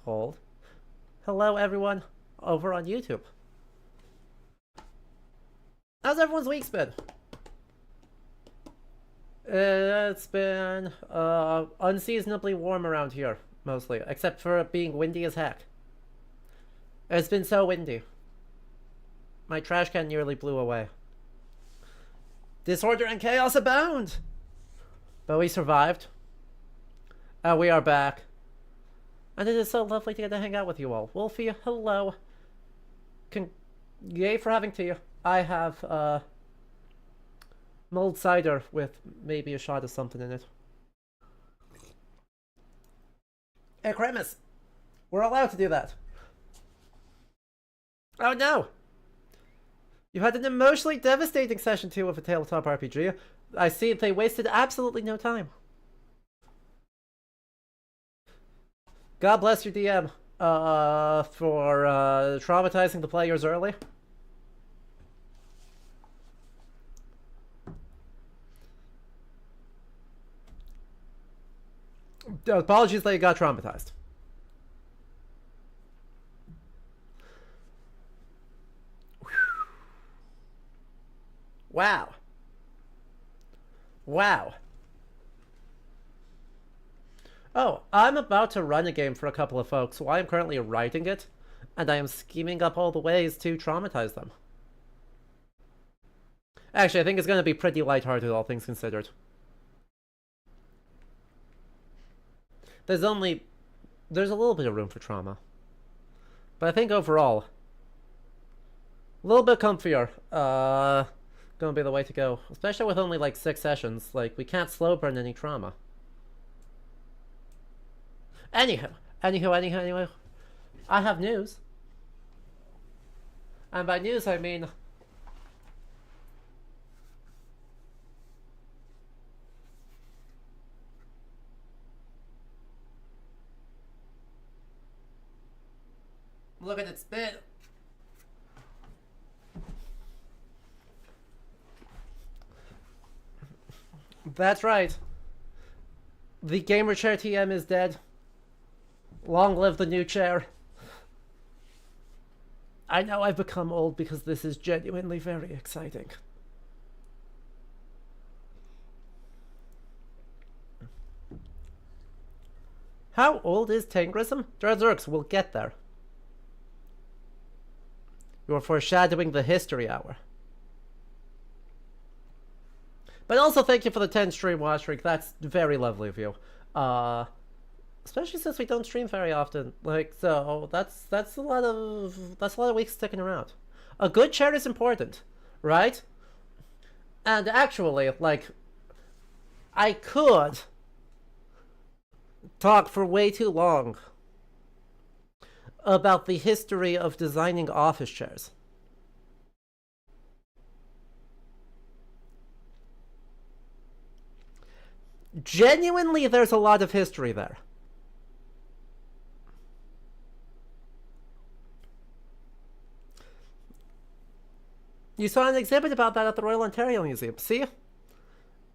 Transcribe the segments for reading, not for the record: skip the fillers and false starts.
Hold. Hello, everyone over on YouTube. How's everyone's week's been? It's been unseasonably warm around here, mostly, except for it being windy as heck. It's been so windy. My trash can nearly blew away. Disorder and chaos abound! But we survived. We are back. And it is so lovely to get to hang out with you all. Wolfie, hello. Yay for having tea. I have, mulled cider with maybe a shot of something in it. Hey, Kremis! We're allowed to do that. Oh no! You had an emotionally devastating session 2 of a tabletop RPG. I see they wasted absolutely no time. God bless your DM for traumatizing the players early. Apologies that you got traumatized. Wow. Wow. Oh, I'm about to run a game for a couple of folks, so I am currently writing it, and I am scheming up all the ways to traumatize them. Actually, I think it's going to be pretty lighthearted, all things considered. There's a little bit of room for trauma. But I think overall, a little bit comfier, gonna be the way to go. Especially with only like 6 sessions, like, we can't slow burn any trauma. Anywho, I have news. And by news, I mean... Look at it spin. That's right. The gamer chair TM is dead. Long live the new chair. I know I've become old because this is genuinely very exciting. How old is Tangrism? Drazurks, we'll get there. You're foreshadowing the history hour. But also thank you for the 10 stream watch streak. That's very lovely of you. Especially since we don't stream very often. Like, so that's a lot of weeks sticking around. A good chair is important, right? And actually, like, I could talk for way too long about the history of designing office chairs. Genuinely, there's a lot of history there. You saw an exhibit about that at the Royal Ontario Museum, see?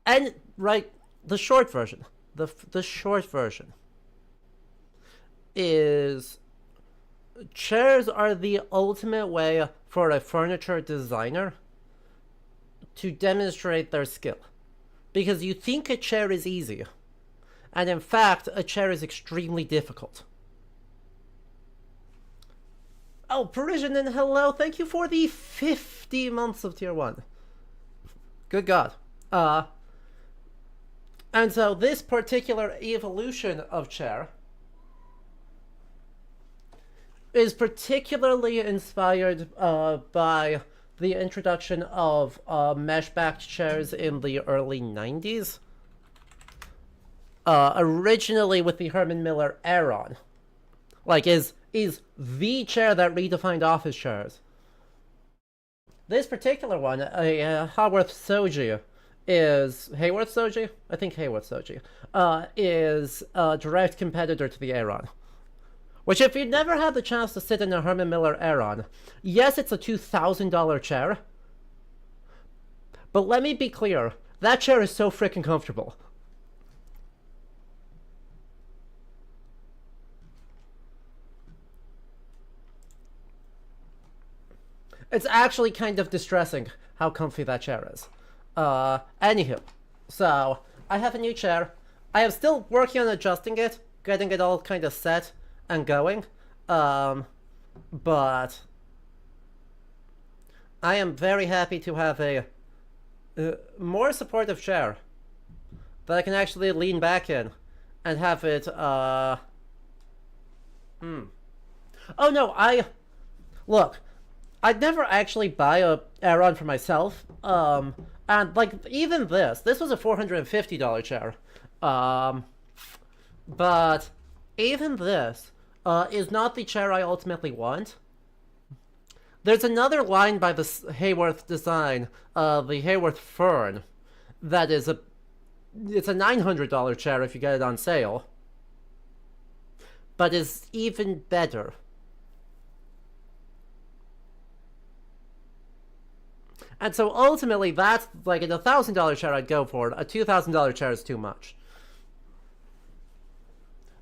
And, right, the short version. The short version is... Chairs are the ultimate way for a furniture designer to demonstrate their skill. Because you think a chair is easy, and in fact, a chair is extremely difficult. Oh, Parisian and hello, thank you for the 50 months of Tier 1. Good God. And so this particular evolution of chair is particularly inspired by the introduction of mesh-backed chairs in the early 90s. Originally with the Herman Miller Aeron. Like, is the chair that redefined office chairs. This particular one, a Haworth Soji, is... Hayworth Soji? I think Hayworth Soji. Is a direct competitor to the Aeron. Which, if you've never had the chance to sit in a Herman Miller Aeron, yes, it's a $2,000 chair. But let me be clear, that chair is so freaking comfortable. It's actually kind of distressing how comfy that chair is. Anywho, so I have a new chair. I am still working on adjusting it, getting it all kind of set and going. But I am very happy to have a more supportive chair that I can actually lean back in and have it. Oh no, look. I'd never actually buy a Aeron for myself. And like even this was a $450 chair. But even this is not the chair I ultimately want. There's another line by the Hayworth design, the Hayworth Fern, that is it's a $900 chair if you get it on sale, but is even better. And so ultimately, that's like a $1,000 chair I'd go for. A $2,000 chair is too much.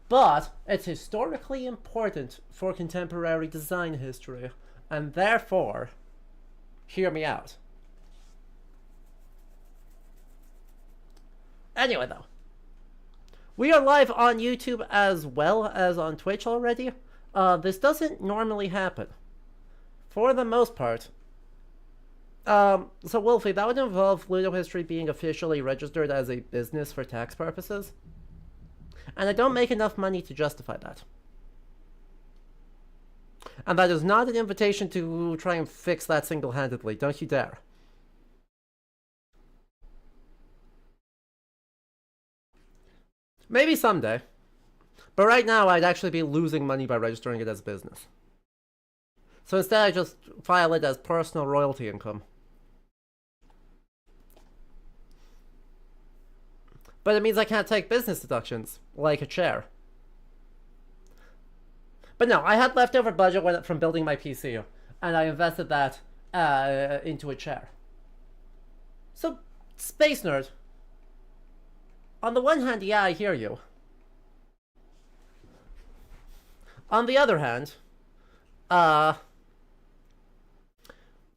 But it's historically important for contemporary design history, and therefore, hear me out. Anyway, though, we are live on YouTube as well as on Twitch already. This doesn't normally happen. For the most part. So Wolfie, that would involve Ludo History being officially registered as a business for tax purposes. And I don't make enough money to justify that. And that is not an invitation to try and fix that single-handedly. Don't you dare. Maybe someday. But right now, I'd actually be losing money by registering it as a business. So instead, I just file it as personal royalty income. But it means I can't take business deductions, like a chair. But no, I had leftover budget from building my PC, and I invested that into a chair. So, Space Nerd, on the one hand, yeah, I hear you. On the other hand,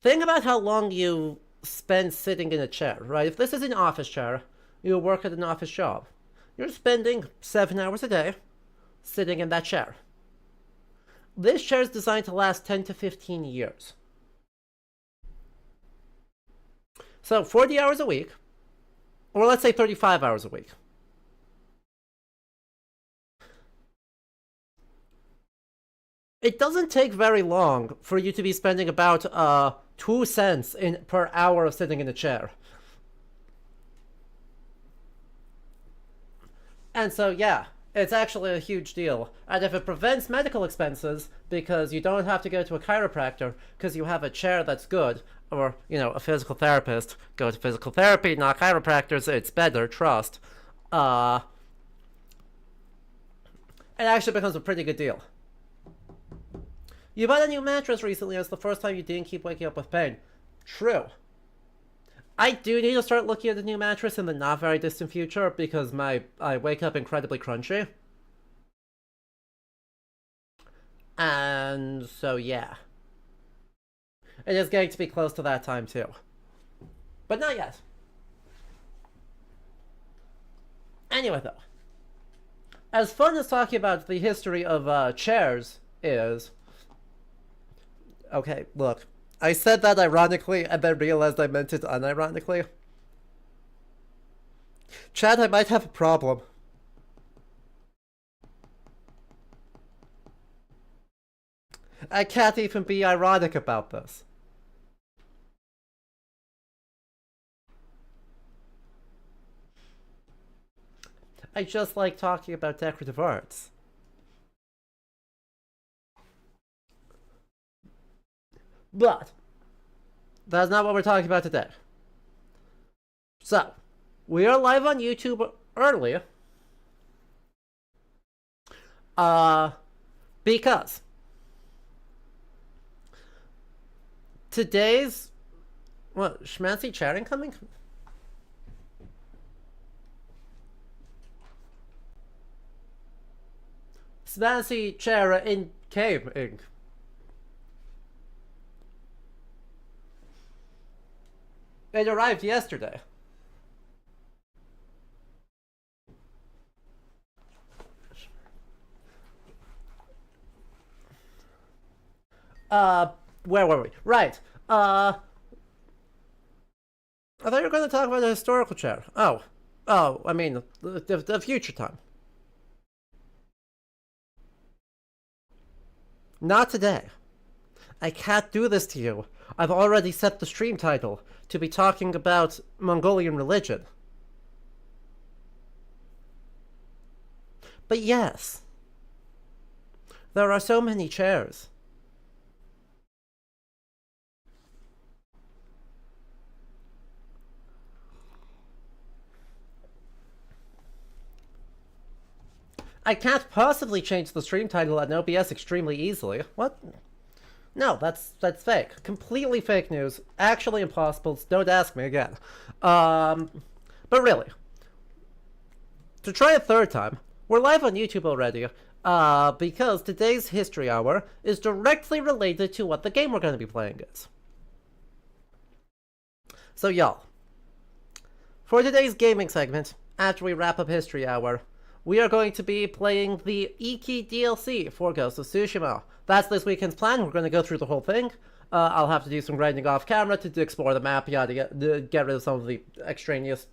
think about how long you spend sitting in a chair, right? If this is an office chair, you work at an office job. You're spending 7 hours a day sitting in that chair. This chair is designed to last 10 to 15 years. So 40 hours a week, or let's say 35 hours a week. It doesn't take very long for you to be spending about 2 cents per hour of sitting in a chair. And so, yeah, it's actually a huge deal. And if it prevents medical expenses, because you don't have to go to a chiropractor, because you have a chair that's good, or, you know, a physical therapist, go to physical therapy, not chiropractors, it's better, trust. It actually becomes a pretty good deal. You bought a new mattress recently, and it's the first time you didn't keep waking up with pain. True. I do need to start looking at the new mattress in the not very distant future because I wake up incredibly crunchy. And so yeah. It is getting to be close to that time too. But not yet. Anyway though. As fun as talking about the history of chairs is... Okay, look. I said that ironically and then realized I meant it unironically. Chad, I might have a problem. I can't even be ironic about this. I just like talking about decorative arts. But that's not what we're talking about today. So, we are live on YouTube early. Because today's what, schmancy chat incoming? Schmancy chair in came ink. It arrived yesterday. Where were we? Right. I thought you were going to talk about the historical chair. Oh, I mean, the future time. Not today. I can't do this to you. I've already set the stream title to be talking about Mongolian religion. But yes, there are so many chairs. I can't possibly change the stream title on OBS extremely easily. What? No, that's fake. Completely fake news. Actually impossible. Don't ask me again. But really, to try a third time, we're live on YouTube already. Because today's History Hour is directly related to what the game we're going to be playing is. So y'all, for today's gaming segment, after we wrap up History Hour, we are going to be playing the Iki DLC for Ghost of Tsushima. That's this weekend's plan. We're going to go through the whole thing. I'll have to do some grinding off camera to explore the map, to get rid of some of the extraneous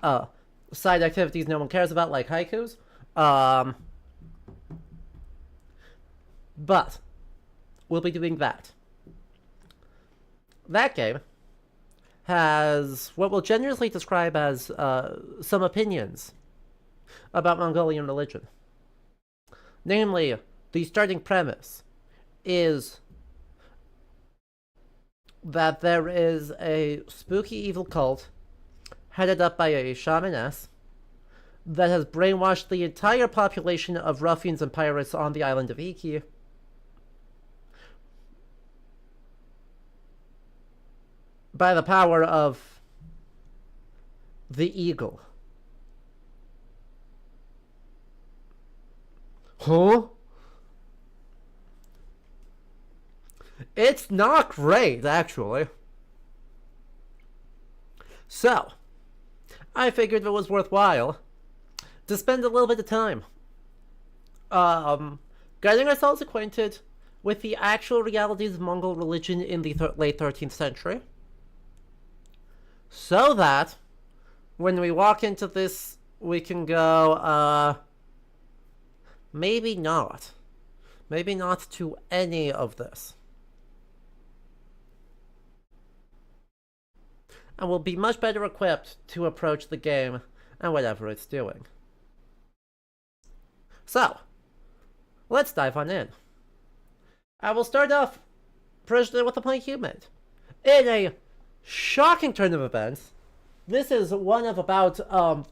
side activities no one cares about, like haikus. But we'll be doing that. That game has what we'll generally describe as some opinions about Mongolian religion. Namely, the starting premise is that there is a spooky evil cult headed up by a shamaness that has brainwashed the entire population of ruffians and pirates on the island of Iki by the power of the eagle. Huh? It's not great, actually. So, I figured it was worthwhile to spend a little bit of time getting ourselves acquainted with the actual realities of Mongol religion in the late 13th century, so that when we walk into this, we can go, maybe not. Maybe not to any of this. And we'll be much better equipped to approach the game and whatever it's doing. So, let's dive on in. I will start off personally with the point you made. In a shocking turn of events, this is one of about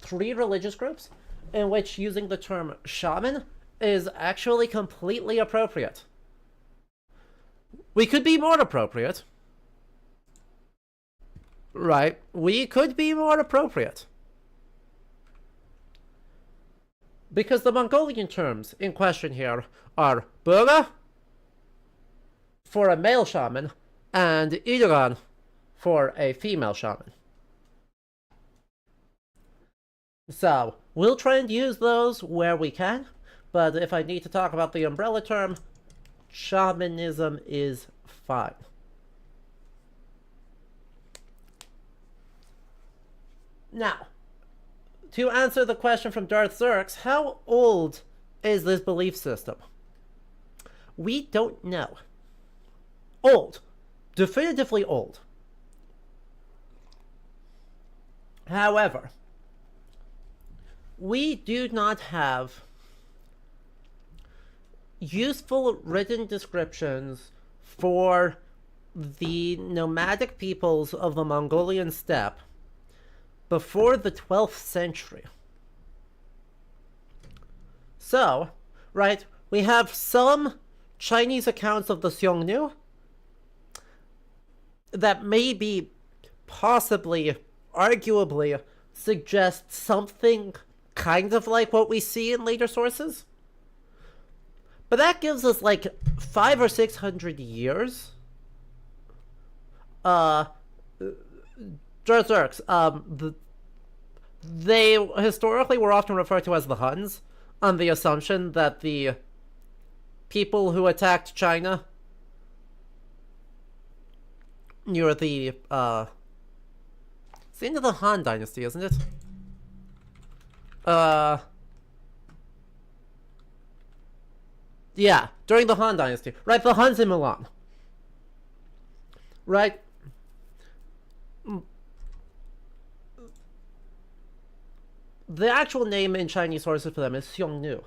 3 religious groups in which using the term shaman is actually completely appropriate. We could be more appropriate. Right, we could be more appropriate. Because the Mongolian terms in question here are Burga for a male shaman and Idogan for a female shaman. So, we'll try and use those where we can, but if I need to talk about the umbrella term, shamanism is fine. Now, to answer the question from Darth Zerx, how old is this belief system? We don't know. Old. Definitively old. However, we do not have useful written descriptions for the nomadic peoples of the Mongolian steppe before the 12th century. So, right, we have some Chinese accounts of the Xiongnu that maybe, possibly, arguably, suggest something kind of like what we see in later sources. But that gives us like 500 or 600 years Berserks, they historically were often referred to as the Huns, on the assumption that the people who attacked China near the, it's the end of the Han Dynasty, isn't it? Yeah, during the Han Dynasty. Right, the Huns in Milan. Right? The actual name in Chinese sources for them is Xiongnu.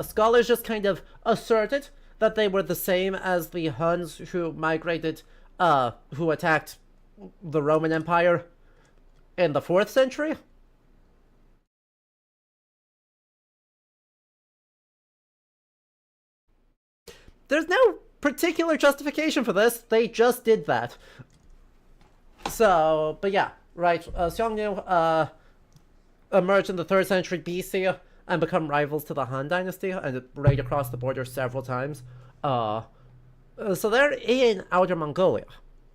Scholars just kind of asserted that they were the same as the Huns who migrated, who attacked the Roman Empire in the 4th century. There's no particular justification for this. They just did that. So, but yeah, right. Xiongnu emerged in the 3rd century BC and become rivals to the Han Dynasty and raid across the border several times. So they're in Outer Mongolia,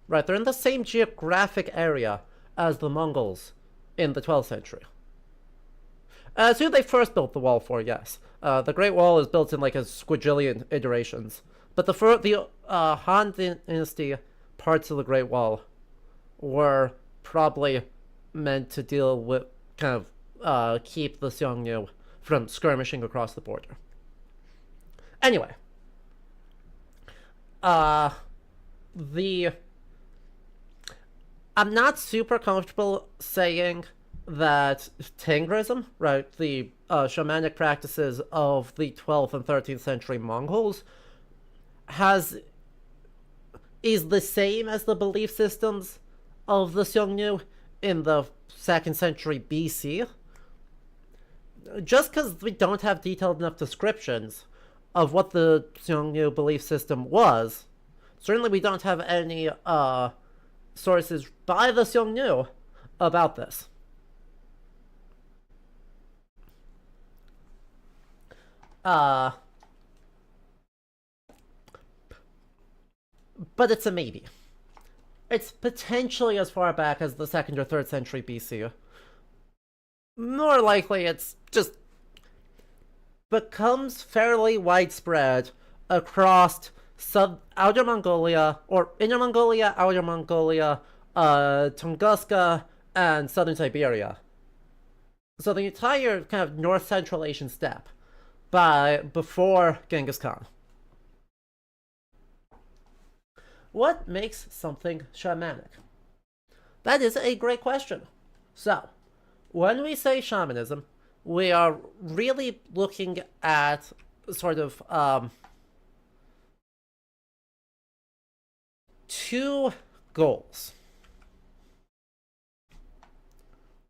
right? They're in the same geographic area as the Mongols in the 12th century. It's who they first built the wall for, yes. The Great Wall is built in like a squadrillion iterations. But the Han Dynasty parts of the Great Wall were probably meant to deal with, kind of, keep the Xiongnu from skirmishing across the border. Anyway. I'm not super comfortable saying that Tingrism, right, the shamanic practices of the 12th and 13th century Mongols, is the same as the belief systems of the Xiongnu in the 2nd century BC. Just because we don't have detailed enough descriptions of what the Xiongnu belief system was, certainly we don't have any sources by the Xiongnu about this. But it's a maybe. It's potentially as far back as the 2nd or 3rd century BC. More likely, it's just becomes fairly widespread across Outer Mongolia, or Inner Mongolia, Outer Mongolia, Tunguska, and southern Siberia. So the entire kind of North Central Asian steppe before Genghis Khan. What makes something shamanic? That is a great question. So, when we say shamanism, we are really looking at sort of two goals.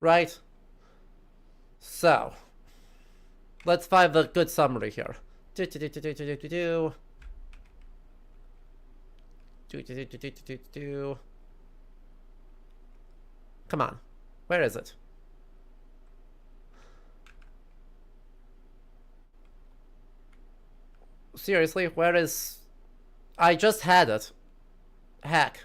Right? So, let's find the good summary here. Come on. Where is it? Seriously, where is... I just had it. Hack.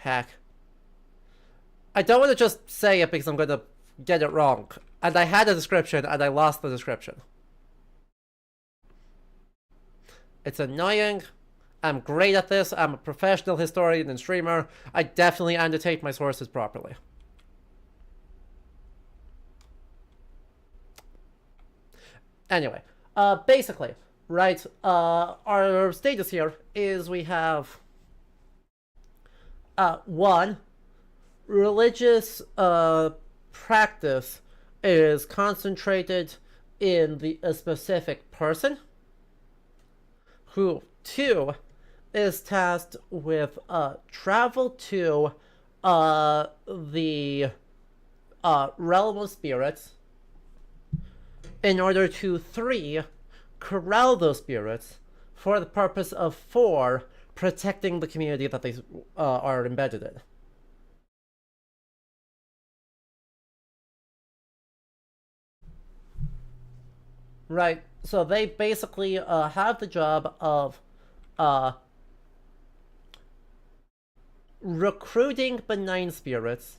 I don't want to just say it because I'm going to get it wrong. And I had a description and I lost the description. It's annoying. I'm great at this. I'm a professional historian and streamer. I definitely annotate my sources properly. Anyway, basically, right, our status here is we have one, religious practice is concentrated in a specific person, who, two, is tasked with travel to the realm of spirits in order to, three, corral those spirits for the purpose of, four, protecting the community that they are embedded in. Right, so they basically have the job of recruiting benign spirits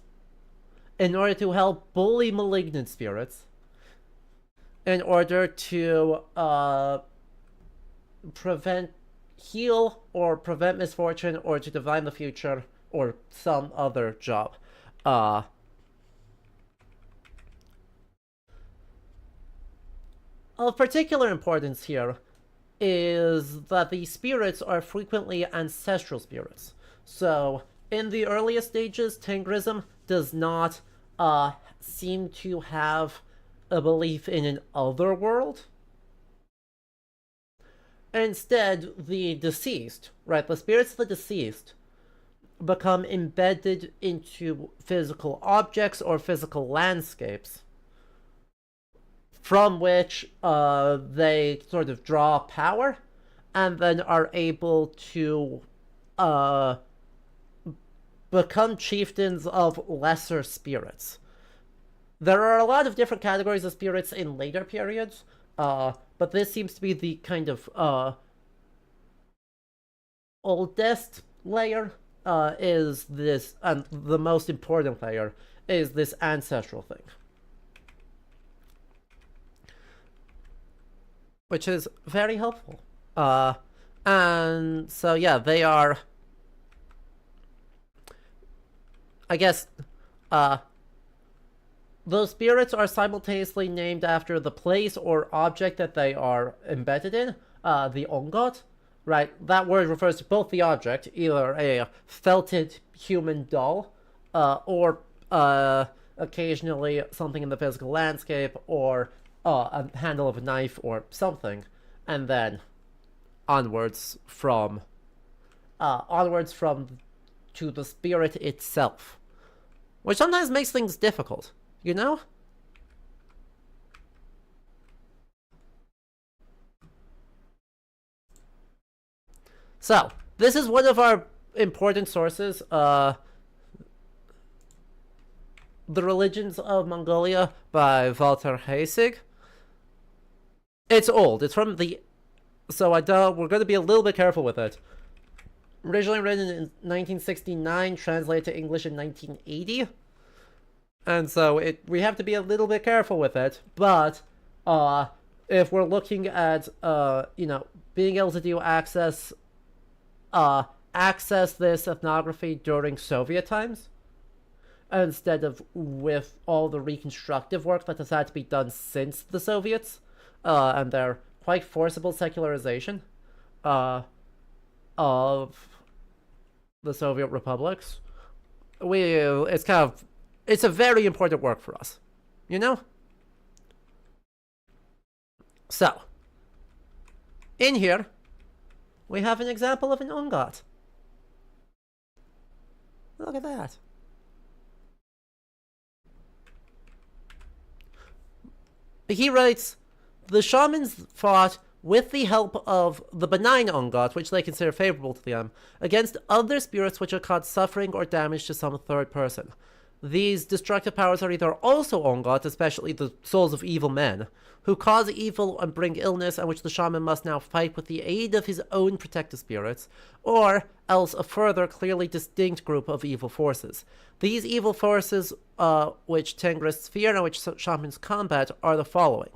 in order to help bully malignant spirits, in order to heal or prevent misfortune, or to divine the future, or some other job. Of particular importance here is that the spirits are frequently ancestral spirits. So, in the earliest stages, Tengrism does not seem to have a belief in an other world. Instead, the deceased, right, the spirits of the deceased become embedded into physical objects or physical landscapes, from which they sort of draw power, and then are able to become chieftains of lesser spirits. There are a lot of different categories of spirits in later periods, but this seems to be the kind of oldest layer, is this, and the most important layer is this ancestral thing. Which is very helpful. And so, yeah, they are, I guess, those spirits are simultaneously named after the place or object that they are embedded in, the ongot, right? That word refers to both the object, either a felted human doll, or occasionally something in the physical landscape, or a handle of a knife or something, and then onwards from to the spirit itself, which sometimes makes things difficult, you know? So, this is one of our important sources, The Religions of Mongolia by Walter Heisig. It's old. It's from the... So we're going to be a little bit careful with it. Originally written in 1969, translated to English in 1980. And so we have to be a little bit careful with it. But if we're looking at, being able to do access this ethnography during Soviet times, instead of with all the reconstructive work that has had to be done since the Soviets, and their quite forcible secularization of the Soviet republics, it's a very important work for us, you know? So, in here, we have an example of an ongot. Look at that. He writes, the shamans fought with the help of the benign ongot, which they consider favorable to them, against other spirits which are caused suffering or damage to some third person. These destructive powers are either also ongot, especially the souls of evil men, who cause evil and bring illness, and which the shaman must now fight with the aid of his own protective spirits, or else a further clearly distinct group of evil forces. These evil forces, which Tengrists fear and which shamans combat, are the following.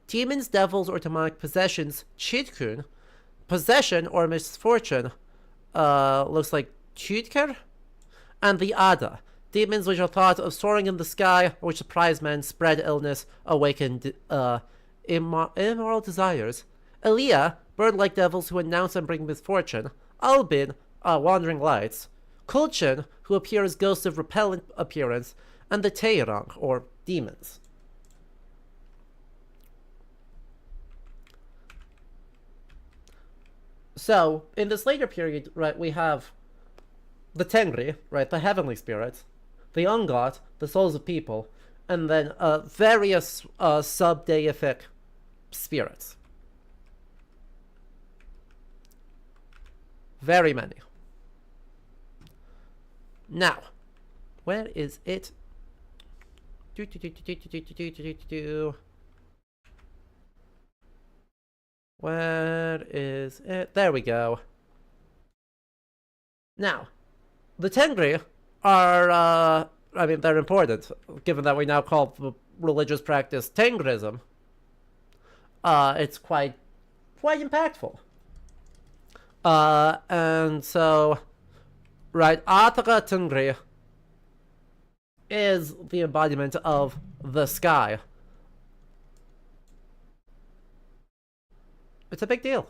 Demons, devils, or demonic possessions, chidkun, possession or misfortune, looks like chudker, and the Ada, demons which are thought of soaring in the sky, which surprise men, spread illness, awaken immoral desires. Elia, bird-like devils who announce and bring misfortune. Albin, wandering lights. Kulchin, who appear as ghosts of repellent appearance. And the Teirang, or demons. So, in this later period, right, we have the Tengri, right, the heavenly spirits, the Ungot, the souls of people, and then various sub-deific spirits. Very many. Now, where is it? Where is it? There we go. Now, The Tengri are, I mean, they're important, given that we now call the religious practice Tengrism. It's quite impactful. And so, right, Ataka Tengri is the embodiment of the sky. It's a big deal.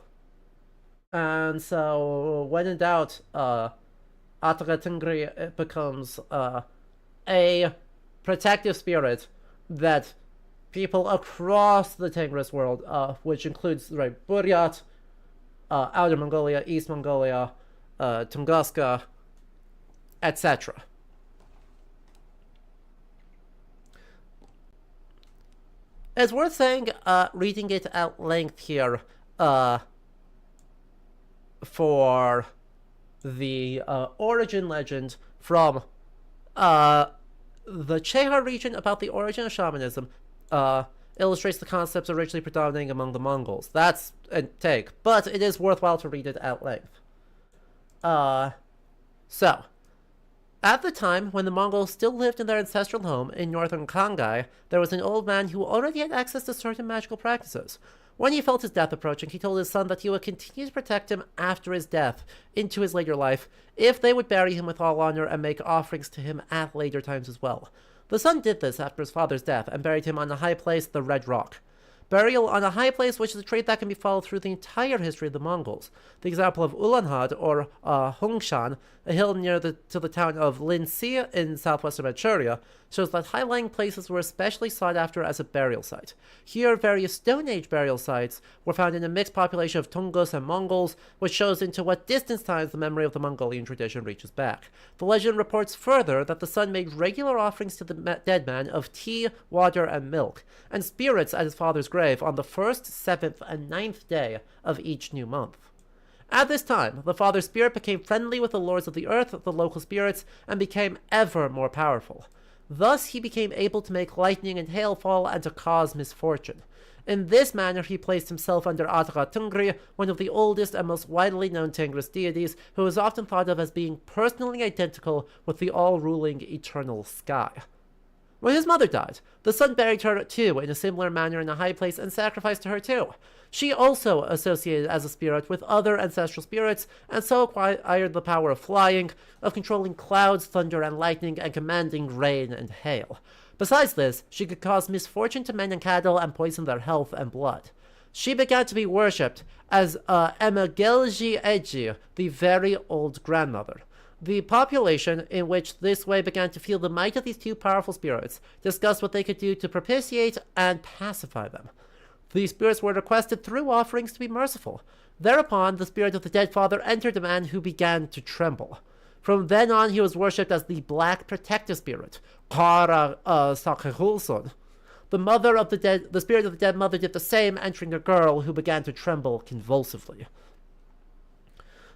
And so, when in doubt, Ataka Tengri becomes a protective spirit that people across the Tengris world, which includes right, Buryat, Outer Mongolia, East Mongolia, Tunguska, etc. It's worth saying, reading it at length here, for the origin legend from the Chehar region about the origin of shamanism, illustrates the concepts originally predominating among the Mongols. That's a take, but it is worthwhile to read it at length. So, at the time when the Mongols still lived in their ancestral home in northern Khangai, there was an old man who already had access to certain magical practices. When he felt his death approaching, he told his son that he would continue to protect him after his death, into his later life, if they would bury him with all honor and make offerings to him at later times as well. The son did this after his father's death and buried him on a high place, the Red Rock. Burial on a high place, which is a trait that can be followed through the entire history of the Mongols. The example of Ulanhad, or Hongshan, a hill near to the town of Linsi in southwestern Manchuria, shows that high-lying places were especially sought after as a burial site. Here, various Stone Age burial sites were found in a mixed population of Tungus and Mongols, which shows into what distant times the memory of the Mongolian tradition reaches back. The legend reports further that the son made regular offerings to the dead man of tea, water, and milk, and spirits at his father's grave on the 1st, 7th, and 9th day of each new month. At this time, the father's spirit became friendly with the lords of the earth, the local spirits, and became ever more powerful. Thus, he became able to make lightning and hail fall and to cause misfortune. In this manner, he placed himself under Ataka Tungri, one of the oldest and most widely known Tengris deities, who is often thought of as being personally identical with the all-ruling eternal sky. When his mother died, the son buried her too in a similar manner in a high place and sacrificed to her too. She also associated as a spirit with other ancestral spirits, and so acquired the power of flying, of controlling clouds, thunder, and lightning, and commanding rain and hail. Besides this, she could cause misfortune to men and cattle and poison their health and blood. She began to be worshipped as Emegelji Eji, the very old grandmother. The population, in which this way began to feel the might of these two powerful spirits, discussed what they could do to propitiate and pacify them. These spirits were requested through offerings to be merciful. Thereupon, the spirit of the dead father entered the man, who began to tremble. From then on, he was worshipped as the Black Protective Spirit, Kara Sakehulson. The spirit of the dead mother did the same, entering a girl who began to tremble convulsively.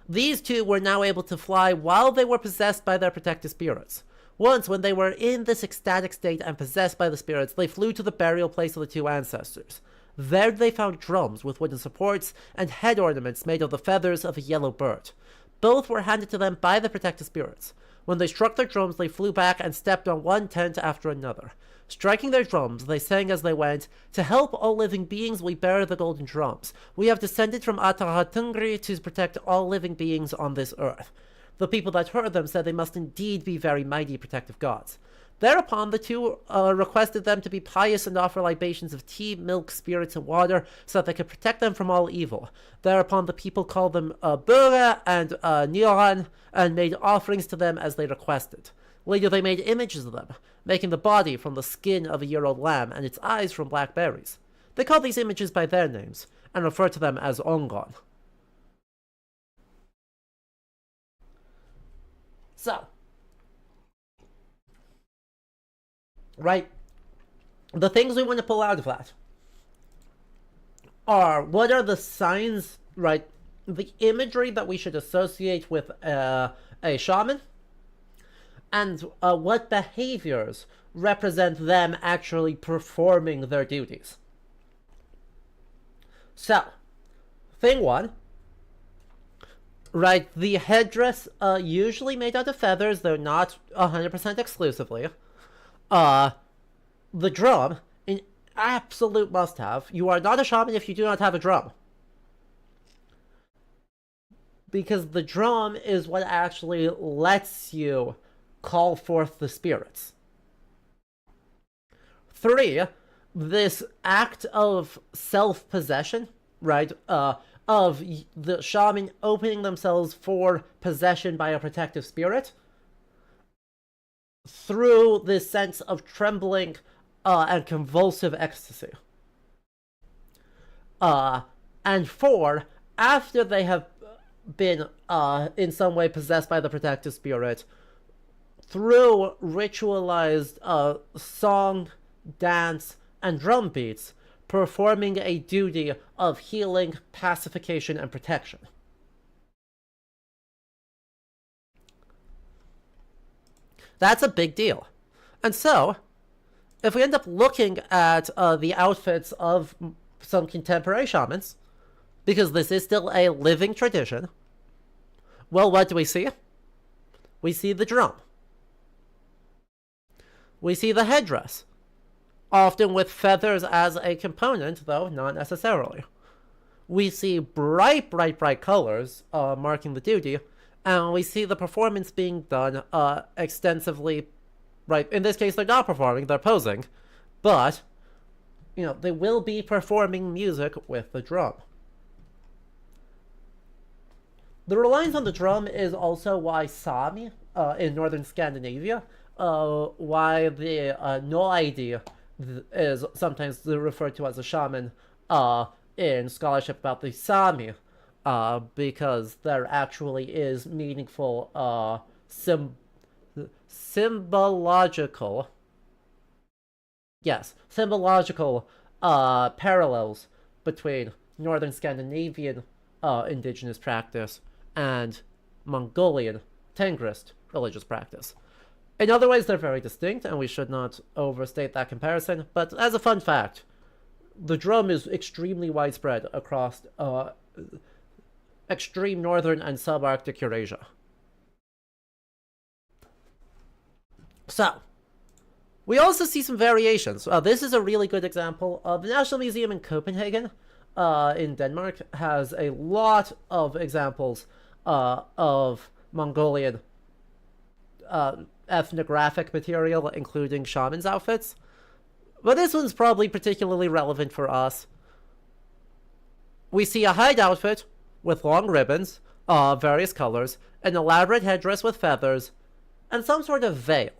These two were now able to fly while they were possessed by their protective spirits. Once, when they were in this ecstatic state and possessed by the spirits, they flew to the burial place of the two ancestors. There they found drums with wooden supports and head ornaments made of the feathers of a yellow bird. Both were handed to them by the protective spirits. When they struck their drums, they flew back and stepped on one tent after another. Striking their drums, they sang as they went, "To help all living beings, we bear the golden drums. We have descended from Atahatungri to protect all living beings on this earth." The people that heard them said they must indeed be very mighty protective gods. Thereupon, the two requested them to be pious and offer libations of tea, milk, spirits, and water, so that they could protect them from all evil. Thereupon, the people called them Bura and Nioran, and made offerings to them as they requested. Later, they made images of them, making the body from the skin of a year-old lamb and its eyes from blackberries. They called these images by their names, and referred to them as Ongon. So, right, the things we want to pull out of that are, what are the signs, right, the imagery that we should associate with a shaman, and what behaviors represent them actually performing their duties. So, thing one, Right, the headdress, usually made out of feathers, though not 100% exclusively. Uh, the drum, an absolute must-have. You are not a shaman if you do not have a drum. Because the drum is what actually lets you call forth the spirits. 3, this act of self-possession, right, of the shaman opening themselves for possession by a protective spirit, through this sense of trembling and convulsive ecstasy. And 4, after they have been in some way possessed by the protective spirit, through ritualized song, dance, and drum beats, performing a duty of healing, pacification, and protection. That's a big deal. And so, if we end up looking at the outfits of some contemporary shamans, because this is still a living tradition, well, what do we see? We see the drum. We see the headdress, often with feathers as a component, though not necessarily. We see bright, bright, bright colors marking the duty, and we see the performance being done extensively. Right, in this case, they're not performing, they're posing, but, you know, they will be performing music with the drum. The reliance on the drum is also why Sami, in northern Scandinavia, why the Noaidi is sometimes referred to as a shaman in scholarship about the Sami, because there actually is meaningful symbological parallels between northern Scandinavian indigenous practice and Mongolian Tengrist religious practice. In other ways, they're very distinct, and we should not overstate that comparison, but as a fun fact, the drum is extremely widespread across extreme northern and subarctic Eurasia. So, we also see some variations. This is a really good example. The National Museum in Copenhagen, in Denmark, has a lot of examples of Mongolian ethnographic material, including shamans' outfits. But this one's probably particularly relevant for us. We see a hide outfit with long ribbons, various colors, an elaborate headdress with feathers, and some sort of veil.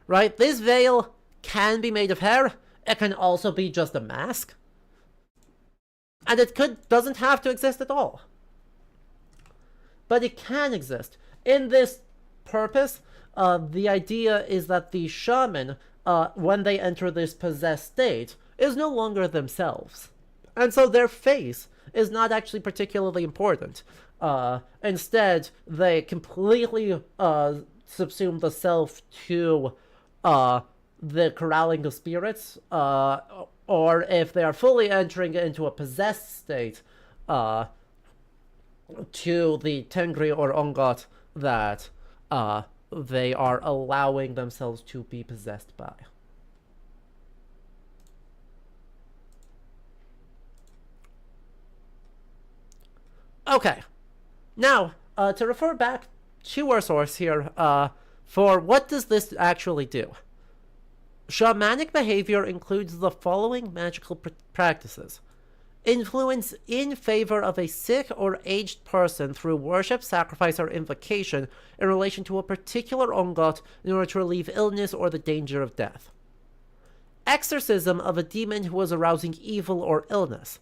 Right? This veil can be made of hair. It can also be just a mask. And it doesn't have to exist at all. But it can exist. In this purpose, the idea is that the shaman, when they enter this possessed state, is no longer themselves. And so their face is not actually particularly important. Instead, they completely subsume the self to the corralling of spirits, or if they are fully entering into a possessed state, to the Tengri or Ongot that they are allowing themselves to be possessed by. Okay, now, to refer back to our source here, for what does this actually do? Shamanic behavior includes the following magical practices. Influence in favor of a sick or aged person through worship, sacrifice, or invocation in relation to a particular ongot in order to relieve illness or the danger of death. Exorcism of a demon who was arousing evil or illness.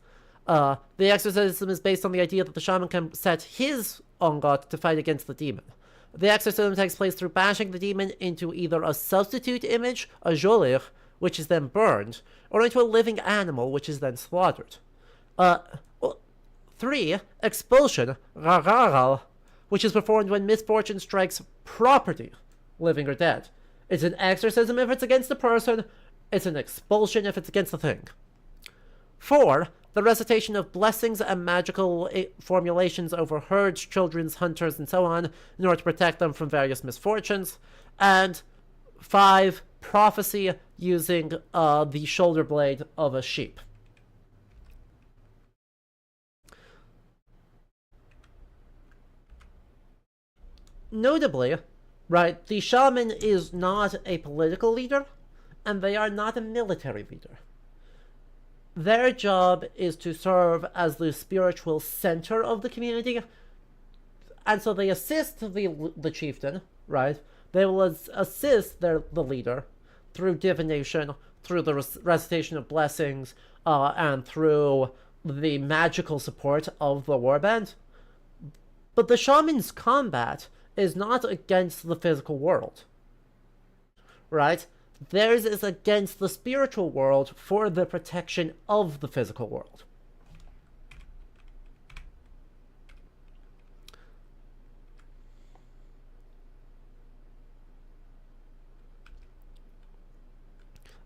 The exorcism is based on the idea that the shaman can set his ongot to fight against the demon. The exorcism takes place through bashing the demon into either a substitute image, a jolir, which is then burned, or into a living animal, which is then slaughtered. 3. Expulsion, rararal, which is performed when misfortune strikes property, living or dead. It's an exorcism if it's against the person, it's an expulsion if it's against the thing. 4. the recitation of blessings and magical formulations over herds, children's, hunters, and so on, in order to protect them from various misfortunes. And 5, prophecy using the shoulder blade of a sheep. Notably, right, the shaman is not a political leader, and they are not a military leader. Their job is to serve as the spiritual center of the community, and so they assist the chieftain, right? They will assist the leader through divination, through the recitation of blessings, and through the magical support of the warband. But the shaman's combat is not against the physical world, right? Theirs is against the spiritual world for the protection of the physical world.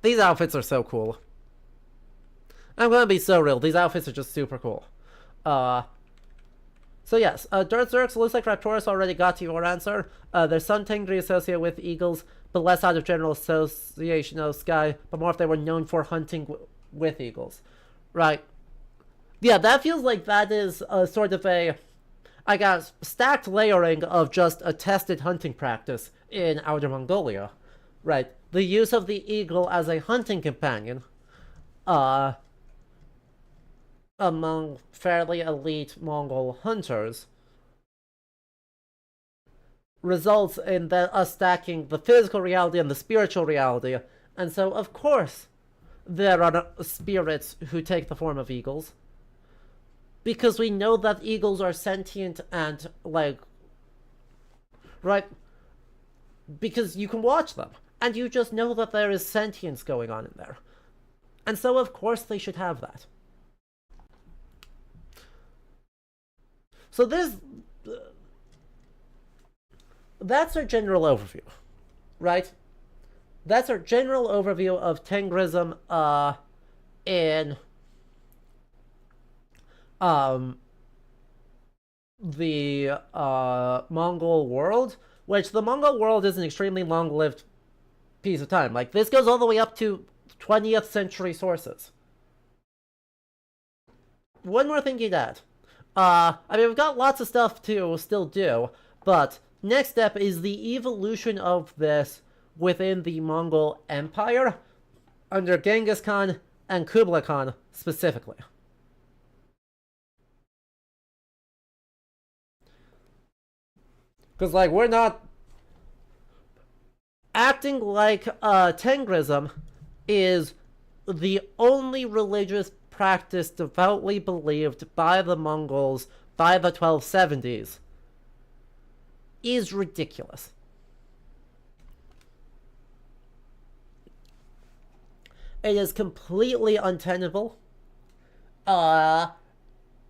These outfits are so cool. I'm gonna be so real. These outfits are just super cool. So yes, Dirt Zerx, looks like Raptorus already got to your answer. There's some Tengri associated with eagles, but less out of general association of sky, but more if they were known for hunting with eagles. Right. Yeah, that feels like that is sort of a, I guess, stacked layering of just a tested hunting practice in Outer Mongolia. Right. The use of the eagle as a hunting companion, among fairly elite Mongol hunters, results in us stacking the physical reality and the spiritual reality. And so, of course, there are spirits who take the form of eagles. Because we know that eagles are sentient and, like, right? Because you can watch them. And you just know that there is sentience going on in there. And so, of course, they should have that. So that's our general overview, right? That's our general overview of Tengrism in the Mongol world, which the Mongol world is an extremely long-lived piece of time. Like, this goes all the way up to 20th century sources. One more thing you'd add. I mean, we've got lots of stuff to still do, but next step is the evolution of this within the Mongol Empire under Genghis Khan and Kublai Khan specifically. Because, like, we're not acting like Tengrism is the only religious practice devoutly believed by the Mongols by the 1270s is ridiculous. It is completely untenable. And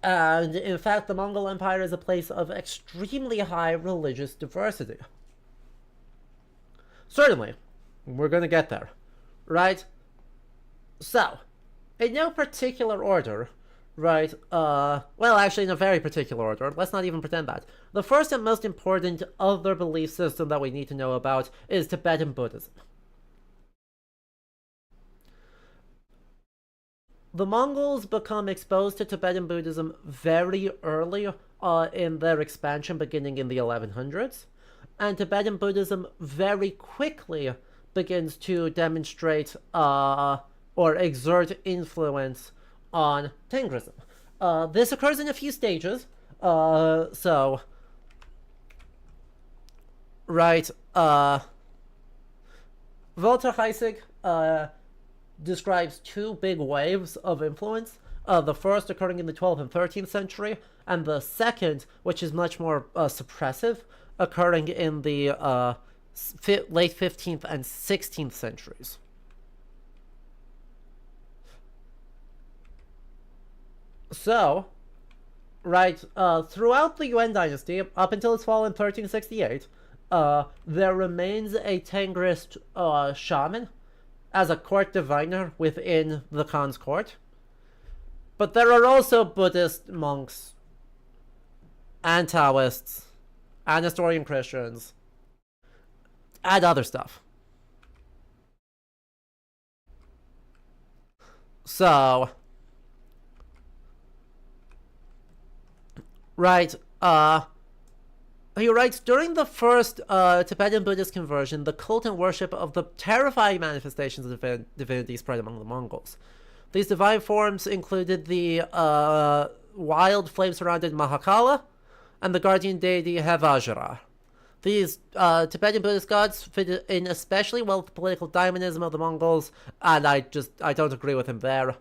in fact, the Mongol Empire is a place of extremely high religious diversity. Certainly, we're going to get there, right? So, in no particular order, right, well, actually in a very particular order, let's not even pretend that. The first and most important other belief system that we need to know about is Tibetan Buddhism. The Mongols become exposed to Tibetan Buddhism very early in their expansion, beginning in the 1100s, and Tibetan Buddhism very quickly begins to demonstrate or exert influence on Tengrism. This occurs in a few stages. So, right, Walter Heissig describes two big waves of influence. The first occurring in the 12th and 13th century, and the second, which is much more suppressive, occurring in the late 15th and 16th centuries. So, right, throughout the Yuan dynasty, up until its fall in 1368, there remains a Tengrist shaman as a court diviner within the Khan's court. But there are also Buddhist monks and Taoists and Nestorian Christians and other stuff. So, right, he writes, during the first Tibetan Buddhist conversion, the cult and worship of the terrifying manifestations of divinity spread among the Mongols. These divine forms included the wild flame-surrounded Mahakala and the guardian deity Hevajra. These Tibetan Buddhist gods fit in especially well with the political dynamism of the Mongols, and I don't agree with him there.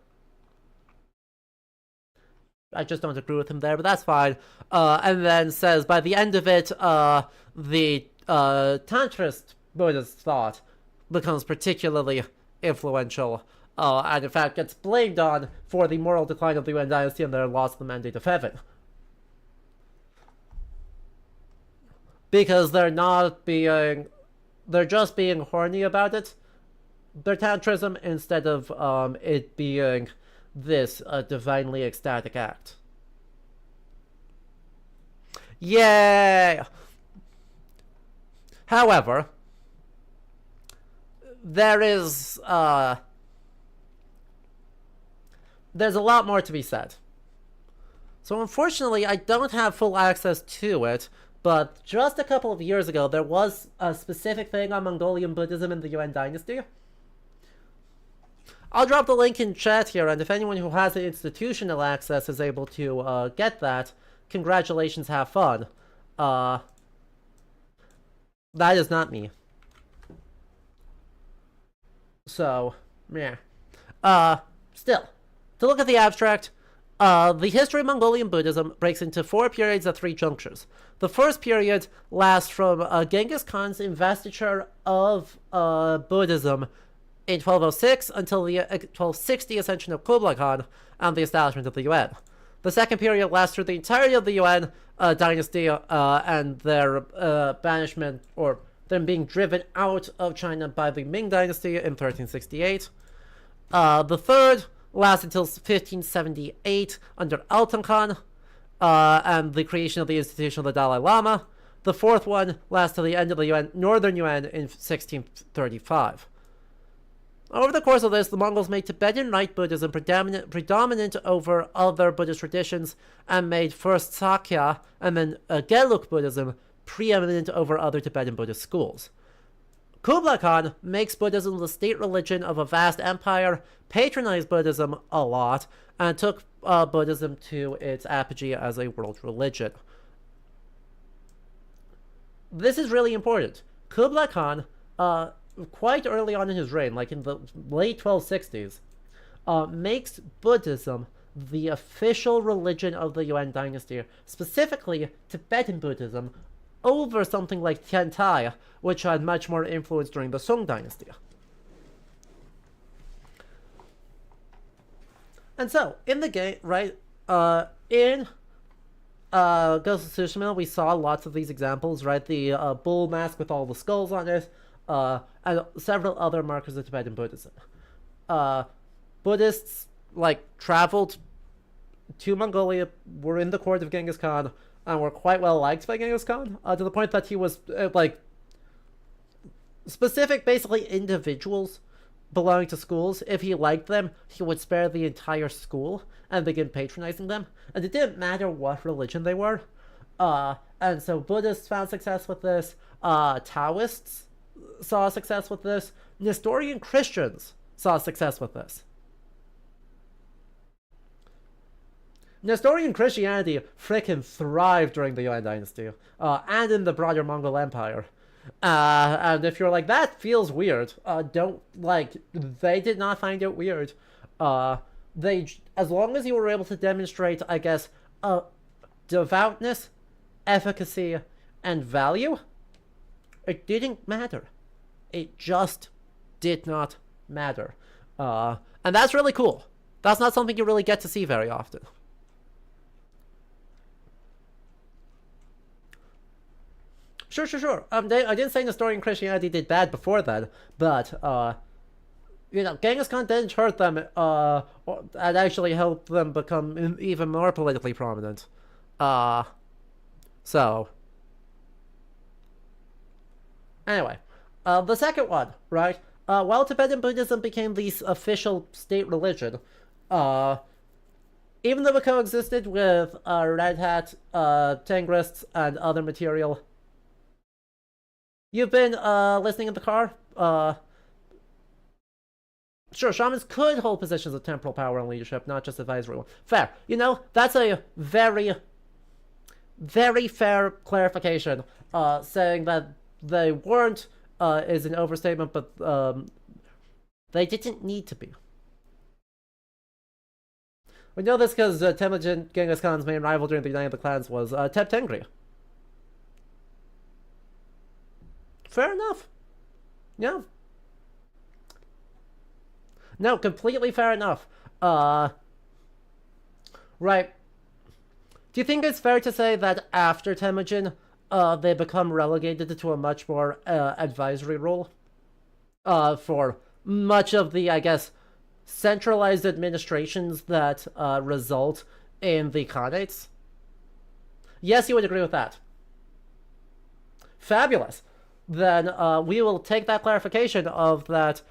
I just don't agree with him there, but that's fine. And then says, by the end of it, the Tantrist Buddhist thought becomes particularly influential, and in fact gets blamed on for the moral decline of the Yuan dynasty and their loss of the mandate of heaven. Because they're just being horny about it, their tantrism, instead of it being this divinely ecstatic act. Yay! However, there's a lot more to be said. So unfortunately, I don't have full access to it, but just a couple of years ago, there was a specific thing on Mongolian Buddhism in the Yuan dynasty. I'll drop the link in chat here, and if anyone who has institutional access is able to get that, congratulations, have fun. That is not me. So, yeah. Still, to look at the abstract, the history of Mongolian Buddhism breaks into 4 periods at 3 junctures. The first period lasts from Genghis Khan's investiture of Buddhism in 1206 until the 1260 ascension of Kublai Khan and the establishment of the Yuan. The second period lasts through the entirety of the Yuan dynasty and their banishment, or them being driven out of China by the Ming dynasty in 1368. The third lasts until 1578 under Altan Khan and the creation of the institution of the Dalai Lama. The fourth one lasts till the end of the Northern Yuan in 1635. Over the course of this, the Mongols made Tibetan Rite Buddhism predominant over other Buddhist traditions, and made first Sakya and then Gelug Buddhism preeminent over other Tibetan Buddhist schools. Kublai Khan makes Buddhism the state religion of a vast empire, patronized Buddhism a lot, and took Buddhism to its apogee as a world religion. This is really important. Kublai Khan, quite early on in his reign, like in the late 1260s, makes Buddhism the official religion of the Yuan dynasty, specifically Tibetan Buddhism, over something like Tiantai, which had much more influence during the Song dynasty. And so, in the game, right, in Ghost of Tsushima, we saw lots of these examples, right? The bull mask with all the skulls on it, and several other markers of Tibetan Buddhism. Buddhists, like, traveled to Mongolia, were in the court of Genghis Khan, and were quite well liked by Genghis Khan, to the point that he was, specific, basically, individuals belonging to schools, if he liked them, he would spare the entire school and begin patronizing them. And it didn't matter what religion they were. And so Buddhists found success with this. Taoists saw success with this. Nestorian Christians saw success with this. Nestorian Christianity frickin' thrived during the Yuan dynasty, and in the broader Mongol Empire. And if you're like, that feels weird, they did not find it weird. As long as you were able to demonstrate, I guess, devoutness, efficacy, and value, it didn't matter. It just did not matter. And that's really cool. That's not something you really get to see very often. Sure. I didn't say Nestorian Christianity did bad before that, but Genghis Khan didn't hurt them, and actually helped them become even more politically prominent. Uh, so, anyway, the second one, right? While Tibetan Buddhism became the official state religion, uh, even though it coexisted with Red Hat, Tengrists, and other material. You've been listening in the car? Sure, shamans could hold positions of temporal power and leadership, not just advisory one. Fair. That's a very, very fair clarification. Saying that they weren't is an overstatement, but they didn't need to be. We know this because Temujin, Genghis Khan's main rival during the Uniting of the Clans, was Tep Tengri. Fair enough. Yeah. No, completely fair enough. Right. Do you think it's fair to say that after Temujin, they become relegated to a much more advisory role? For much of the, I guess, centralized administrations that result in the Khanates? Yes, you would agree with that. Fabulous. Then we will take that clarification of that,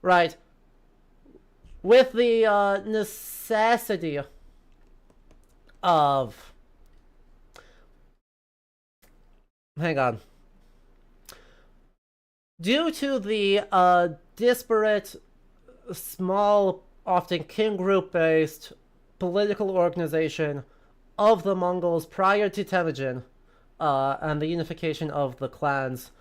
right, with the necessity of... Hang on. Due to the disparate, small, often king group-based political organization of the Mongols prior to Temujin, and the unification of the clans,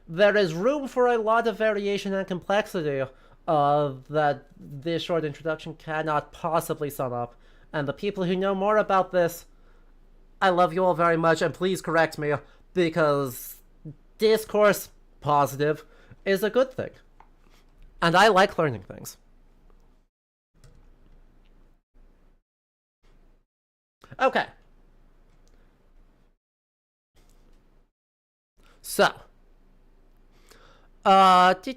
there is room for a lot of variation and complexity that this short introduction cannot possibly sum up. And the people who know more about this, I love you all very much, and please correct me, because discourse, positive, is a good thing. And I like learning things. Okay. So. Let's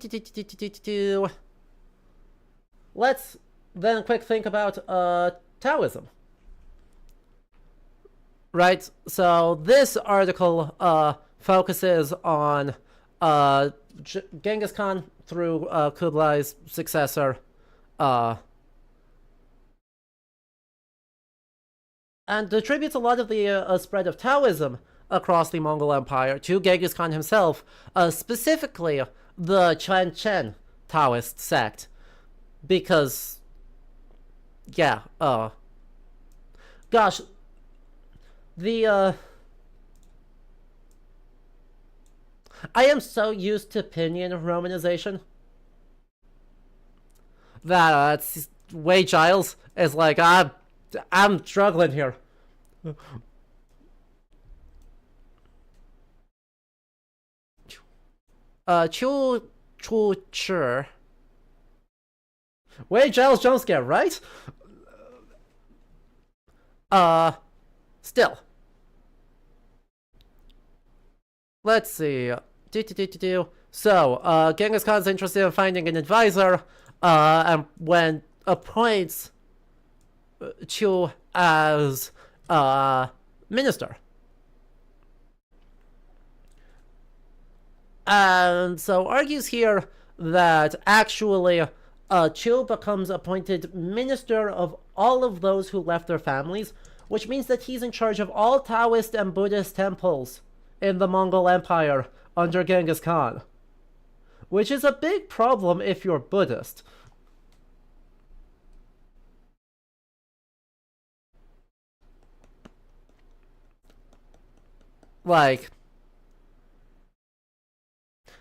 then quick think about Taoism. Right, so this article focuses on Genghis Khan through Kublai's successor, and attributes a lot of the spread of Taoism across the Mongol Empire to Genghis Khan himself, specifically the Chen Taoist sect, because, yeah, gosh, I am so used to pinyin romanization that Wei Giles is like, I'm struggling here. Chu Chi. Wei Giles jump scare, right? Still. Let's see. So, Genghis Khan's interested in finding an advisor, and when appoints Chu as minister. And so argues here that actually Chu becomes appointed minister of all of those who left their families, which means that he's in charge of all Taoist and Buddhist temples in the Mongol Empire under Genghis Khan. Which is a big problem if you're Buddhist. Like,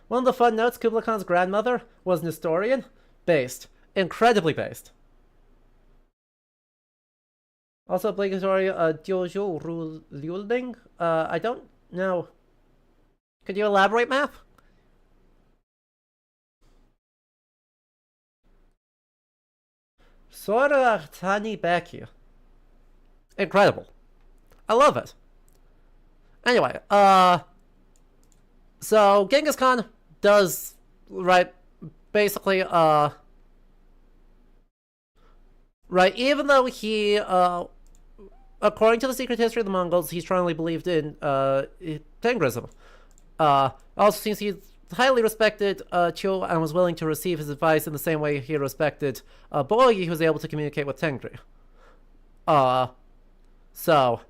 one of the fun notes, Kublai Khan's grandmother was an historian. Based. Incredibly based. Also obligatory Jiuzhou ruling. I don't know. Could you elaborate, Map? Sora Tani Beki. Incredible. I love it. Anyway, so Genghis Khan does, right, basically, right, even though he, according to the secret history of the Mongols, he strongly believed in, Tengrism. Also seems he highly respected Chu and was willing to receive his advice in the same way he respected Boyi, who was able to communicate with Tengri. So,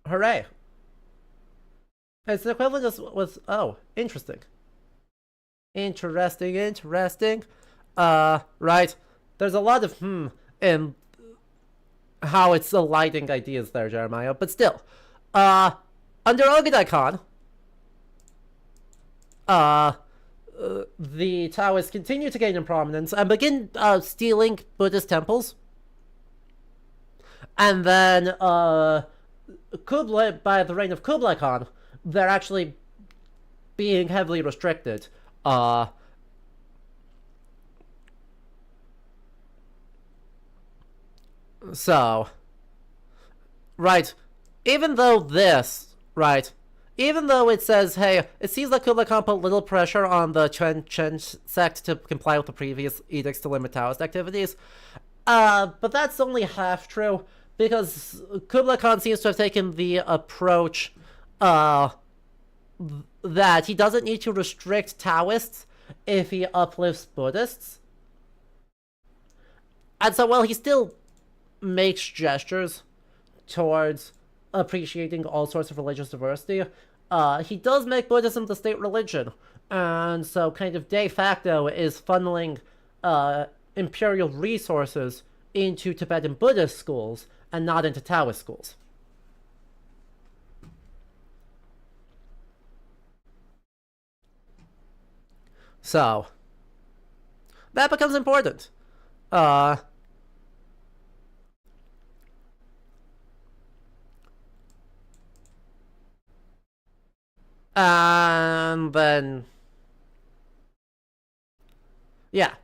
hooray. It's the equivalent with, oh, interesting. Interesting. Right. There's a lot of in how it's aligning ideas there, Jeremiah, but still. Under Ogadai Khan, the Taoists continue to gain in prominence and begin stealing Buddhist temples. And then Kublai, by the reign of Kublai Khan, they're actually being heavily restricted. So, right, even though it says, hey, it seems like Kublai Khan put little pressure on the Chen sect to comply with the previous edicts to limit Taoist activities, but that's only half true, because Kublai Khan seems to have taken the approach, that he doesn't need to restrict Taoists if he uplifts Buddhists. And so, while he still makes gestures towards appreciating all sorts of religious diversity, he does make Buddhism the state religion, and so kind of de facto is funneling imperial resources into Tibetan Buddhist schools and not into Taoist schools. So, that becomes important. And then, yeah.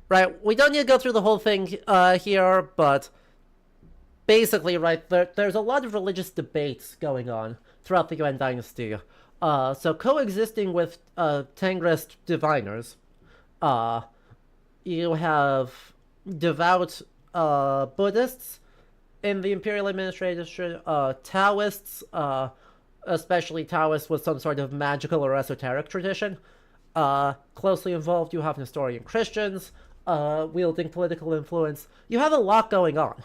Right, we don't need to go through the whole thing here, but basically, right, there's a lot of religious debates going on throughout the Yuan dynasty. So coexisting with Tengrist diviners, you have devout Buddhists in the imperial administration, Taoists, especially Taoists with some sort of magical or esoteric tradition. Closely involved, you have Nestorian Christians, wielding political influence. You have a lot going on.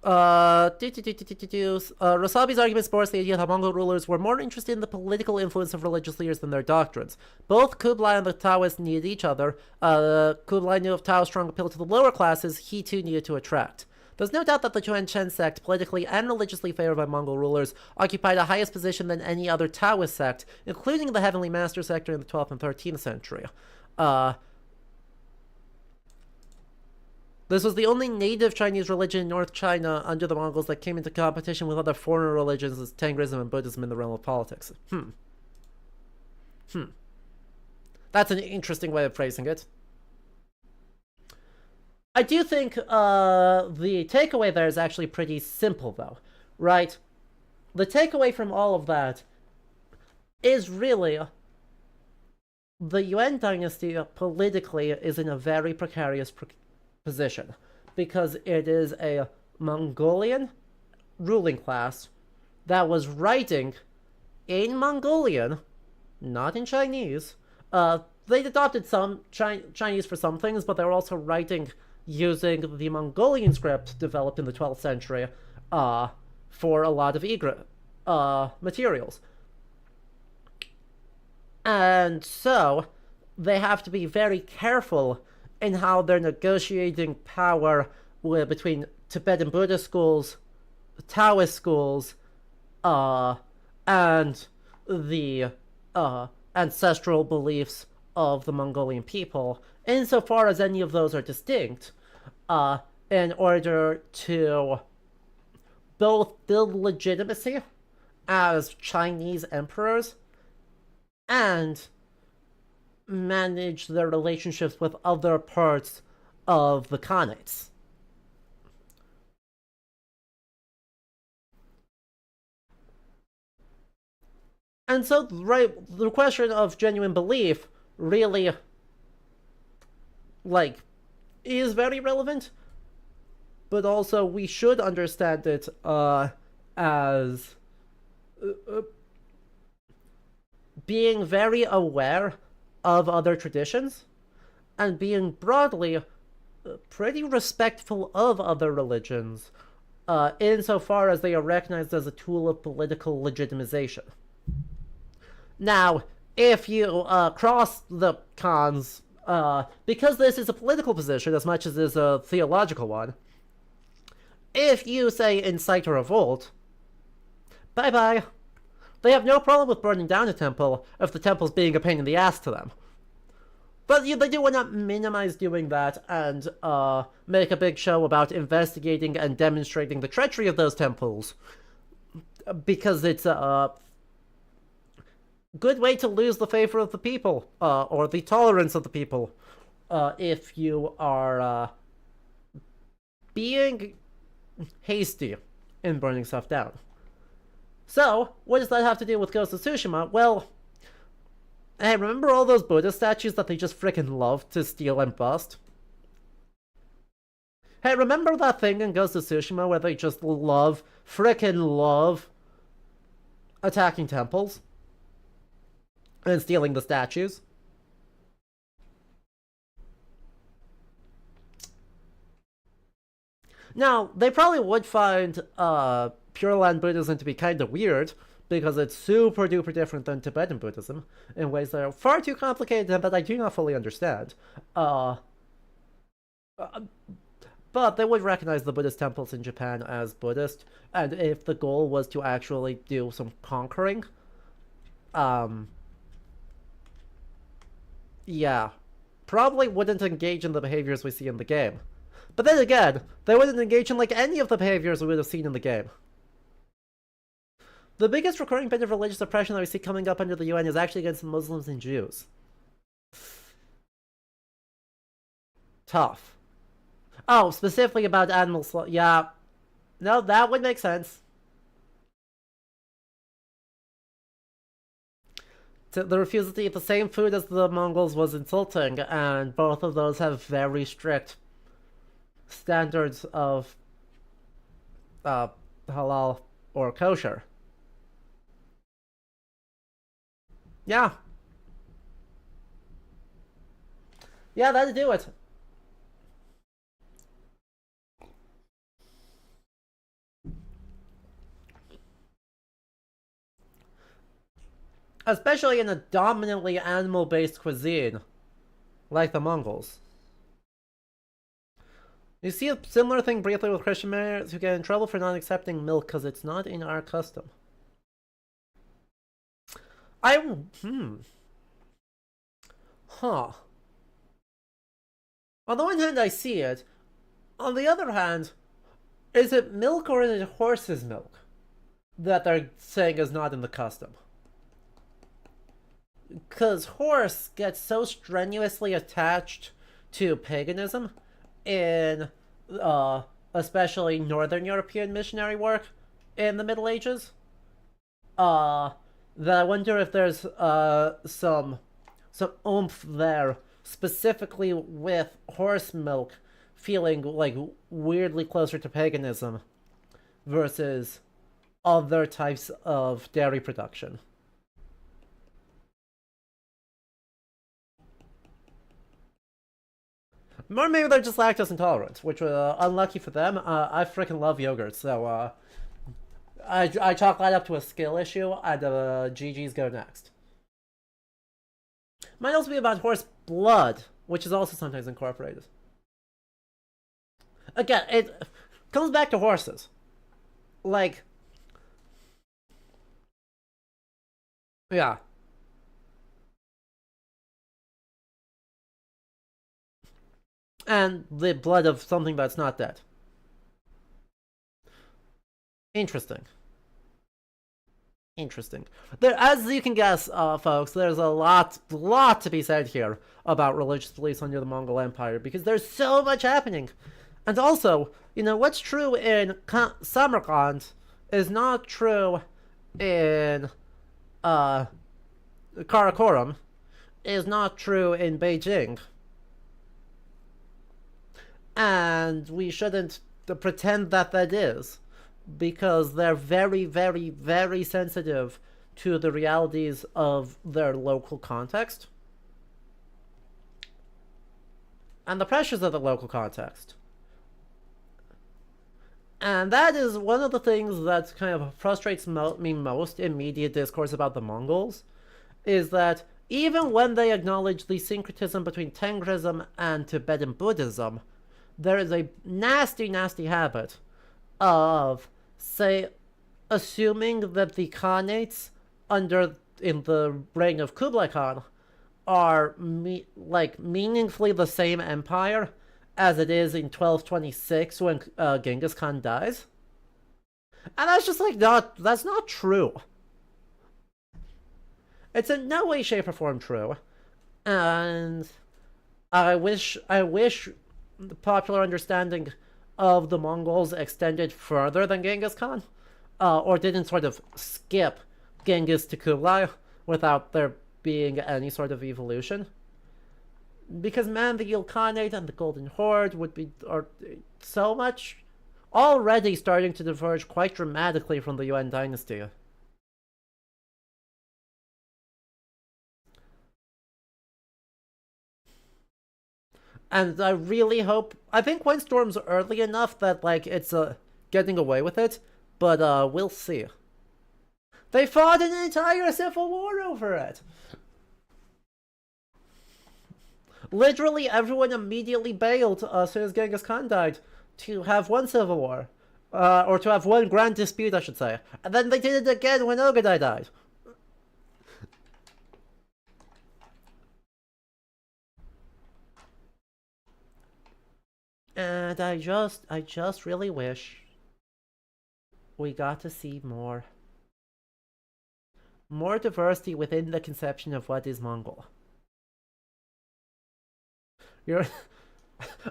Rasabi's argument supports the idea that Mongol rulers were more interested in the political influence of religious leaders than their doctrines. Both Kublai and the Taoists needed each other. Kublai knew of Tao's strong appeal to the lower classes, he too needed to attract. There's no doubt that the Yuan Chen sect, politically and religiously favored by Mongol rulers, occupied the highest position than any other Taoist sect, including the Heavenly Master sector in the 12th and 13th century. This was the only native Chinese religion in North China under the Mongols that came into competition with other foreign religions as Tengrism and Buddhism in the realm of politics. That's an interesting way of phrasing it. I do think the takeaway there is actually pretty simple, though, right? The takeaway from all of that is really the Yuan dynasty politically is in a very precarious position, because it is a Mongolian ruling class that was writing in Mongolian, not in Chinese. They adopted some Chinese for some things, but they were also writing using the Mongolian script developed in the 12th century for a lot of materials. And so they have to be very careful in how they're negotiating power between Tibetan Buddhist schools, Taoist schools, and the ancestral beliefs of the Mongolian people, insofar as any of those are distinct, in order to both build legitimacy as Chinese emperors and manage their relationships with other parts of the Khanates. And so, right, the question of genuine belief really, like, is very relevant, but also we should understand it as being very aware of other traditions and being broadly pretty respectful of other religions insofar as they are recognized as a tool of political legitimization. Now, if you cross the cons, because this is a political position as much as it is a theological one, if you say incite a revolt, bye bye. They have no problem with burning down a temple if the temple's being a pain in the ass to them. But they do want to minimize doing that and make a big show about investigating and demonstrating the treachery of those temples, because it's a good way to lose the favor of the people, or the tolerance of the people, if you are being hasty in burning stuff down. So, what does that have to do with Ghost of Tsushima? Well, hey, remember all those Buddha statues that they just frickin' love to steal and bust? Hey, remember that thing in Ghost of Tsushima where they just frickin' love attacking temples? And stealing the statues? Now, they probably would find Pure Land Buddhism to be kind of weird, because it's super duper different than Tibetan Buddhism in ways that are far too complicated and that I do not fully understand. But they would recognize the Buddhist temples in Japan as Buddhist, and if the goal was to actually do some conquering, yeah, probably wouldn't engage in the behaviors we see in the game. But then again, they wouldn't engage in like any of the behaviors we would have seen in the game. The biggest recurring bit of religious oppression that we see coming up under the UN is actually against Muslims and Jews. Tough. Oh, specifically about animal slaughter. Yeah. No, that would make sense. The refusal to eat the same food as the Mongols was insulting, and both of those have very strict standards of halal or kosher. Yeah. Yeah, that'd do it. Especially in a dominantly animal-based cuisine, like the Mongols. You see a similar thing briefly with Christian marriers who get in trouble for not accepting milk because it's not in our custom. Huh. On the one hand, I see it. On the other hand, is it milk or is it horse's milk that they're saying is not in the custom? Because horse gets so strenuously attached to paganism in especially Northern European missionary work in the Middle Ages, that I wonder if there's some oomph there, specifically with horse milk feeling like weirdly closer to paganism versus other types of dairy production. Or maybe they're just lactose intolerant, which was unlucky for them. I freaking love yogurt, so I chalk that up to a skill issue, and GG's go next. Might also be about horse blood, which is also sometimes incorporated. Again, it comes back to horses. Like, yeah. And the blood of something that's not dead. Interesting. Interesting. There, as you can guess, folks, there's a lot to be said here about religious beliefs under the Mongol Empire, because there's so much happening. And also, what's true in Samarkand is not true in Karakoram, is not true in Beijing. And we shouldn't pretend that is, because they're very, very, very sensitive to the realities of their local context and the pressures of the local context. And that is one of the things that kind of frustrates me most in media discourse about the Mongols, is that even when they acknowledge the syncretism between Tengrism and Tibetan Buddhism, there is a nasty, nasty habit of, say, assuming that the Khanates in the reign of Kublai Khan are meaningfully the same empire as it is in 1226 when Genghis Khan dies. And that's just that's not true. It's in no way, shape, or form true. And I wish the popular understanding of the Mongols extended further than Genghis Khan, or didn't sort of skip Genghis to Kublai without there being any sort of evolution. Because, man, the Ilkhanate and the Golden Horde are so much already starting to diverge quite dramatically from the Yuan dynasty. And I really hope... I think Windstorm's early enough that, it's getting away with it, but we'll see. They fought an entire civil war over it! Literally everyone immediately bailed as soon as Genghis Khan died to have one civil war. Or to have one grand dispute, I should say. And then they did it again when Ogadai died. And I just really wish we got to see more diversity within the conception of what is Mongol.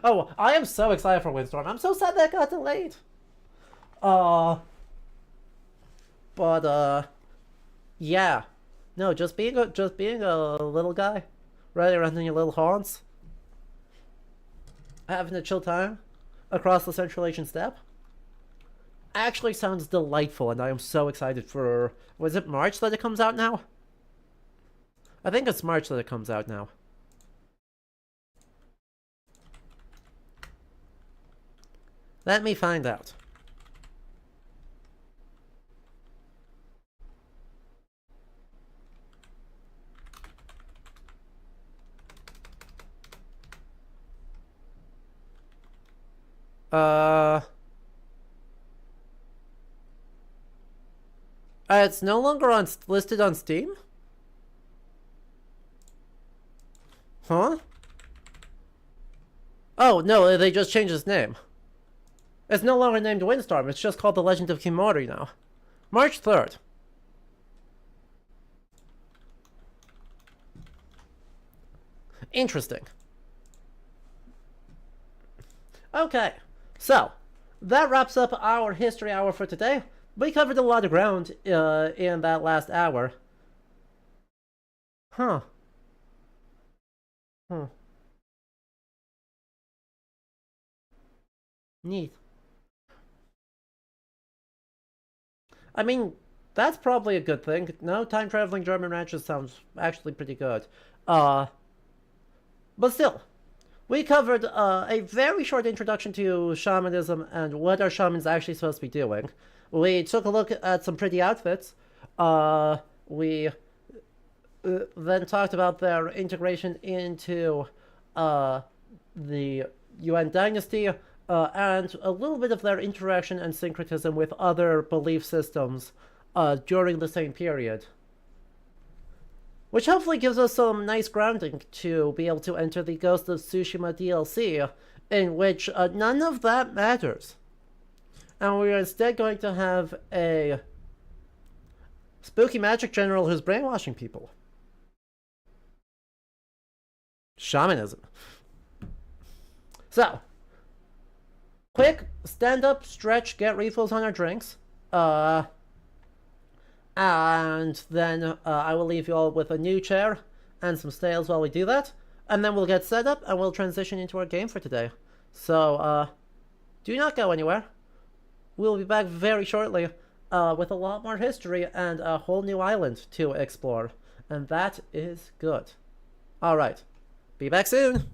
Oh, I am so excited for Windstorm. I'm so sad that got delayed. Yeah. No, just being a little guy, running around in your little haunts, having a chill time across the Central Asian steppe, actually sounds delightful, and I am so excited for... Was it March that it comes out now? I think it's March that it comes out now. Let me find out. It's no longer listed on Steam? Huh? Oh, no, they just changed its name. It's no longer named Windstorm, it's just called The Legend of Kimori now. March 3rd. Interesting. Okay, so, that wraps up our history hour for today. We covered a lot of ground in that last hour. Huh. Neat. I mean, that's probably a good thing. No, time-traveling German ranches sounds actually pretty good. But still, we covered a very short introduction to shamanism and what are shamans actually supposed to be doing. We took a look at some pretty outfits. We then talked about their integration into the Yuan dynasty, and a little bit of their interaction and syncretism with other belief systems during the same period. Which hopefully gives us some nice grounding to be able to enter the Ghost of Tsushima DLC, in which none of that matters. And we're instead going to have a spooky magic general who's brainwashing people. Shamanism. So, quick stand up, stretch, get refills on our drinks. And then I will leave you all with a new chair and some stales while we do that. And then we'll get set up and we'll transition into our game for today. So, do not go anywhere. We'll be back very shortly with a lot more history and a whole new island to explore. And that is good. Alright, be back soon!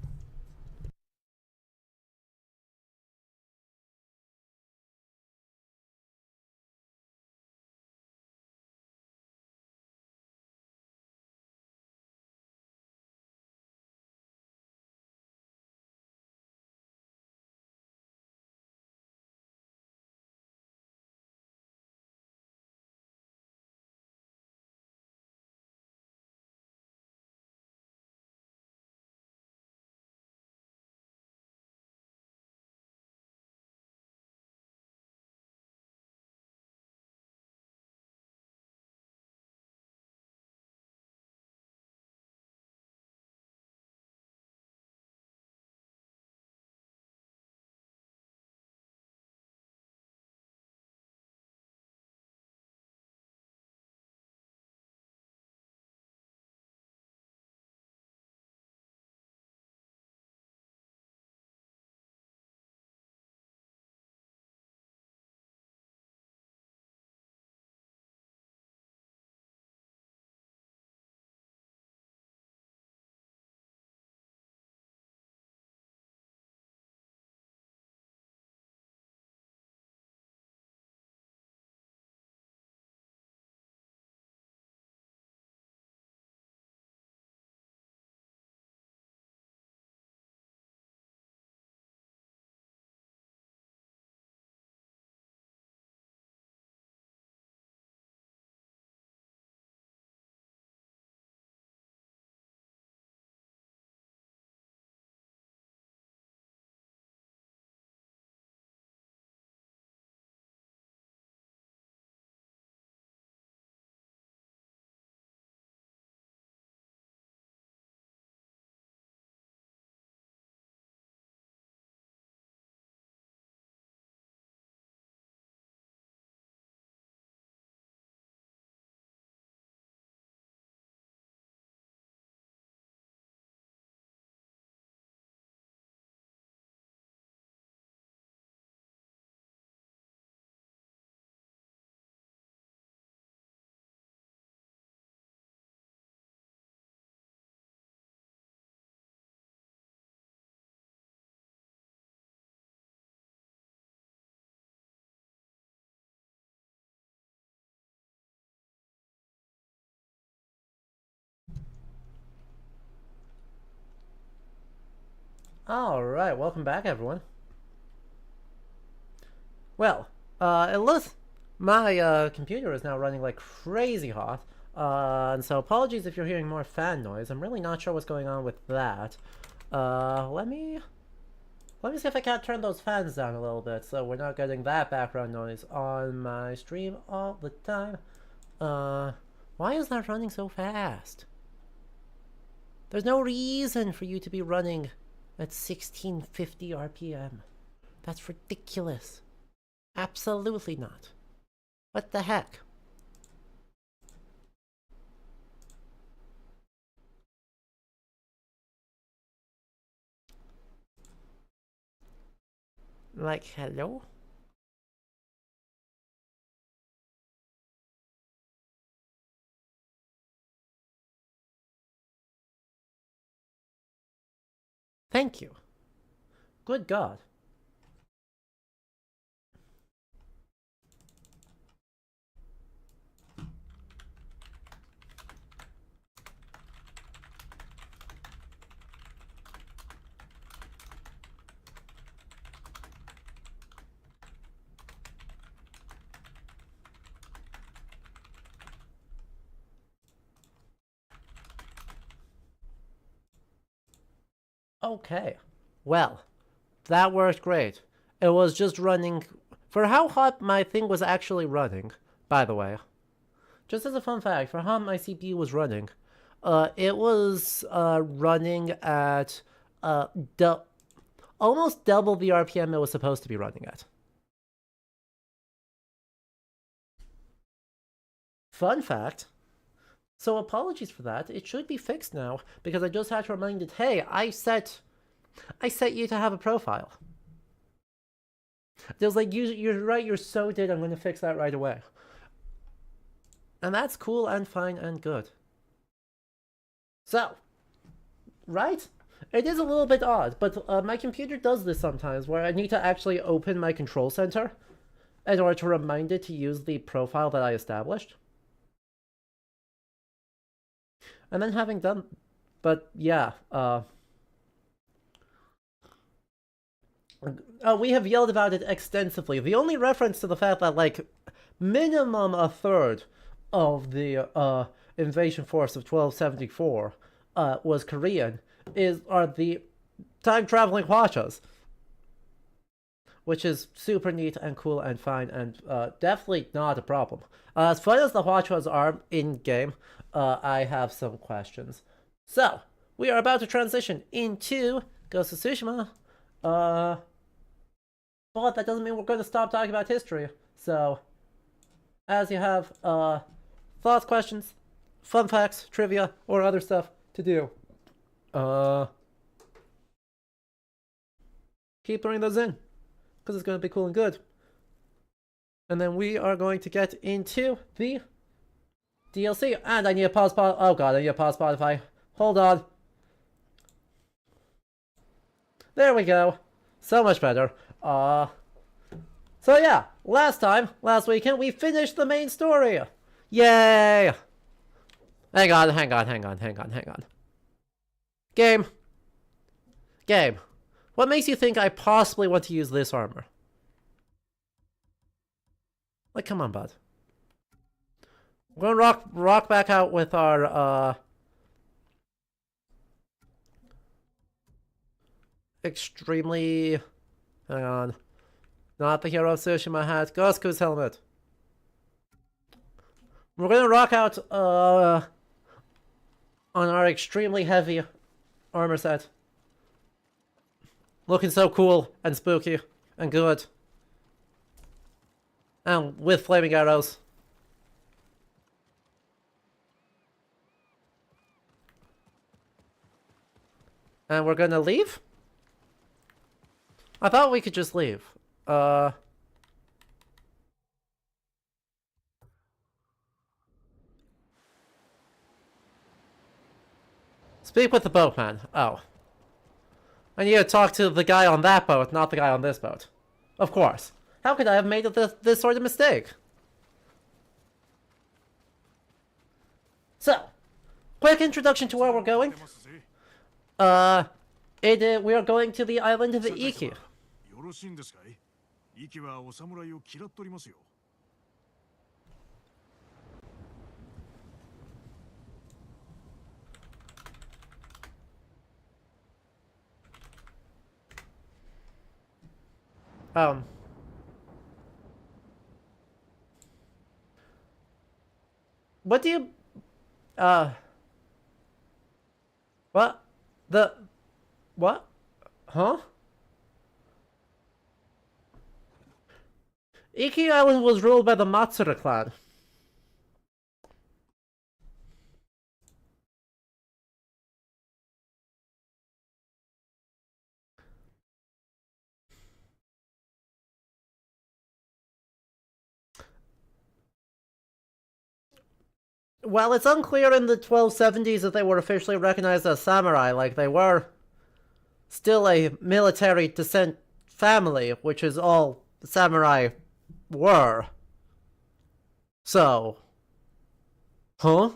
Alright, welcome back everyone. Well, it looks my computer is now running like crazy hot. And so apologies if you're hearing more fan noise. I'm really not sure what's going on with that. Let me see if I can't turn those fans down a little bit so we're not getting that background noise on my stream all the time. Why is that running so fast? There's no reason for you to be running at 1650 RPM. That's ridiculous. Absolutely not. What the heck? Like, hello? Thank you. Good God. Okay. Well, that worked great. It was just running... For how hot my thing was actually running, by the way. just as a fun fact, for how my CPU was running, it was running at almost double the RPM it was supposed to be running at. Fun fact. So apologies for that. It should be fixed now because I just had to remind it, hey, I set you to have a profile. It was like, you're right, you're so dead, I'm going to fix that right away. And that's cool and fine and good. So, right? It is a little bit odd, but my computer does this sometimes where I need to actually open my control center in order to remind it to use the profile that I established. And then having done... But yeah, we have yelled about it extensively. The only reference to the fact that, like, minimum a third of the invasion force of 1274 was Korean are the time-traveling Hwachas. Which is super neat and cool and fine and definitely not a problem. As fun as the Hwachas are in-game, I have some questions. So, we are about to transition into Ghost of Tsushima. But that doesn't mean we're going to stop talking about history. So, as you have thoughts, questions, fun facts, trivia, or other stuff to do, keep bringing those in, because it's going to be cool and good. And then we are going to get into the DLC. And I need to pause. Oh god, I need to pause Spotify. Hold on. There we go. So much better. So yeah, last weekend, we finished the main story. Yay! Hang on. Game. What makes you think I possibly want to use this armor? Like, come on, bud. We're gonna rock back out with our, extremely... Hang on. Not the Hero of Tsushima hat. Gosku's helmet. We're gonna rock out, on our extremely heavy armor set. Looking so cool and spooky and good. And with flaming arrows. And we're gonna leave? I thought we could just leave. Speak with the boatman. Oh. I need to talk to the guy on that boat, not the guy on this boat. Of course. How could I have made this sort of mistake? So, quick introduction to where we're going. We are going to the island of Iki. What do you... What? What? Huh? Iki Island was ruled by the Matsura clan. Well, it's unclear in the 1270s that they were officially recognized as samurai. Like, they were still a military descent family, which is all the samurai were. So... Huh?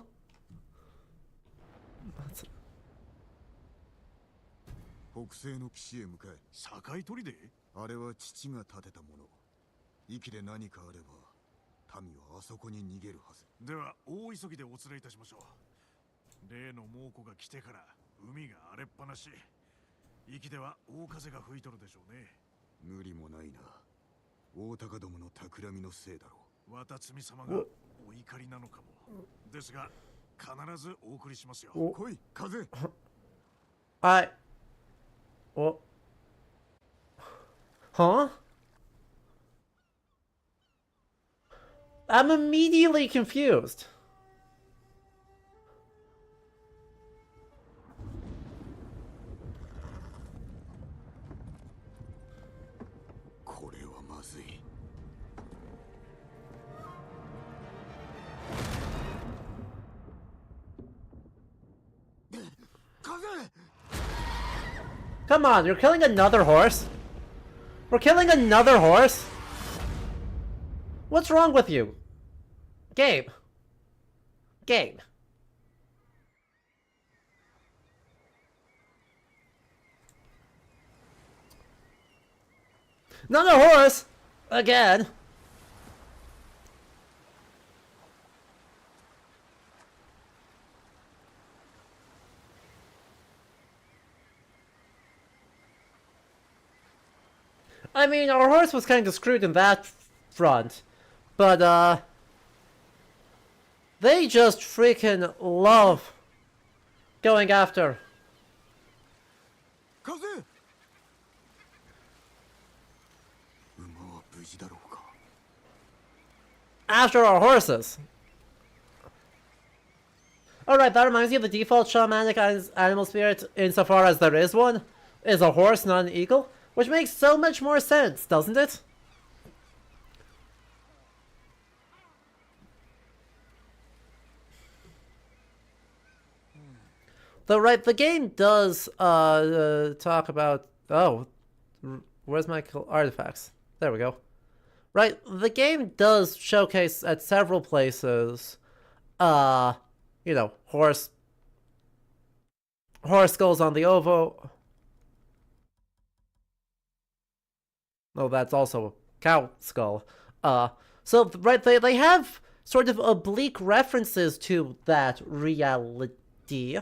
北西の岸へ向かえ。堺砦？あれは父が建てたもの。息で何かあれば、民はあそこに逃げるはず。では大急ぎでお連れいたしましょう。例の猛虎が来てから海が荒れっぱなし。息では大風が吹いとるでしょうね。無理もないな。大高どもの企みのせいだろう。渡積様がお怒りなのかも。ですが必ずお送りしますよ。来い、風。I... What? Huh? I'm immediately confused. Come on, you're killing another horse? We're killing another horse? What's wrong with you? Game. Game. Another horse! Again. I mean, our horse was kind of screwed in that front. But, they just freaking love going after. After our horses. Alright, that reminds me of the default shamanic animal spirit, insofar as there is one, is a horse, not an eagle. Which makes so much more sense, doesn't it? Though, right, the game does talk about... Oh, where's my artifacts? There we go. Right, the game does showcase at several places, you know, horse skulls on the ovo. Oh, that's also a cow skull. So, right, they have sort of oblique references to that reality.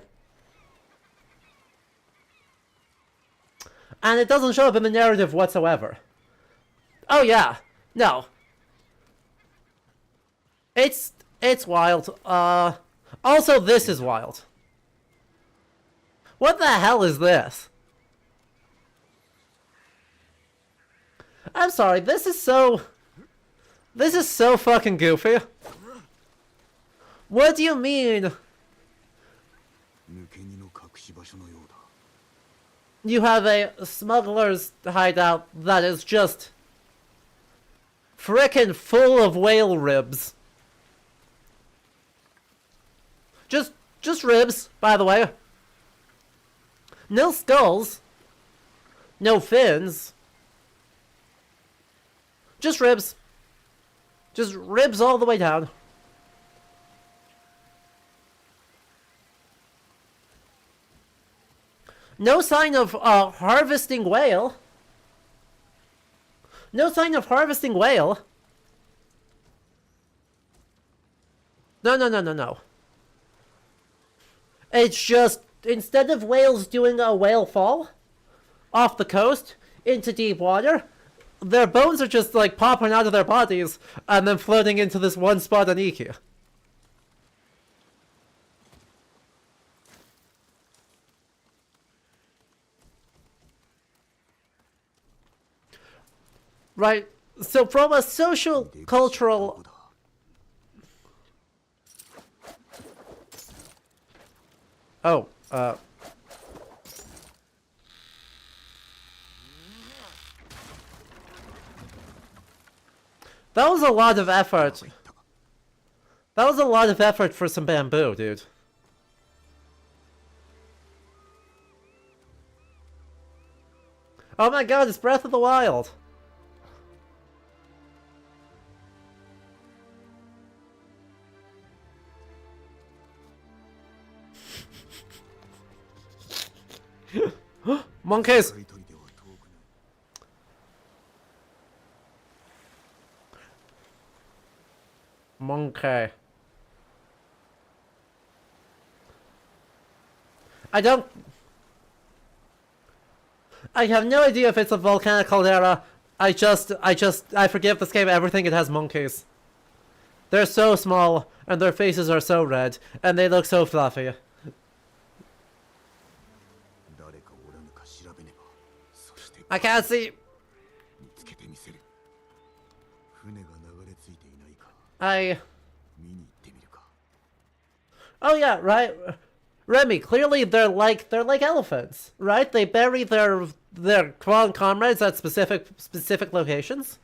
And it doesn't show up in the narrative whatsoever. Oh, yeah. No. It's wild. Also, this is wild. What the hell is this? I'm sorry, this is so fucking goofy. What do you mean? You have a smuggler's hideout that is just frickin' full of whale ribs. Just ribs, by the way. No skulls. No fins. Just ribs. Just ribs all the way down. No sign of harvesting whale. No sign of harvesting whale. No. It's just, instead of whales doing a whale fall off the coast into deep water, their bones are just like popping out of their bodies and then floating into this one spot on Iki. Right, so from a social, cultural... Oh, that was a lot of effort. That was a lot of effort for some bamboo, dude. Oh my god, it's Breath of the Wild. Monkeys! Monkey. I have no idea if it's a volcanic caldera. I forgive this game everything it has monkeys. They're so small, and their faces are so red, and they look so fluffy. 誰かおらぬか調べねば。そして I can't see. 見つけてみせる。船が流れ着いていないか I. 見に行ってみるか。Oh yeah, right. Remy, clearly they're like elephants, right? They bury their fallen comrades at specific locations.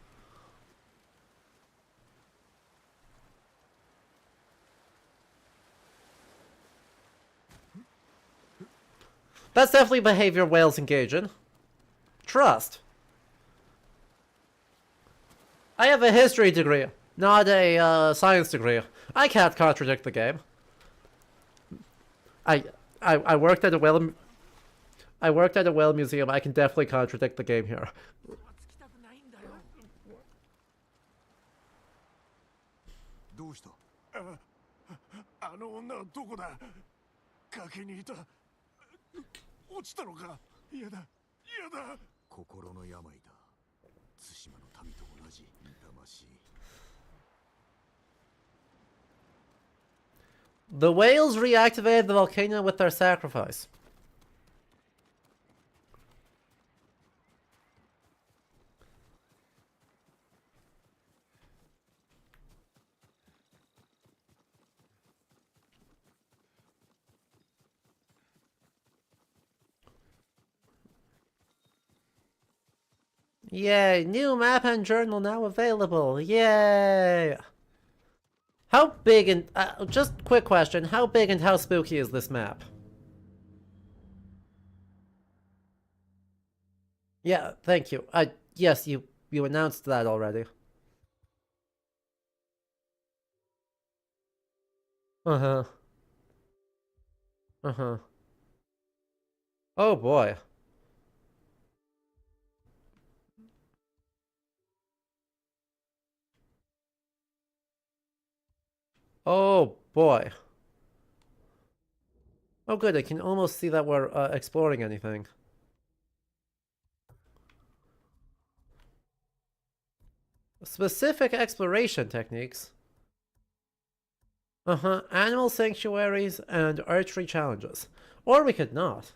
That's definitely behavior whales engage in. Trust. I have a history degree, not a science degree. I can't contradict the game. I worked at a whale museum. I can definitely contradict the game here. どうした？あの女はどこだ？崖にいた。落ちたのか？嫌だ。嫌だ。心の病だ。対馬の民と同じ魂。The whales reactivated the volcano with their sacrifice. Yay! New map and journal now available. Yay! How big and just quick question: how big and how spooky is this map? Yeah, thank you. Yes, you announced that already. Uh-huh. Uh-huh. Oh boy. Oh boy. Oh good, I can almost see that we're exploring anything. Specific exploration techniques. Uh-huh, animal sanctuaries and archery challenges. Or we could not.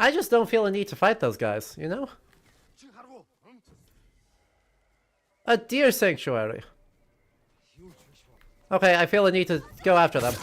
I just don't feel a need to fight those guys, you know? A deer sanctuary. Okay, I feel a need to go after them.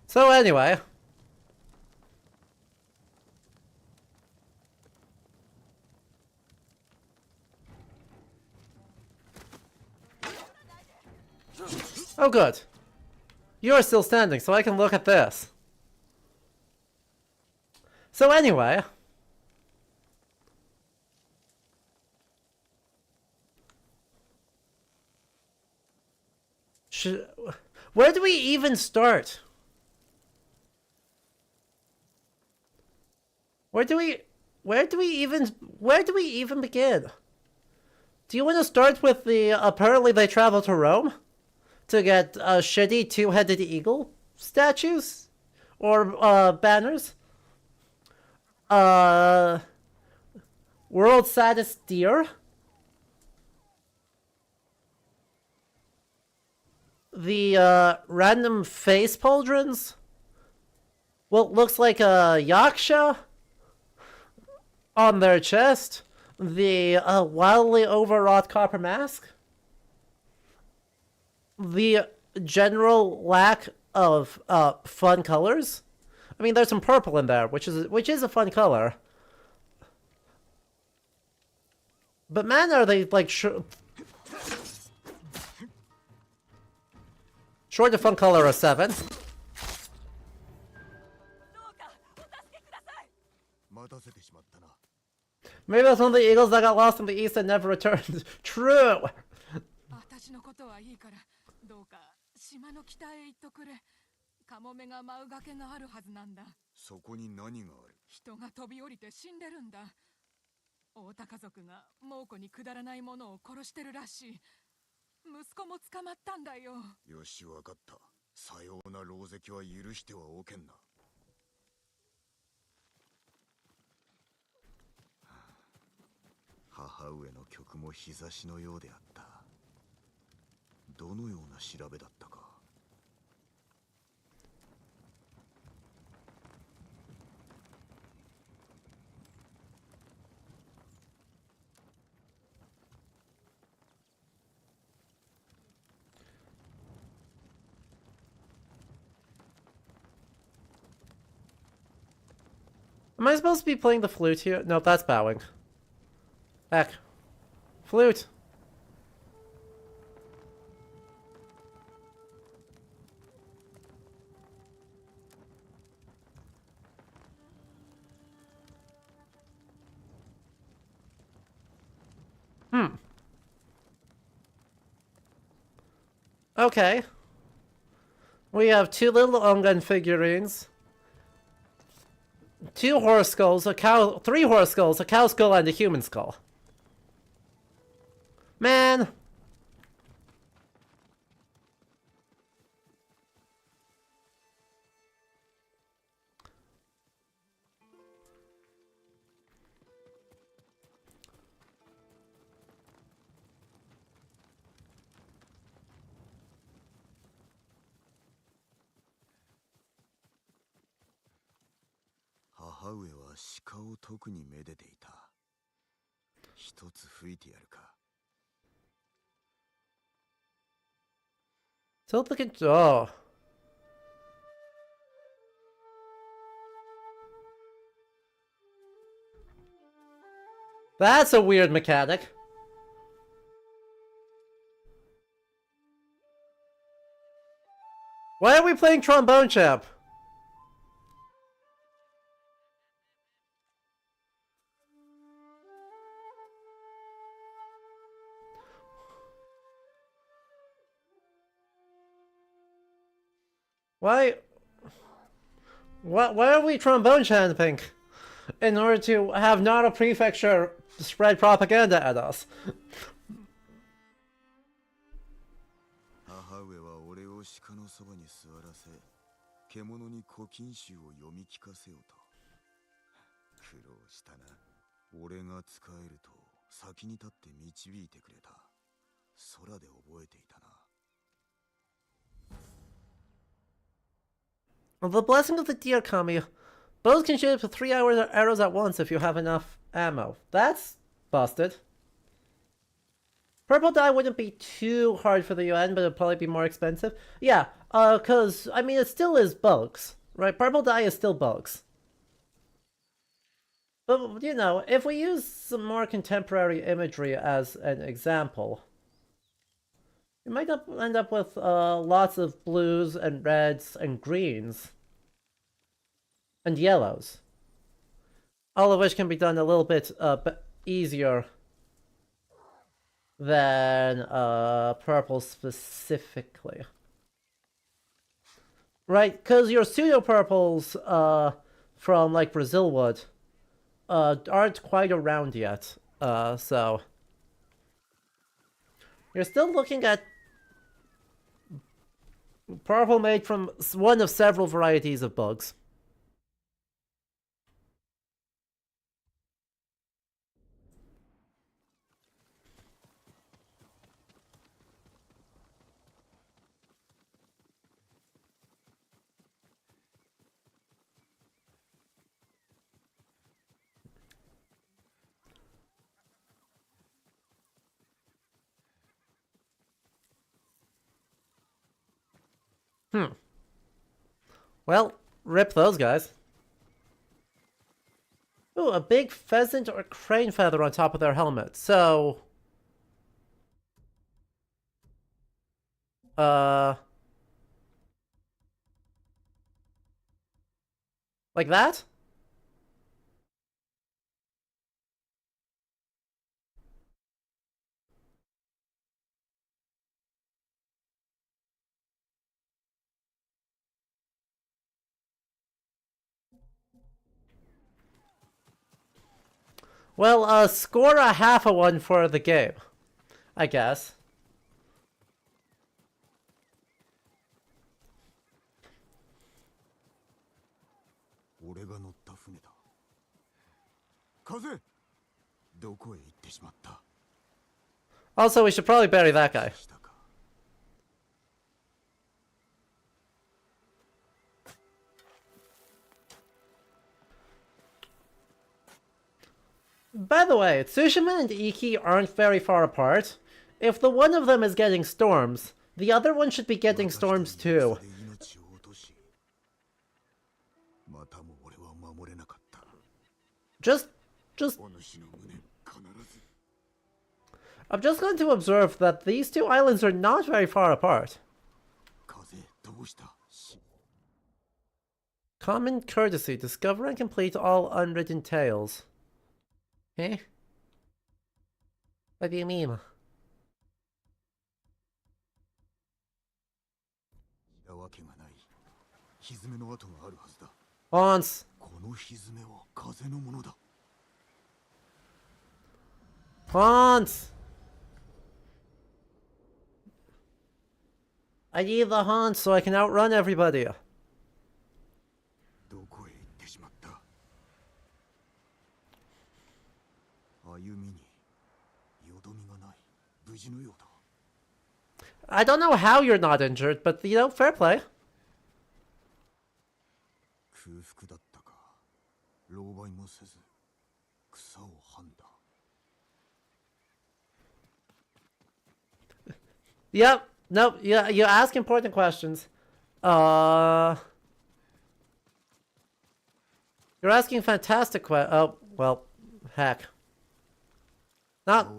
So anyway. Oh good. You're still standing, so I can look at this. So anyway. Where do we even start? Where do we even begin? Do you want to start with the apparently they travel to Rome to get shitty two-headed eagle statues or banners? World's saddest deer? The random face pauldrons? What looks like a yaksha on their chest? The wildly overwrought copper mask? The general lack of fun colors? I mean, there's some purple in there, which is a fun color. But man, are they like short to fun color a 7. Maybe that's one of the eagles that got lost in the east and never returned. True. 私のことはいいから、どうか島の北へ行っとくれ。カモメが舞う崖があるはずなんだ。そこに何がある？人が飛び降りて死んでるんだ。大田家族が猛虎にくだらないものを殺してるらしい。息子も捕まったんだよ。よし、わかった。さような狼藉は許してはおけんな。母上の曲も日差しのようであった。どのような調べだったか。Am I supposed to be playing the flute here? No, that's bowing. Heck. Flute. Okay. We have 2 little Ongun figurines. 2 horse skulls, a cow, 3 horse skulls, a cow skull, and a human skull. Man. Tilt the control. Oh. That's a weird mechanic. Why are we playing Trombone Champ? Why are we trombone chanting in order to have not a prefecture spread propaganda at us? 母上は俺を鹿のそばに座らせ、獣に古今集を読み聞かせようと。苦労したな。俺が使えると先に立って導いてくれた。空で覚えていたな。The blessing of the deer, Kami. Bows can shoot up to 3 arrows at once if you have enough ammo. That's busted. Purple dye wouldn't be too hard for the UN, but it'd probably be more expensive. Yeah, cause, I mean, it still is bugs, right? Purple dye is still bugs. But, you know, if we use some more contemporary imagery as an example, you might end up with lots of blues and reds and greens and yellows, all of which can be done a little bit easier than purple specifically. Right, because your pseudo purples from like Brazil wood aren't quite around yet, so you're still looking at purple made from one of several varieties of bugs. Well, rip those guys. Ooh, a big pheasant or crane feather on top of their helmet. So... Like that? Well, score a half a one for the game, I guess. Also, we should probably bury that guy. By the way, Tsushima and Iki aren't very far apart. If the one of them is getting storms, the other one should be getting storms too. Just... I'm just going to observe that these two islands are not very far apart. Common courtesy. Discover and complete all unwritten tales. Eh? What do you mean? Hans! Hans! I need the Hans so I can outrun everybody. I don't know how you're not injured, but you know, fair play. Yep. Nope. Yeah, you ask important questions. You're asking fantastic questions. Oh, well, heck. Not.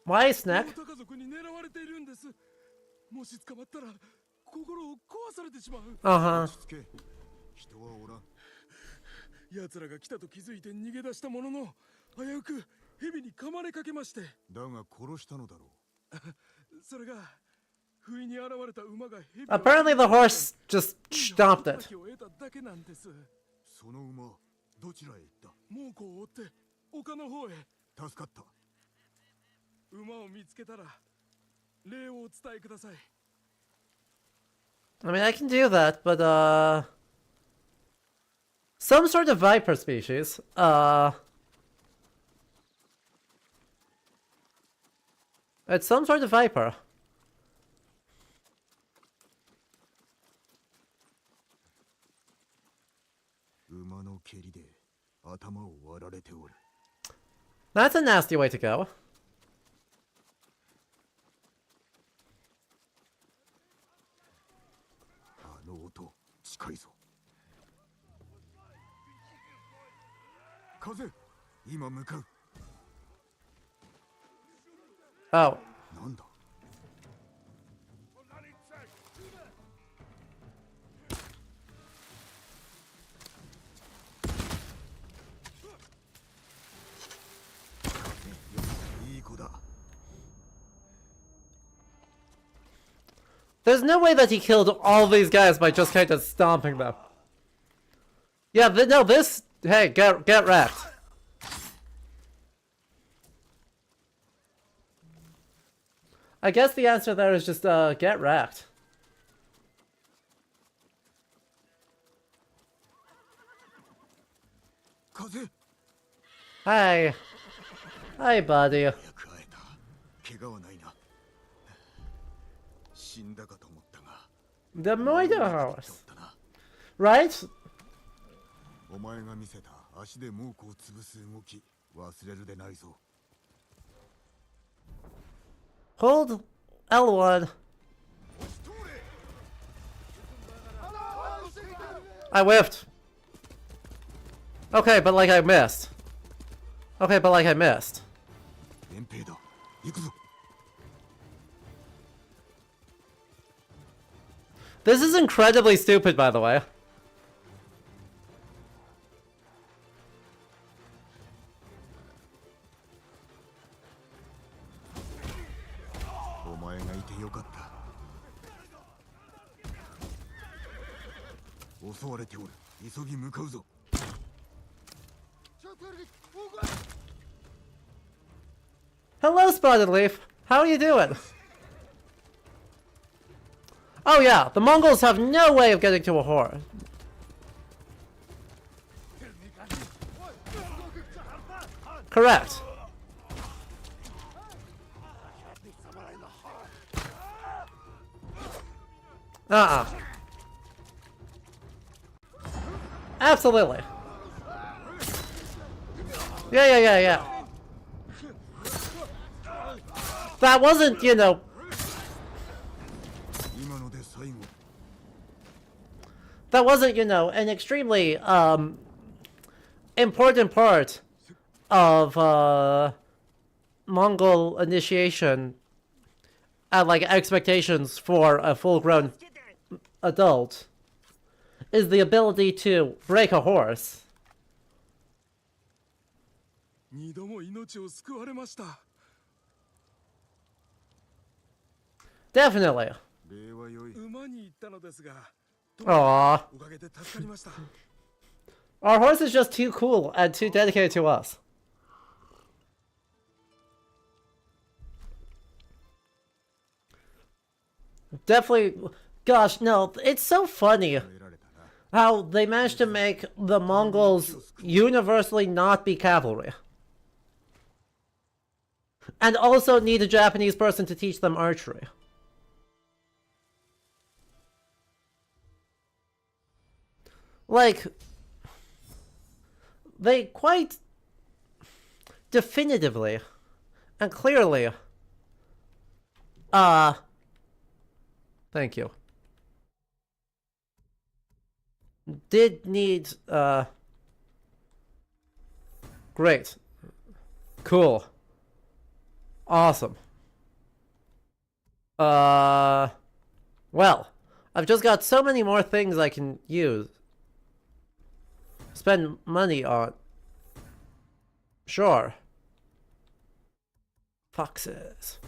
Why, Snack? Uh-huh. 奴らが来たと気づいて逃げ出したものの、危うく蛇に噛まれかけまして。だが殺したのだろう。それが不意に現れた馬が蛇。Apparently the horse just stomped it. その馬どちらへ行った？猛虎を追って丘の方へ。助かった。馬を見つけたら礼をお伝えください。I mean, I can do that, but some sort of viper species. It's some sort of viper. That's a nasty way to go. Oh. There's no way that he killed all these guys by just kind of stomping them. Yeah, no, this... Hey, get wrecked. I guess the answer there is just, get wrecked. Hi. Hi, buddy. 早く会えた。怪我はないな。死んだかと思ったが。 The Moida 生き Horse. ておったな。 Right? お前が見せた足で猛虎を潰す動き忘れるでないぞ。 Hold L1. I whiffed. Okay, but like I missed. Okay, but like I missed. 遠兵だ。行くぞ。 This is incredibly stupid, by the way. お前がいてよかった。襲われておる。急ぎ向かうぞ。 Hello, Spotted Leaf. How are you doing? Oh yeah, the Mongols have no way of getting to a horse. Correct. Absolutely. Yeah. That wasn't, you know... 今ので最後。 That wasn't, you know, an extremely, important part of, Mongol initiation and, like, expectations for a full-grown adult is the ability to break a horse. 二度も命を救われました。 Definitely. 礼は良い。馬に行ったのですが。 Aww. おかげで助かりました。 Our horse is just too cool and too dedicated to us. Definitely. Gosh, no, it's so funny how they managed to make the Mongols universally not be cavalry. And also need a Japanese person to teach them archery. Like, they quite definitively and clearly, thank you, did need, great, cool, awesome, well, I've just got so many more things I can use. Spend money on. Sure. Foxes.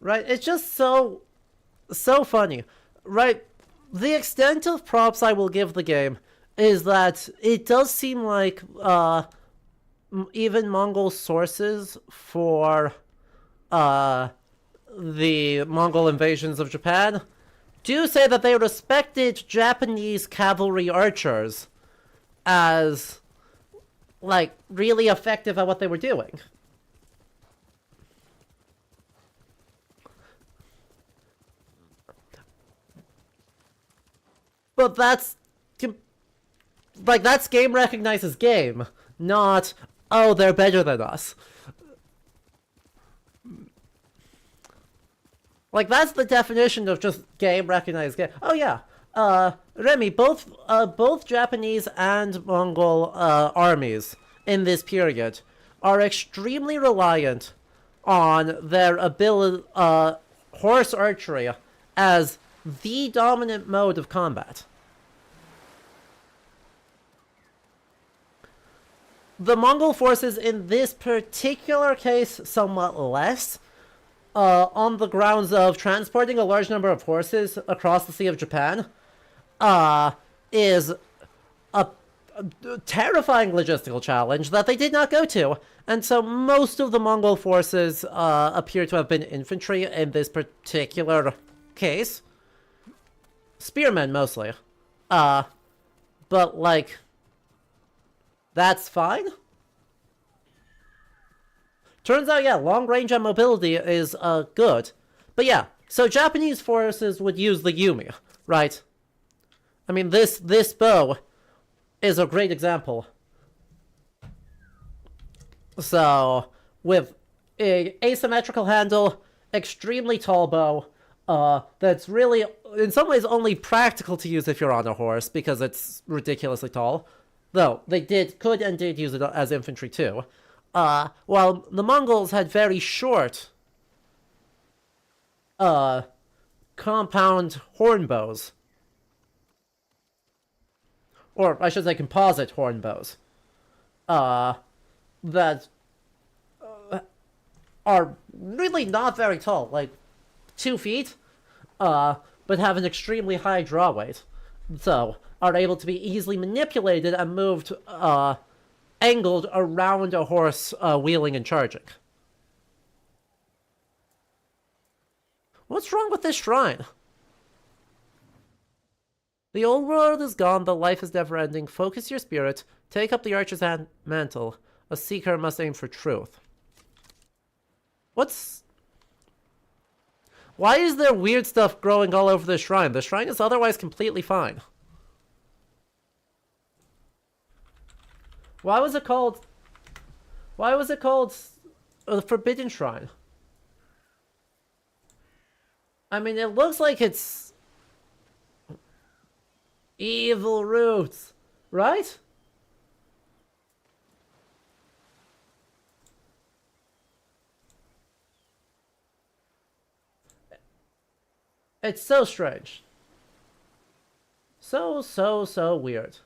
Right? It's just so funny. Right? The extent of props I will give the game is that it does seem like even Mongol sources for the Mongol invasions of Japan do say that they respected Japanese cavalry archers as, like, really effective at what they were doing. But that's, like, that's game recognizes game, not, oh, they're better than us. Like, that's the definition of just game recognized game. Oh yeah, Remy, both Japanese and Mongol armies in this period are extremely reliant on their ability, horse archery as the dominant mode of combat. The Mongol forces in this particular case somewhat less, on the grounds of transporting a large number of horses across the Sea of Japan, is a terrifying logistical challenge that they did not go to. And so most of the Mongol forces appear to have been infantry in this particular case. Spearmen, mostly. But, like, that's fine. Turns out, yeah, long range and mobility is good. But yeah, so Japanese forces would use the Yumi, right? I mean, this bow is a great example. So, with a asymmetrical handle, extremely tall bow, that's really, in some ways, only practical to use if you're on a horse, because it's ridiculously tall. Though, they could and did use it as infantry too. While the Mongols had very short, compound horn bows. Or, I should say, composite horn bows. That are really not very tall, like 2 feet, but have an extremely high draw weight. So, are able to be easily manipulated and moved, angled around a horse wheeling and charging. What's wrong with this shrine? The old world is gone, but life is never ending. Focus your spirit. Take up the archer's mantle. A seeker must aim for truth. Why is there weird stuff growing all over the shrine? The shrine is otherwise completely fine. Why was it called the Forbidden Shrine? I mean, it looks like it's evil roots, right? It's so strange. So weird.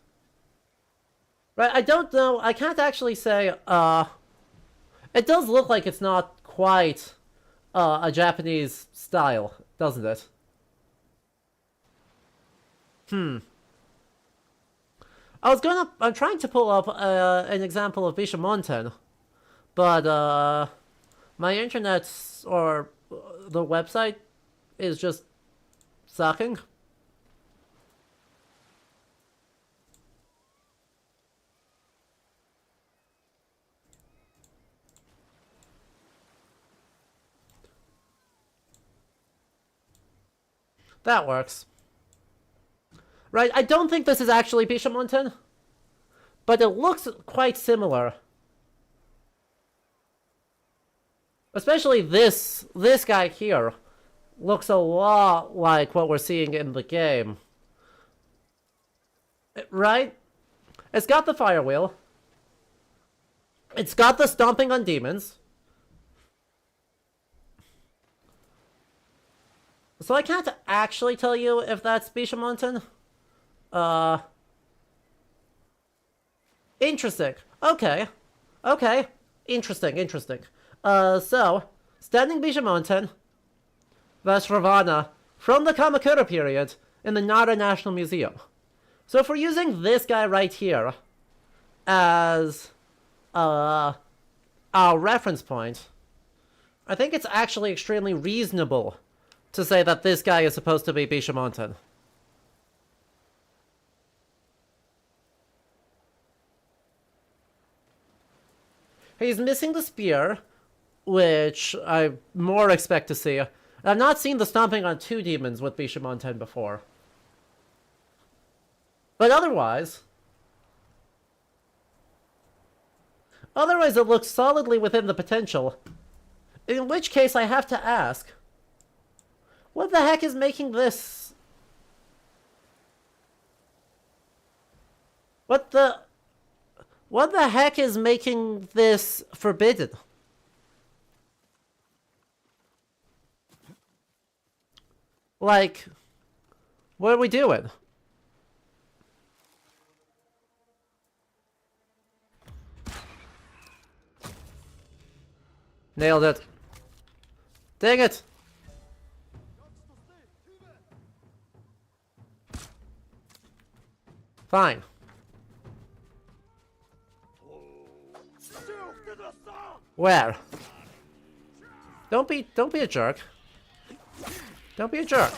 Right, I don't know. I can't actually say, it does look like it's not quite, a Japanese style, doesn't it? I'm trying to pull up, an example of Bishamonten, but, my internet, or the website, is just sucking. That works. Right, I don't think this is actually Bishamonten, but it looks quite similar. Especially this guy here looks a lot like what we're seeing in the game. Right? It's got the fire wheel. It's got the stomping on demons. So I can't actually tell you if that's Bishamonten. Interesting. Okay. Interesting. So, standing Bishamonten, Vajravana, from the Kamakura period, in the Nara National Museum. So if we're using this guy right here as our reference point, I think it's actually extremely reasonable to say that this guy is supposed to be Bishamonten. He's missing the spear, which I more expect to see. I've not seen the stomping on 2 demons with Bishamonten before. But otherwise it looks solidly within the potential. In which case I have to ask, what the heck is making this? What the heck is making this forbidden? Like, what are we doing? Nailed it. Dang it! Fine. Where? Don't be a jerk. Don't be a jerk.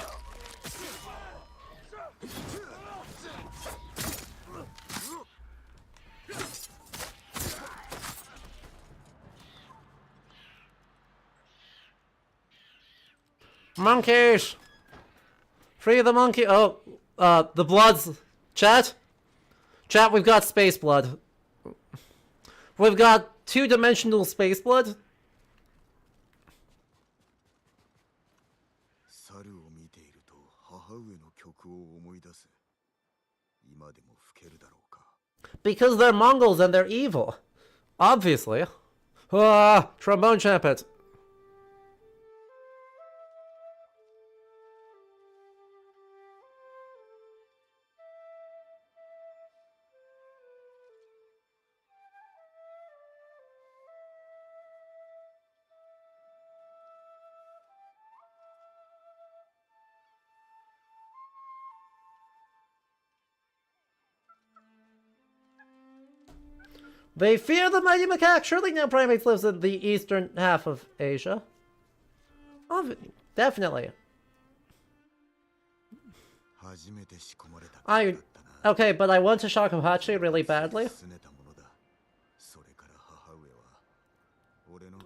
Monkeys! Free the monkey. Oh, the bloods. Chat? Chat, we've got space blood. We've got two-dimensional space blood. 猿を見ていると母上の曲を思い出す。今でも吹けるだろうか。Because they're Mongols and they're evil. Obviously. Ah, trombone trumpet. They fear the mighty macaque. Surely no primates lives in the eastern half of Asia. Definitely. Okay, but I want a shakuhachi really badly.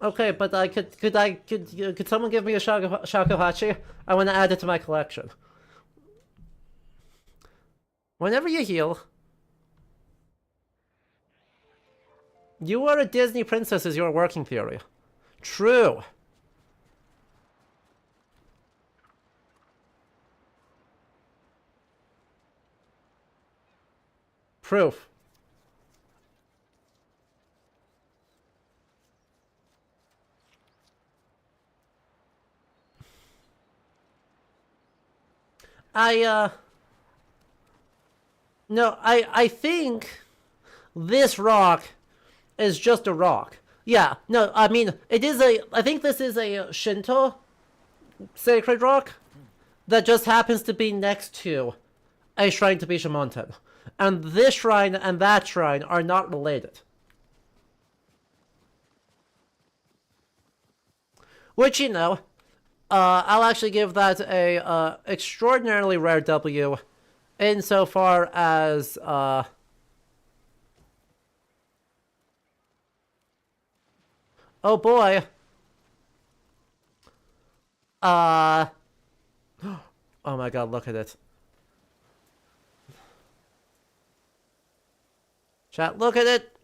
Okay, but could someone give me a shakuhachi? I want to add it to my collection. Whenever you heal, you are a Disney princess is your working theory. True. Proof. No, I think this rock is just a rock. Yeah, no, I mean, I think this is a Shinto sacred rock that just happens to be next to a shrine to Bishamonten. And this shrine and that shrine are not related. Which, you know, I'll actually give that a extraordinarily rare W insofar as oh boy. Oh my god, look at it. Chat, look at it.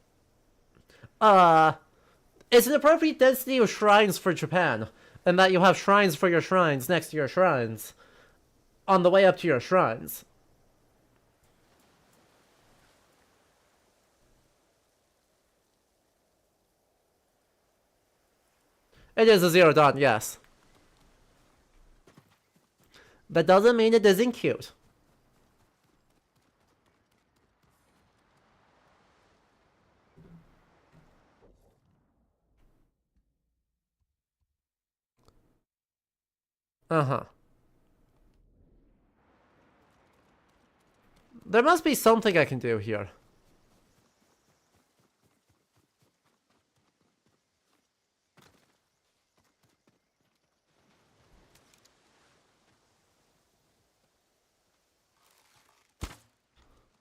It's an appropriate density of shrines for Japan. And that you have shrines for your shrines next to your shrines. On the way up to your shrines. It is a zero dot, yes. That doesn't mean it isn't cute. Uh-huh. There must be something I can do here.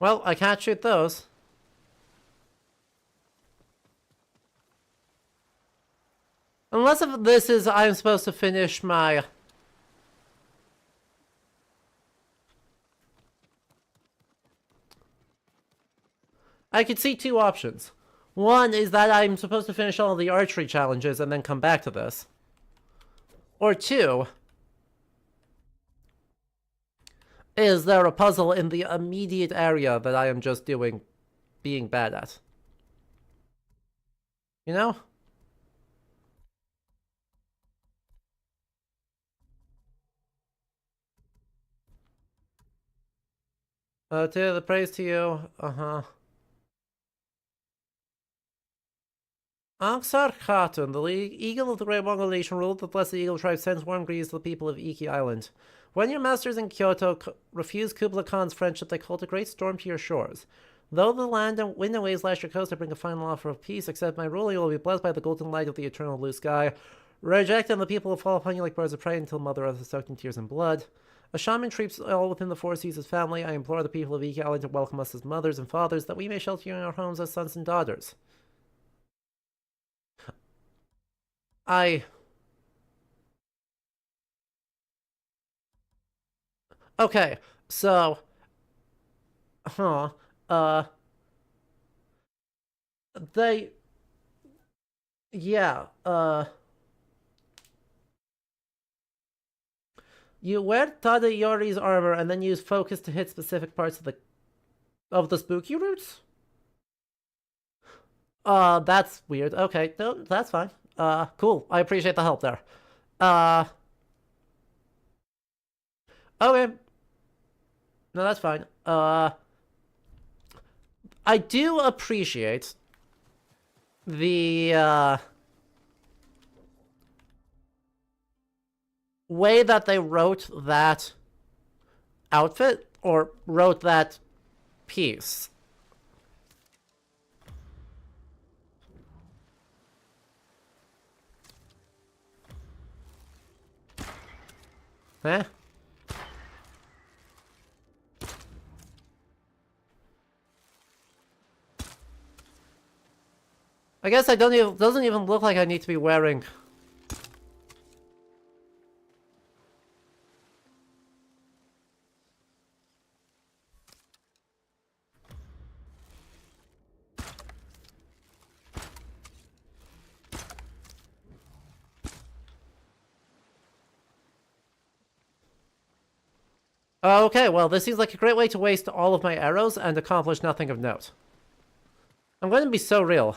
Well, I can't shoot those. Unless if this is I'm supposed to finish my... I could see two options. One is that I'm supposed to finish all the archery challenges and then come back to this. Or two... is there a puzzle in the immediate area that I am just being bad at? You know? To the praise to you. Uh-huh. Angsar Khatun, the eagle of the Great Mongol nation, ruled the Blessed Eagle tribe, sends warm greetings to the people of Iki Island. When your masters in Kyoto refuse Kublai Khan's friendship, they called a great storm to your shores. Though the land and wind and waves lash your coast, I bring a final offer of peace. Accept my ruling, you will be blessed by the golden light of the eternal blue sky. Reject, and the people will fall upon you like birds of prey until Mother Earth is soaked in tears and blood. A shaman treats all within the four seas as family. I implore the people of Iki Island to welcome us as mothers and fathers, that we may shelter you in our homes as sons and daughters. Okay, so... Huh. They... Yeah, you wear Tadayori's armor and then use focus to hit specific parts of the spooky roots? That's weird. Okay, no, that's fine. Cool. I appreciate the help there. Okay. No, that's fine. I do appreciate the, way that they wrote that outfit, or wrote that piece. Eh? I guess I don't even, doesn't even look like I need to be wearing... Okay, well, this seems like a great way to waste all of my arrows and accomplish nothing of note. I'm going to be so real.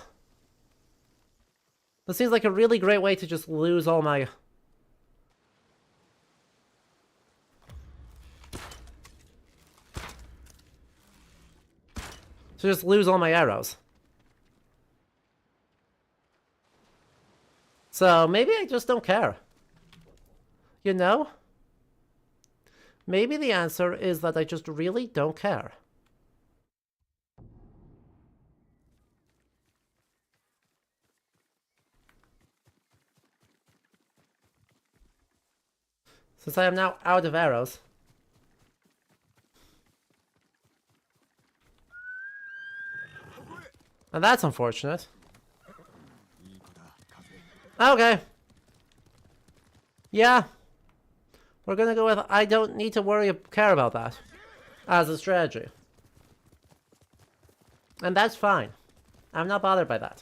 This seems like a really great way to just lose all my... To just lose all my arrows. So maybe I just don't care. You know? Maybe the answer is that I just really don't care. Since I am now out of arrows. And that's unfortunate. Okay. Yeah. We're gonna go with I don't need to care about that as a strategy. And that's fine. I'm not bothered by that.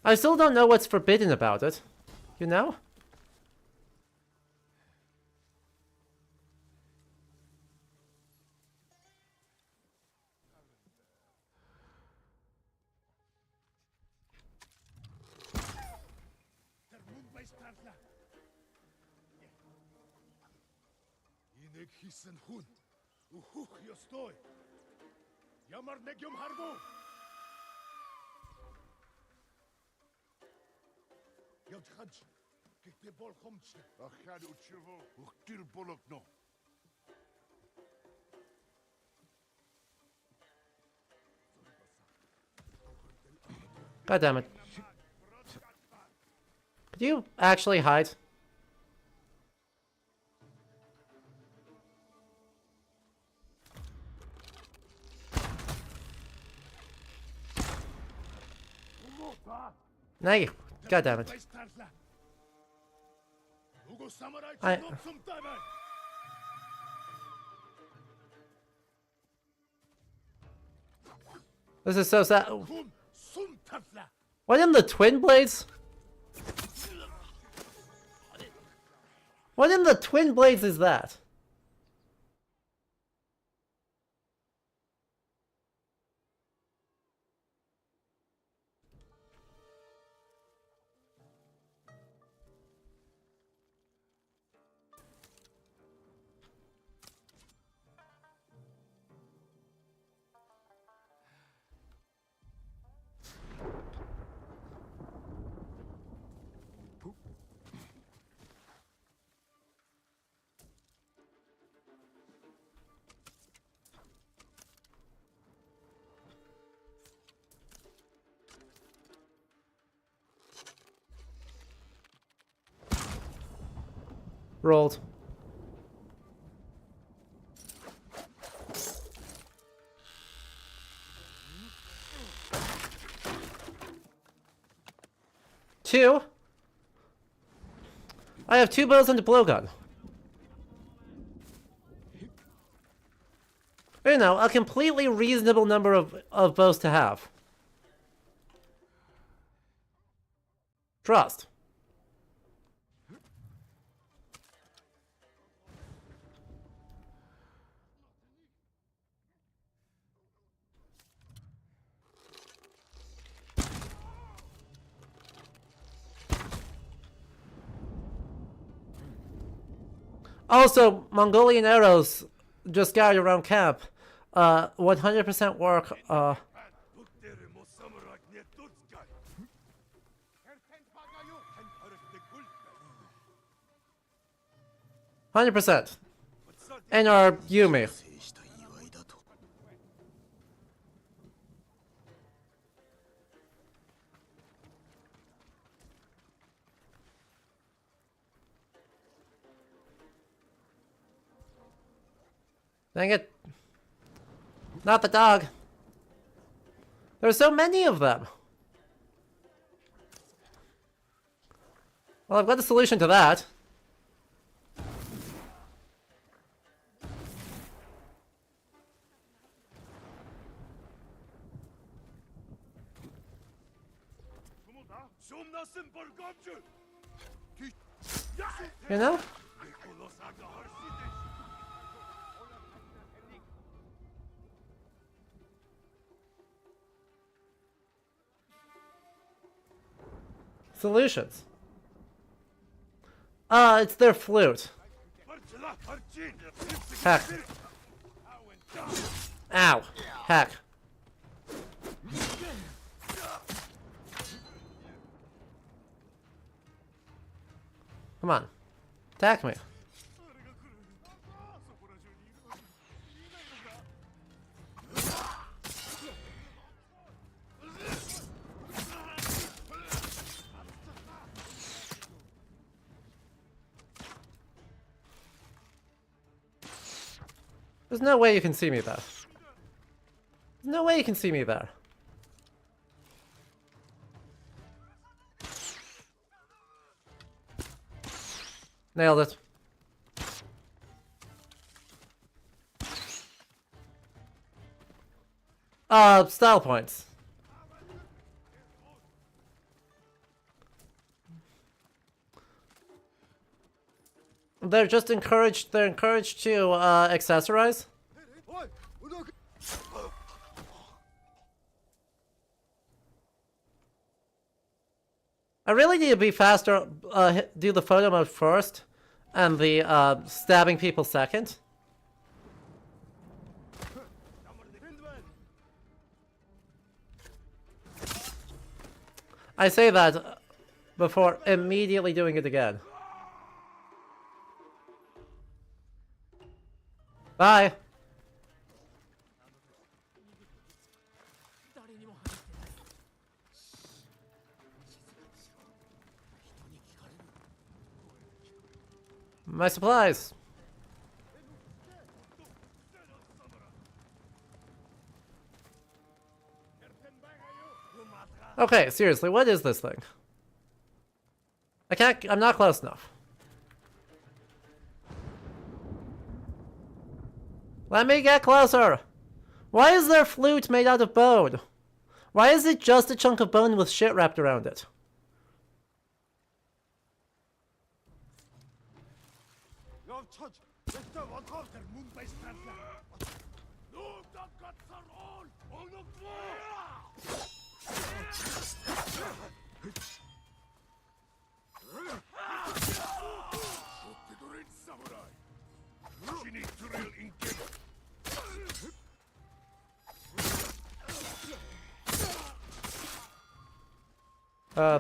I still don't know what's forbidden about it. You know? God damn it. Could you actually hide? Now you. God damn it. This is so sad. What in the twin blades? What in the twin blades is that? Rolled. 2. I have 2 bows and a blowgun. You know, a completely reasonable number of bows to have. Trust. Also, Mongolian arrows just scattered around camp. 100% work. 100%. And our Yumi. Dang it. Not the dog. There's so many of them. Well, I've got the solution to that. You know? Solutions. It's their flute. Heck. Ow. Heck. Come on. Attack me. There's no way you can see me there. There's no way you can see me there. Nailed it. Style points. They're just encouraged. They're encouraged to accessorize. I really need to be faster. Do the photo mode first, and the stabbing people second. I say that before immediately doing it again. Bye. My supplies. Okay, seriously, what is this thing? I'm not close enough. Let me get closer! Why is their flute made out of bone? Why is it just a chunk of bone with shit wrapped around it?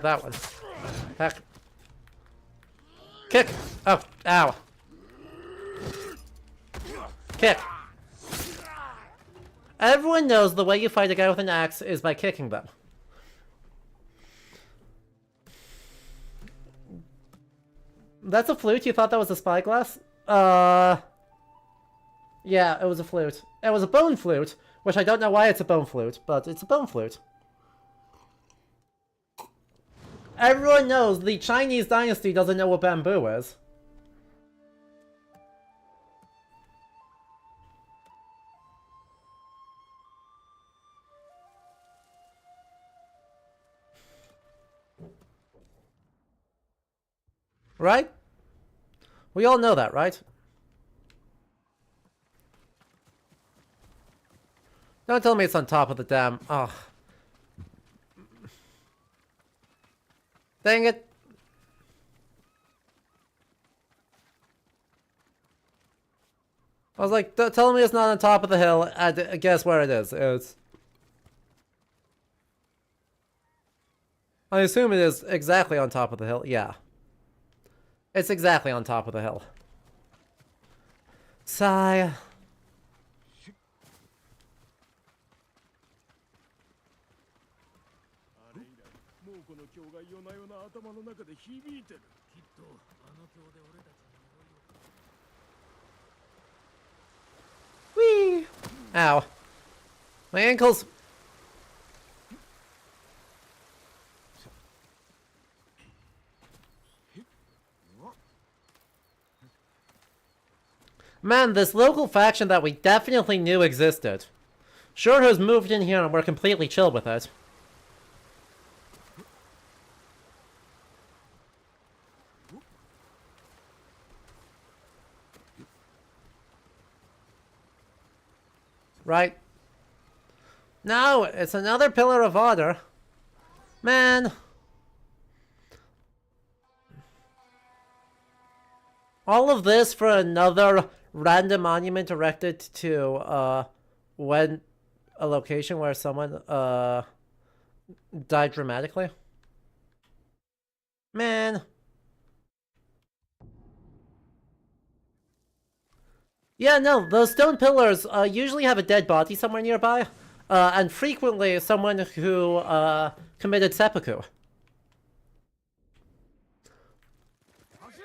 That one. Heck. Kick! Oh, ow. Kick. Everyone knows the way you fight a guy with an axe is by kicking them. That's a flute? You thought that was a spyglass? Yeah, it was a flute. It was a bone flute, which I don't know why it's a bone flute, but it's a bone flute. Everyone knows the Chinese dynasty doesn't know what bamboo is. Right? We all know that, right? Don't tell me it's on top of the dam. Oh. Dang it. I was like, tell me it's not on top of the hill. I guess where it is. I assume it is exactly on top of the hill. Yeah. It's exactly on top of the hill. Sigh. Whee! Ow. My ankles. Man, this local faction that we definitely knew existed sure has moved in here and we're completely chill with it. Right? No, it's another pillar of order. Man. All of this for another random monument erected to, when a location where someone, died dramatically? Man. Yeah, no, those stone pillars usually have a dead body somewhere nearby, and frequently someone who committed seppuku.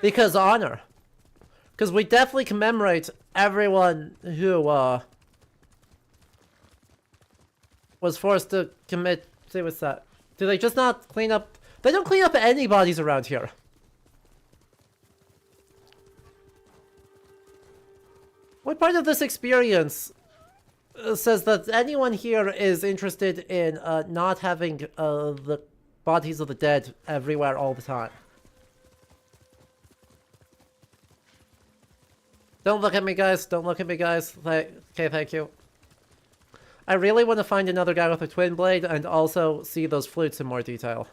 Because honor. Because we definitely commemorate everyone who was forced to commit suicide. Do they just not clean up? They don't clean up any bodies around here. What part of this experience says that anyone here is interested in not having the bodies of the dead everywhere all the time? Don't look at me, guys. Don't look at me, guys. Okay, thank you. I really want to find another guy with a twin blade and also see those flutes in more detail.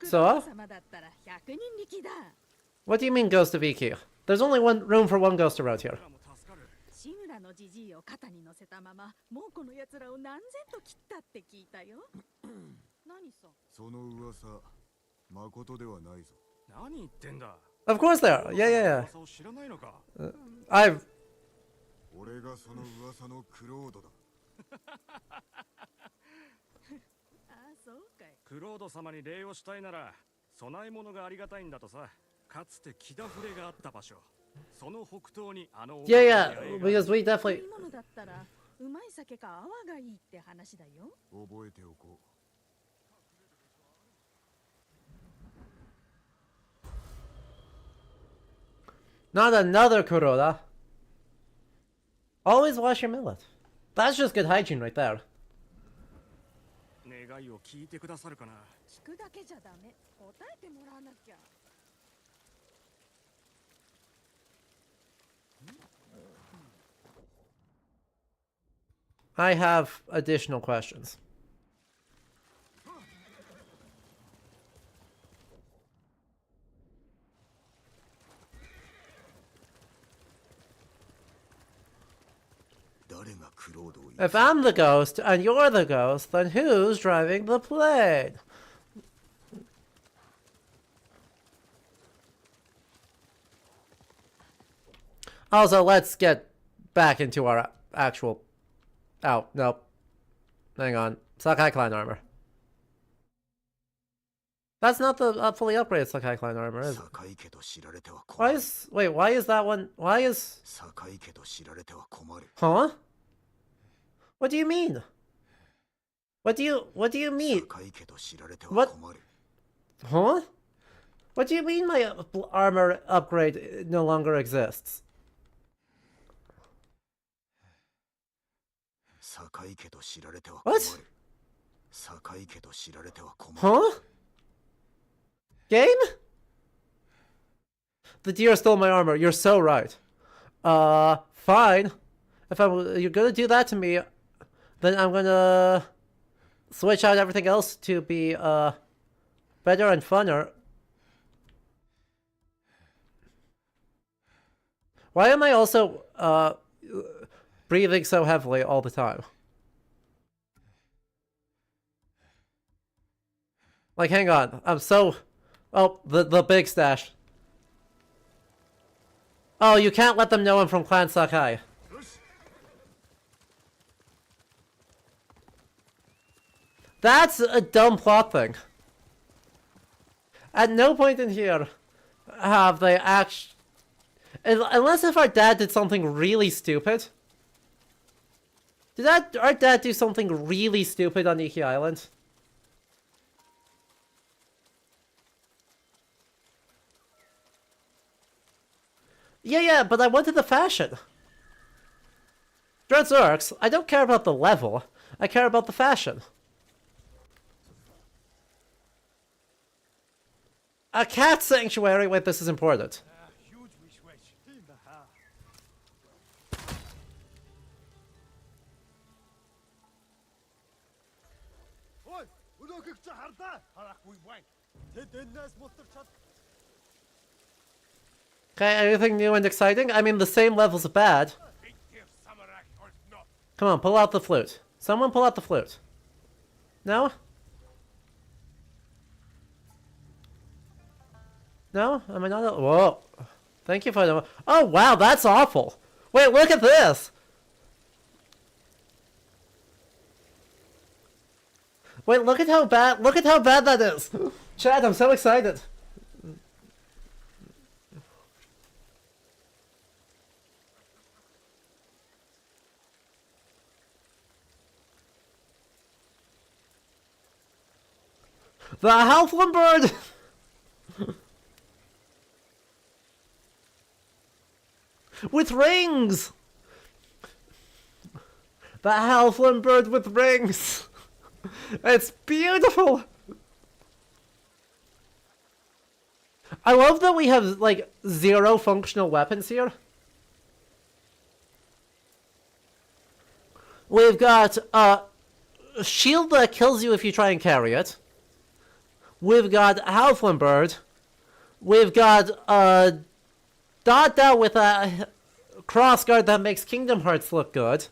So? What do you mean Ghost of Iki? There's only one room for one ghost around here. Of course they are. Yeah. I've... 俺がその噂のクロードだ。クロード様に礼をしたいなら供え物がありがたいんだとさ。かつて木田触れがあった場所。その北東にあの。Yeah, because we definitely. うまい酒か泡がいいって話だよ。覚えておこう。 Not another Kuroda. Always wash your millet. That's just good hygiene right there. 願いを聞いてくださるかな。聞くだけじゃダメ。答えてもらわなきゃ。I have additional questions. If I'm the ghost and you're the ghost, then who's driving the plane? Also, let's get back into our actual... Oh, nope. Hang on. Sakai Clan armor. That's not the fully upgraded Sakai Clan armor, is it? Why is... Wait, why is that one... Why is... Huh? What do you mean? What do you mean? 坂井家と知られては What? 困る。 Huh? What do you mean my armor upgrade no longer exists? 坂井家と知られては困 What? る。坂井家と知られては困る。 Huh? Game? The deer stole my armor. You're so right. Fine. If you're gonna do that to me, then I'm gonna switch out everything else to be, better and funner. Why am I also, breathing so heavily all the time? Like, hang on. I'm so... Oh, the big stash. Oh, you can't let them know I'm from Clan Sakai. That's a dumb plot thing. At no point in here have they actually... Unless if our dad did something really stupid. Did our dad do something really stupid on Iki Island? Yeah, but I wanted the fashion. Dread Zerks, I don't care about the level. I care about the fashion. A cat sanctuary? Wait, this is important. Okay, anything new and exciting? I mean, the same levels of bad. Come on, pull out the flute. Someone pull out the flute. No? No? Am I not? Whoa. Thank you for the... Oh, wow, that's awful. Wait, look at this. Wait, look at how bad that is. Chad, I'm so excited. The Halfling bird! With rings! The Halfling bird with rings! It's beautiful! I love that we have, like, 0 functional weapons here. We've got a shield that kills you if you try and carry it. We've got Halfling bird. We've got a Dada with a crossguard that makes Kingdom Hearts look good.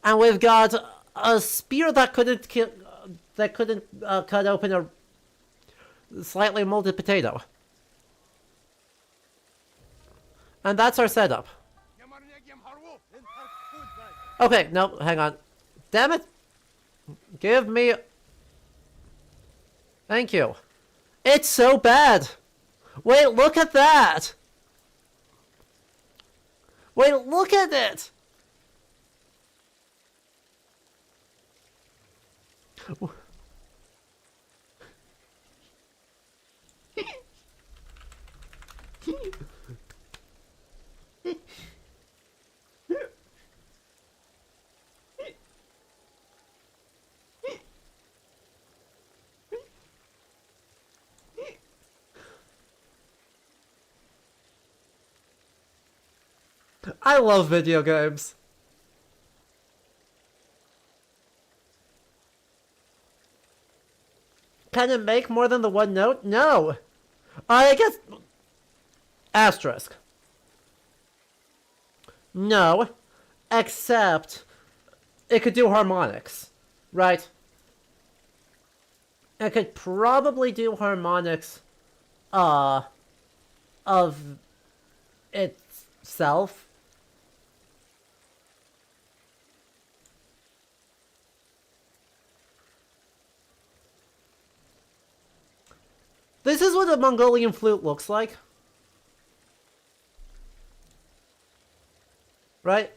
And we've got a spear that couldn't cut open a slightly molded potato. And that's our setup. Okay, no, hang on. Damn it! Give me... Thank you. It's so bad! Wait, look at that! Wait, look at it! I love video games. Can it make more than the one note? No. I guess... Asterisk. No. Except... It could do harmonics. Right? It could probably do harmonics... of... itself. This is what a Mongolian flute looks like. Right?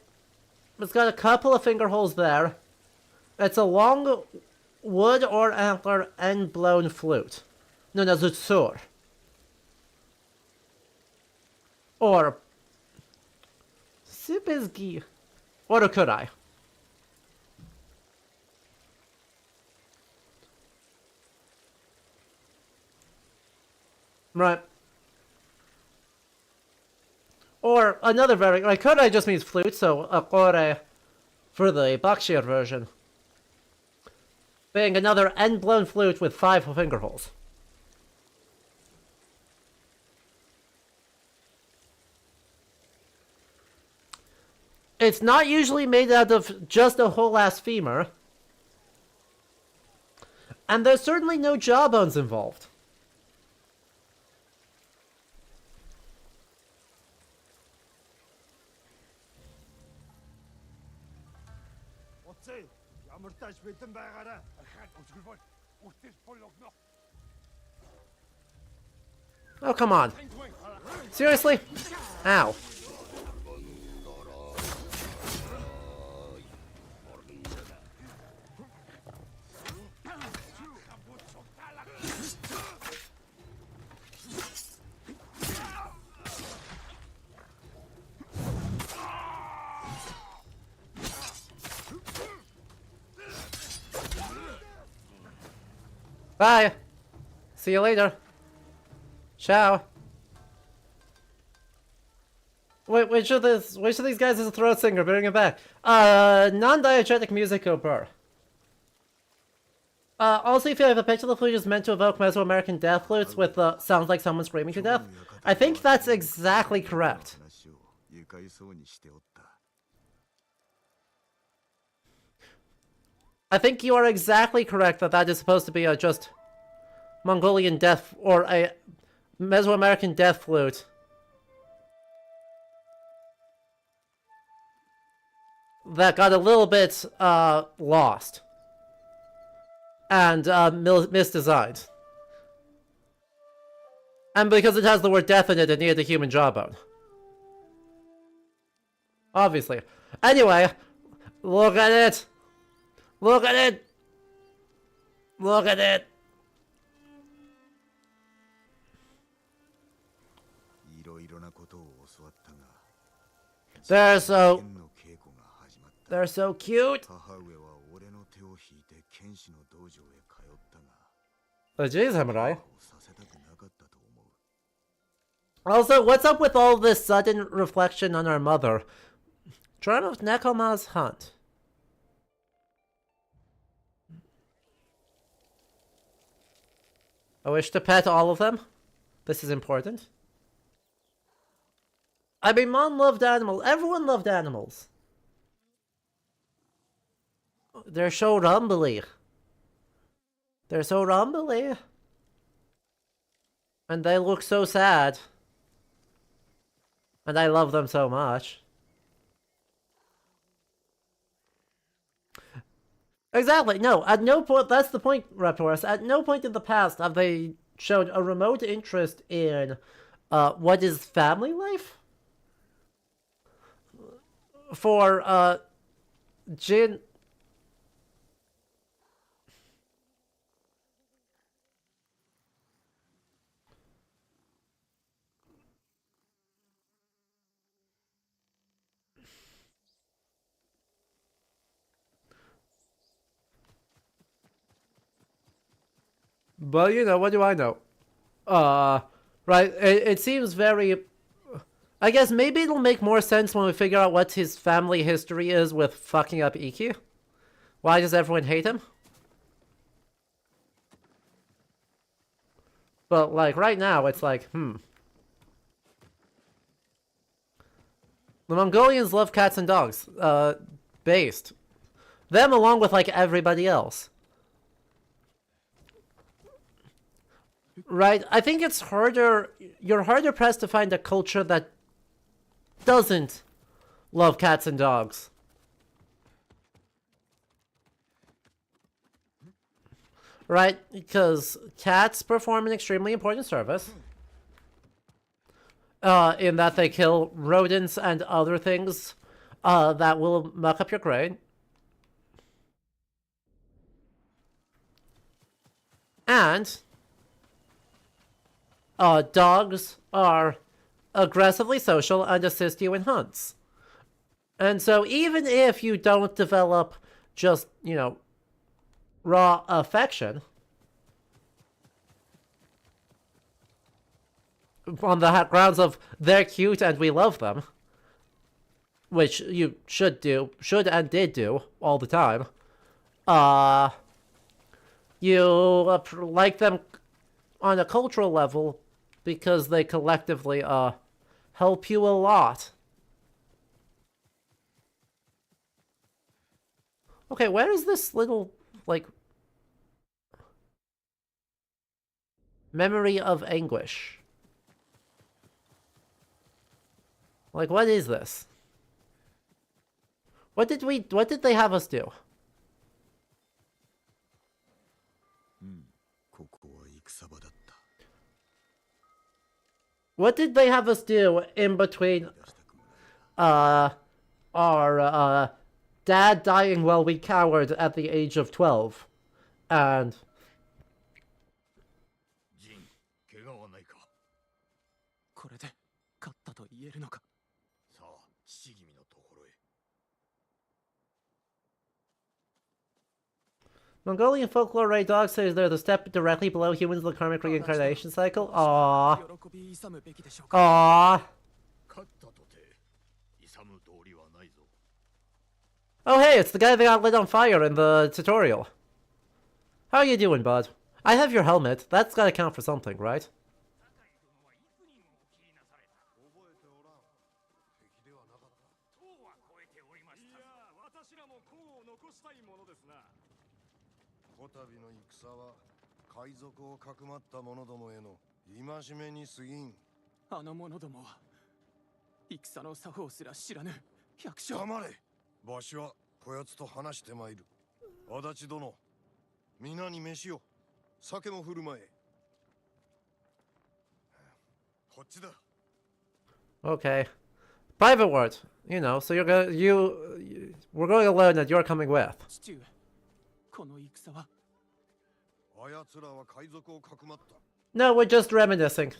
It's got a couple of finger holes there. It's a long wood or antler end-blown flute, known as a tsur. Or Sibizgi. Or a kurai. Right. Or another variant, like kurai just means flute, so a kore for the Bakshir version. Being another end-blown flute with 5 finger holes. It's not usually made out of just a whole-ass femur. And there's certainly no jawbones involved. Oh, come on. Seriously? Ow. Bye. See you later. Ciao. Wait, which of these guys is a throat singer? Bring it back. Non-diegetic musical burr. Also, if you have a picture, the flute is meant to evoke Mesoamerican death flutes with sounds like someone screaming to death. I think that's exactly correct. I think you are exactly correct that that is supposed to be a just Mongolian death or a Mesoamerican death flute. That got a little bit lost and misdesigned. And because it has the word death in it, it needed a human jawbone. Obviously. Anyway, look at it! Look at it! Look at it! They're so cute! Oh jeez, Samurai. Also, what's up with all this sudden reflection on our mother? Charm of Nekoma's Hunt. I wish to pet all of them. This is important. I mean, Mom loved animals. Everyone loved animals. They're so rumbly. They're so rumbly. And they look so sad. And I love them so much. Exactly. No, at no point, that's the point, Raptorus. At no point in the past have they shown a remote interest in what is family life? For Jin. But, you know, what do I know? Right, it seems very... I guess maybe it'll make more sense when we figure out what his family history is with fucking up Iki. Why does everyone hate him? But, like, right now, it's like, The Mongolians love cats and dogs. Based. Them along with, like, everybody else. Right? I think it's harder... You're harder pressed to find a culture that doesn't love cats and dogs. Right? Because cats perform an extremely important service. In that they kill rodents and other things that will muck up your grain. And dogs are aggressively social and assist you in hunts. And so even if you don't develop just, raw affection on the grounds of they're cute and we love them, which you should and did do all the time, you like them on a cultural level because they collectively help you a lot. Okay, where is this little, like, memory of anguish? Like, what is this? What did they have us do? ここは戦場だった。 What did they have us do in between our dad dying while we cowered at the age of 12 and ジン、怪我はないか。これで勝ったと言えるのか。さあ、父君のところへ。 Mongolian folklore Ray Dog says they're the step directly below humans in the karmic reincarnation cycle. Aww. 喜び勇むべきでしょうか。 Aww. 勝ったとて、勇む道理はないぞ。 Oh hey, it's the guy that got lit on fire in the tutorial. How are you doing, bud? I have your helmet. That's gotta count for something, right? こたびの戦は海賊をかくまった者どもへの戒めに過ぎん。あの者どもは戦の作法すら知らぬ百姓。黙れ。わしはこやつと話してまいる。足立殿、皆に飯を、酒も振る舞え。こっちだ。 Okay. Private word. You know, so we're going to learn that you're coming with. 父上、この戦は。あやつらは海賊をかくまった。 No, we're just reminiscing.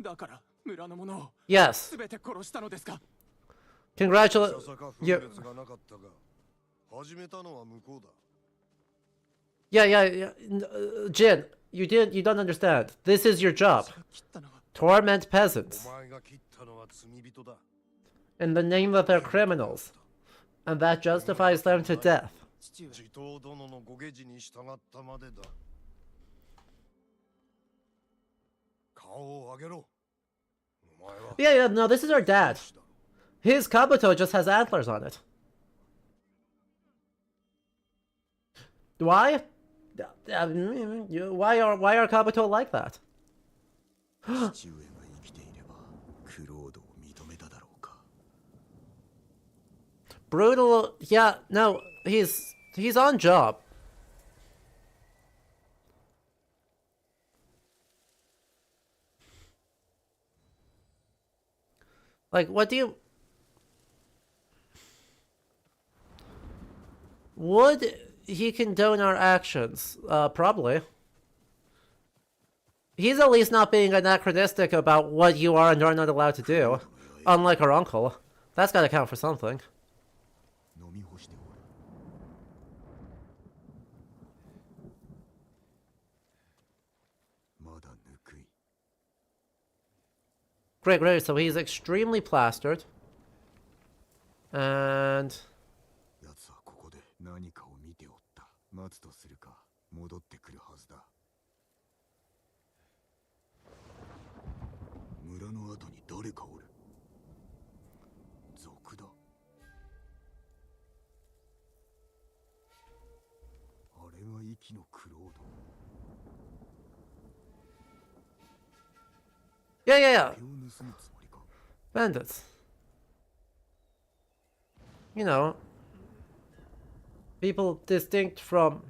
だから村の者を Yes. すべて殺したのですか。 Congratulations. ささか分別がなかったが、始めたのは向こうだ。 Yeah. Jin, you don't understand. This is your job. 切ったのは Torment peasants お前が切ったのは罪人だ。 in the name that they're criminals. And that justifies them to death. 父上。地頭殿のご下示に従ったまでだ。顔を上げろ。お前は Yeah, no, this is our dad. His kabuto just has antlers on it. Why? Why are kabuto like that? 父上が生きていれば、クロードを認めただろうか。 Brutal. Yeah, no, he's on job. Like, what do you... Would he condone our actions? Probably. He's at least not being anachronistic about what you are and are not allowed to do. Unlike our uncle. That's gotta count for something. 飲み干しておる。まだぬくい。 Great, so he's extremely plastered. And... やつはここで何かを見ておった。待つとするか、戻ってくるはずだ。村の後に誰かおる。賊だ。あれが息のクロード。 Yeah. 手を盗むつもりか。 Bandits. You know, people distinct from...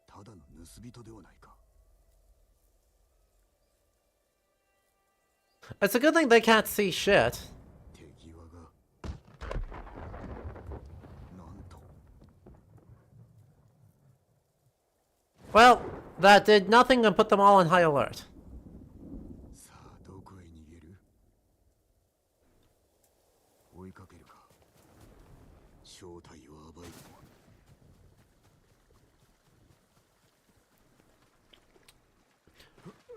ただの盗人ではないか。 It's a good thing they can't see shit. 手際が。Well, that did nothing and put them all on high alert. さあどこへ逃げる？追いかけるか。正体を暴いて。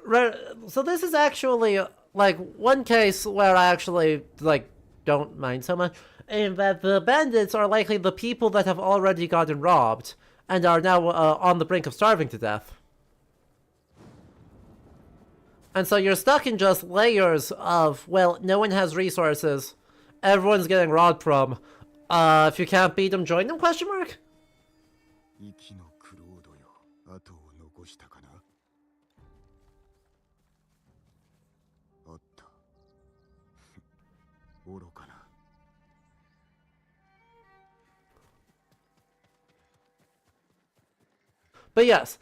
Right, so this is actually, like, one case where I actually, like, don't mind so much, in that the bandits are likely the people that have already gotten robbed, and are now on the brink of starving to death. And so you're stuck in just layers of, well, no one has resources, everyone's getting robbed from, if you can't beat them, join them, question mark? 息のクロードよ、後を残したかな。あった。愚かな。But yes,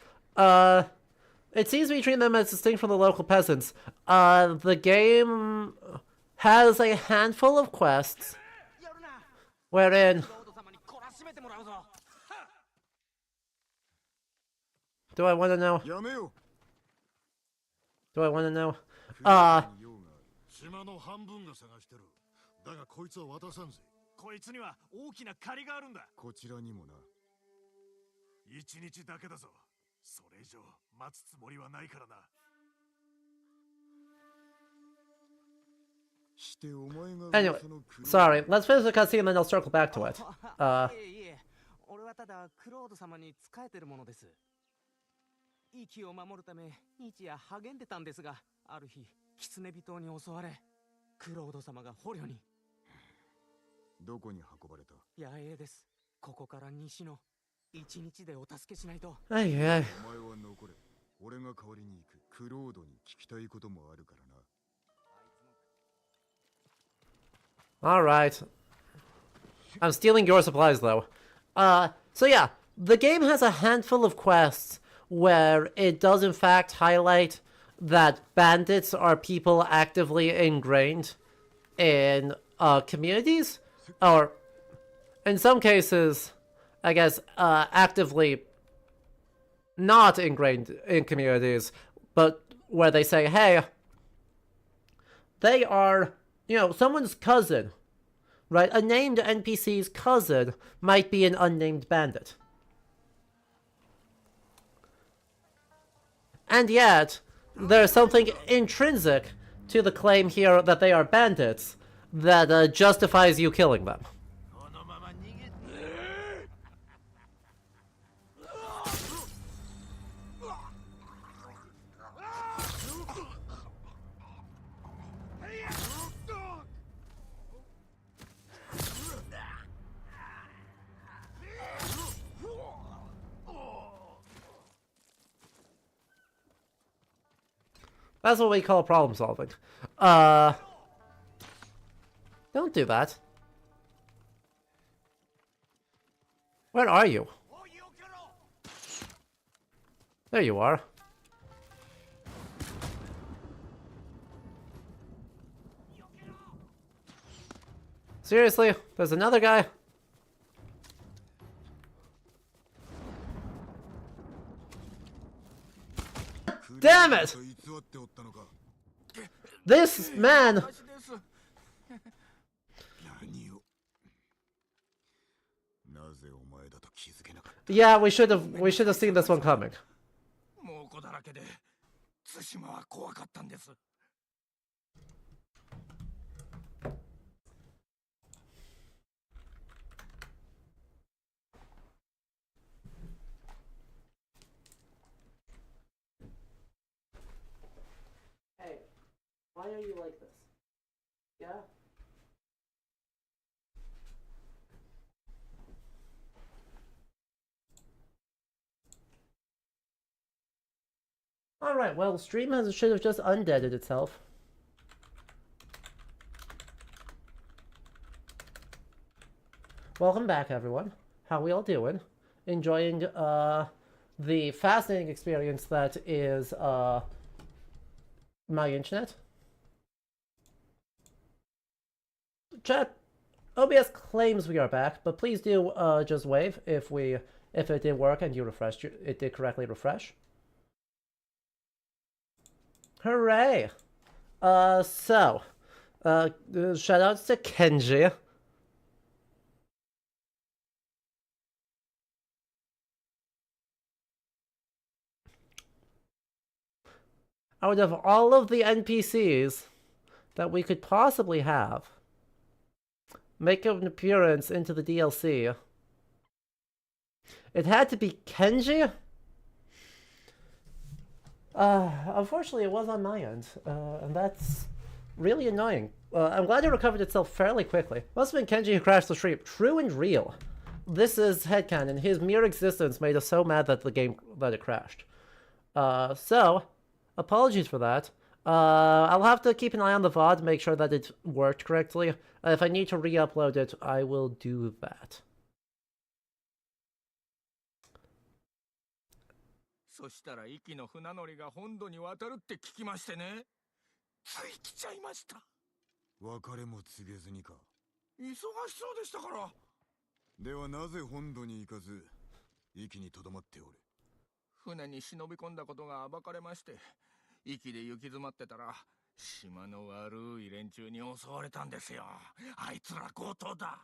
it seems we treat them as distinct from the local peasants. The game has a handful of quests wherein... Do I want to know? やめよ。 Do I want to know? 島の半分が探してる。だがこいつは渡さんぜ。こいつには大きな借りがあるんだ。こちらにもな。一日だけだぞ。それ以上待つつもりはないからな。してお前が Anyway, sorry, let's finish the cutscene and then I'll circle back to it. いえいえ、俺はただクロード様に仕えてるものです。息を守るため日夜励んでたんですが、ある日キツネ人に襲われ、クロード様が捕虜に。どこに運ばれた？野営です。ここから西の一日でお助けしないと。Ay, ay. お前は残れ。俺が代わりに行く。クロードに聞きたいこともあるからな。Alright. I'm stealing your supplies, though. So yeah, the game has a handful of quests where it does in fact highlight that bandits are people actively ingrained in communities, or in some cases, I guess, actively not ingrained in communities, but where they say, hey, they are, you know, someone's cousin, right? A named NPC's cousin might be an unnamed bandit. And yet, there's something intrinsic to the claim here that they are bandits that justifies you killing them. That's what we call problem solving. Don't do that. Where are you? There you are. Seriously? There's another guy? Damn it! This man! Yeah, we should have seen this one coming. 猛虎だらけで、対馬は怖かったんです。Hey, why are you like this? Yeah? Alright, well, stream should have just undeaded itself. Welcome back, everyone. How we all doing? Enjoying, the fascinating experience that is, my internet? Chat, OBS claims we are back, but please do just wave if it did work and you refreshed it did correctly refresh. Hooray! So shoutouts to Kenji. Out of all of the NPCs that we could possibly have make an appearance into the DLC, it had to be Kenji? Unfortunately, it was on my end, and that's really annoying. I'm glad it recovered itself fairly quickly. Must have been Kenji who crashed the stream. True and real. This is headcanon. His mere existence made us so mad that it crashed. So, apologies for that. I'll have to keep an eye on the VOD, make sure that it worked correctly. If I need to re-upload it, I will do that. そしたら息の船乗りが本土に渡るって聞きましてね。つい来ちゃいました。別れも告げずにか。忙しそうでしたから。ではなぜ本土に行かず、息にとどまっておる。船に忍び込んだことが暴かれまして、息で行き詰まってたら、島の悪い連中に襲われたんですよ。あいつら強盗だ。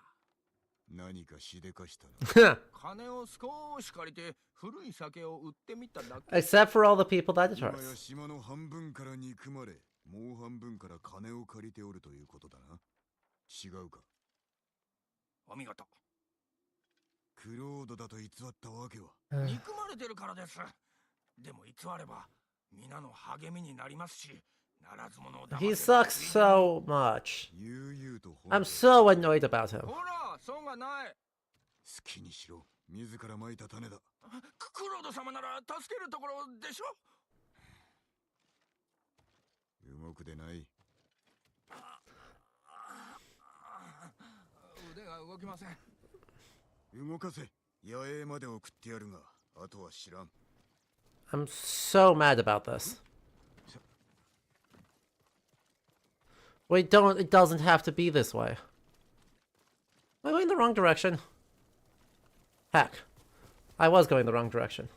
何かしでかしたな。金を少し借りて古い酒を売ってみただけ。Except for all the people that it 今や hurts. 島の半分から憎まれ、もう半分から金を借りておるということだな。違うか。お見事。クロードだと偽ったわけは。憎まれてるからです。でも偽れば皆の励みになりますし。He sucks so much. I'm so annoyed about him. ほら、損がない。好きにしろ。自ら撒いた種だ。クロード様なら助けるところでしょ。動くでない。腕が動きません。動かせ。野営まで送ってやるが、あとは知らん。I'm so mad about this. Wait, it doesn't have to be this way. Am I going the wrong direction? Heck. I was going the wrong direction.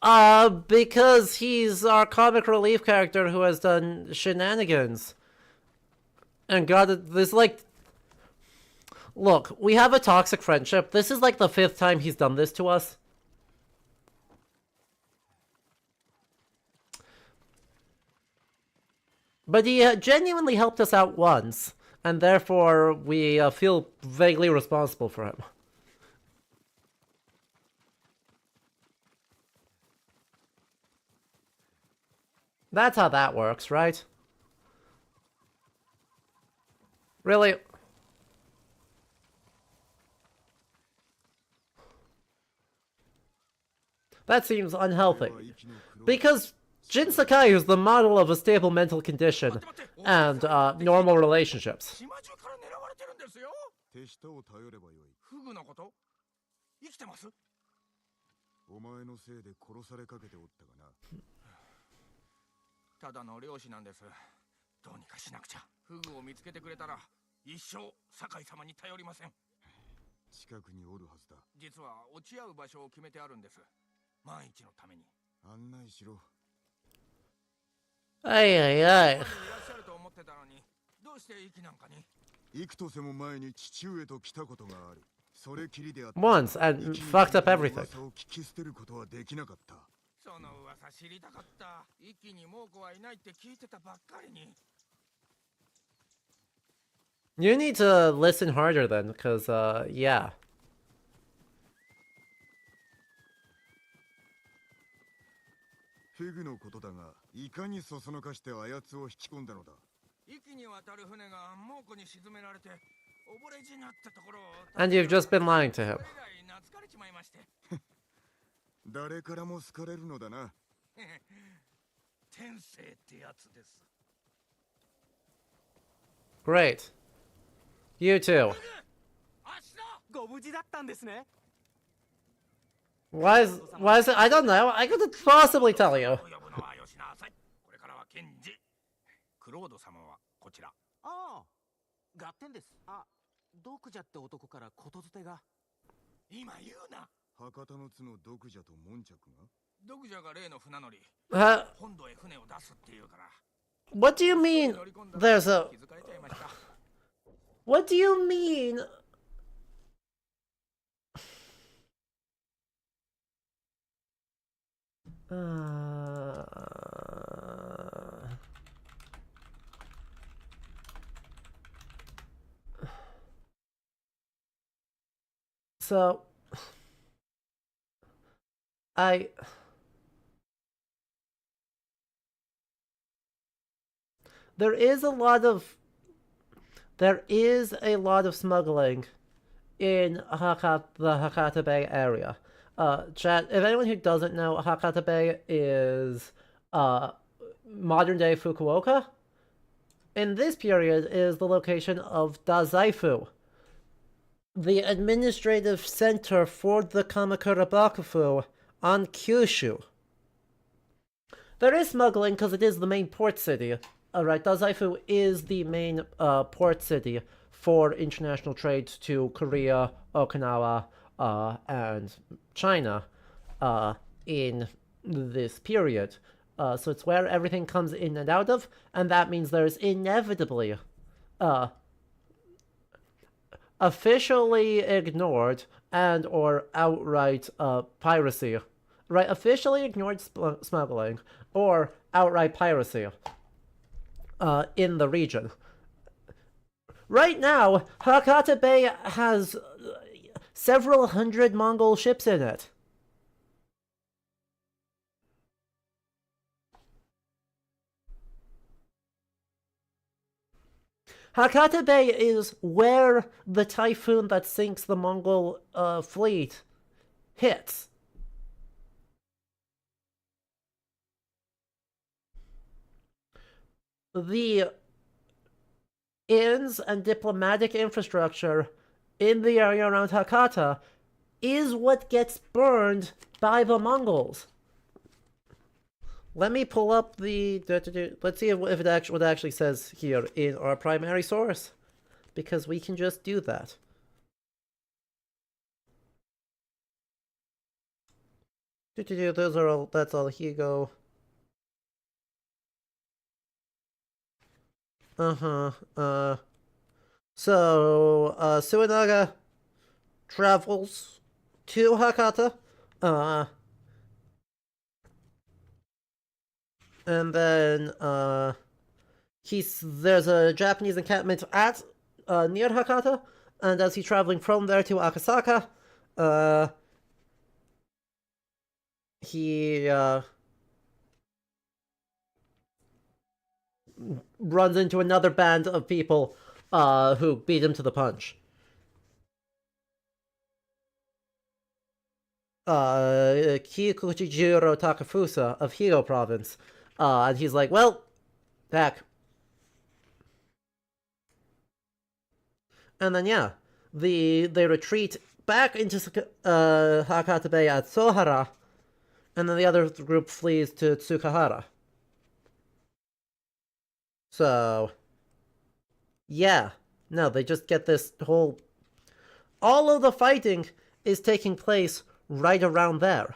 Because he's our comic relief character who has done shenanigans. And God, this like... Look, we have a toxic friendship. This is like the 5th time he's done this to us. But he genuinely helped us out once, and therefore we feel vaguely responsible for him. That's how that works, right? Really? That seems unhealthy. Because Jin Sakai is the model of a stable mental condition and normal relationships. 手下を頼ればよい。フグのこと？生きてます？お前のせいで殺されかけておったがな。ただの漁師なんです。どうにかしなくちゃ。フグを見つけてくれたら一生酒井様に頼りません。近くにおるはずだ。実は落ち合う場所を決めてあるんです。万一のために。案内しろ。Ay, ay, ay. いらっしゃると思ってたのに、どうして息なんかに？幾年も前に父上と来たことがある。それきりであった。Once and fucked up everything. 噂を聞き捨てることはできなかった。その噂知りたかった。息に猛虎はいないって聞いてたばっかりに。You need to listen harder then, because, yeah. フグのことだが、いかにそそのかしてあやつを引き込んだのだ。息に渡る船が猛虎に沈められて、溺れ死になったところを。And you've just been lying to him. 懐かれちまいまして。誰からも好かれるのだな。天性ってやつです。Great. You too. ご無事だったんですね。Why is it? I don't know. I couldn't possibly tell you. これからは検事。クロード様はこちら。ああ、合点です。あ、毒者って男からことづてが。今言うな。博多の津の毒者と悶着が毒者が例の船乗り、 Huh? 本土へ船を出すっていうから。 What do you mean? 乗り込んだら There's a. 気づかれちゃいました。 What do you mean? So I there is a lot of smuggling in the Hakata Bay area. Chat, if anyone who doesn't know, Hakata Bay is modern day Fukuoka. In this period is the location of Dazaifu, the administrative center for the Kamakura Bakufu on Kyushu. There is smuggling because it is the main port city. Right, Dazaifu is the main port city for international trade to Korea, Okinawa, and China in this period. So it's where everything comes in and out of, and that means there's inevitably officially ignored and or outright piracy. Right, officially ignored smuggling or outright piracy in the region. Right now, Hakata Bay has several hundred Mongol ships in it. Hakata Bay is where the typhoon that sinks the Mongol fleet hits. The inns and diplomatic infrastructure in the area around Hakata is what gets burned by the Mongols. Let me pull up the... Let's see if it actually, what it actually says here in our primary source. Because we can just do that. Those are all... That's all. Here you go. So, Suinaga travels to Hakata, and then, there's a Japanese encampment at, near Hakata, and as he's traveling from there to Akasaka, he, runs into another band of people who beat him to the punch. Kikuchijiro Takafusa of Higo province. And he's like, well, heck. And then, yeah, they retreat back into Hakata Bay at Sohara, and then the other group flees to Tsukahara. So, yeah. No, they just get this whole... All of the fighting is taking place right around there.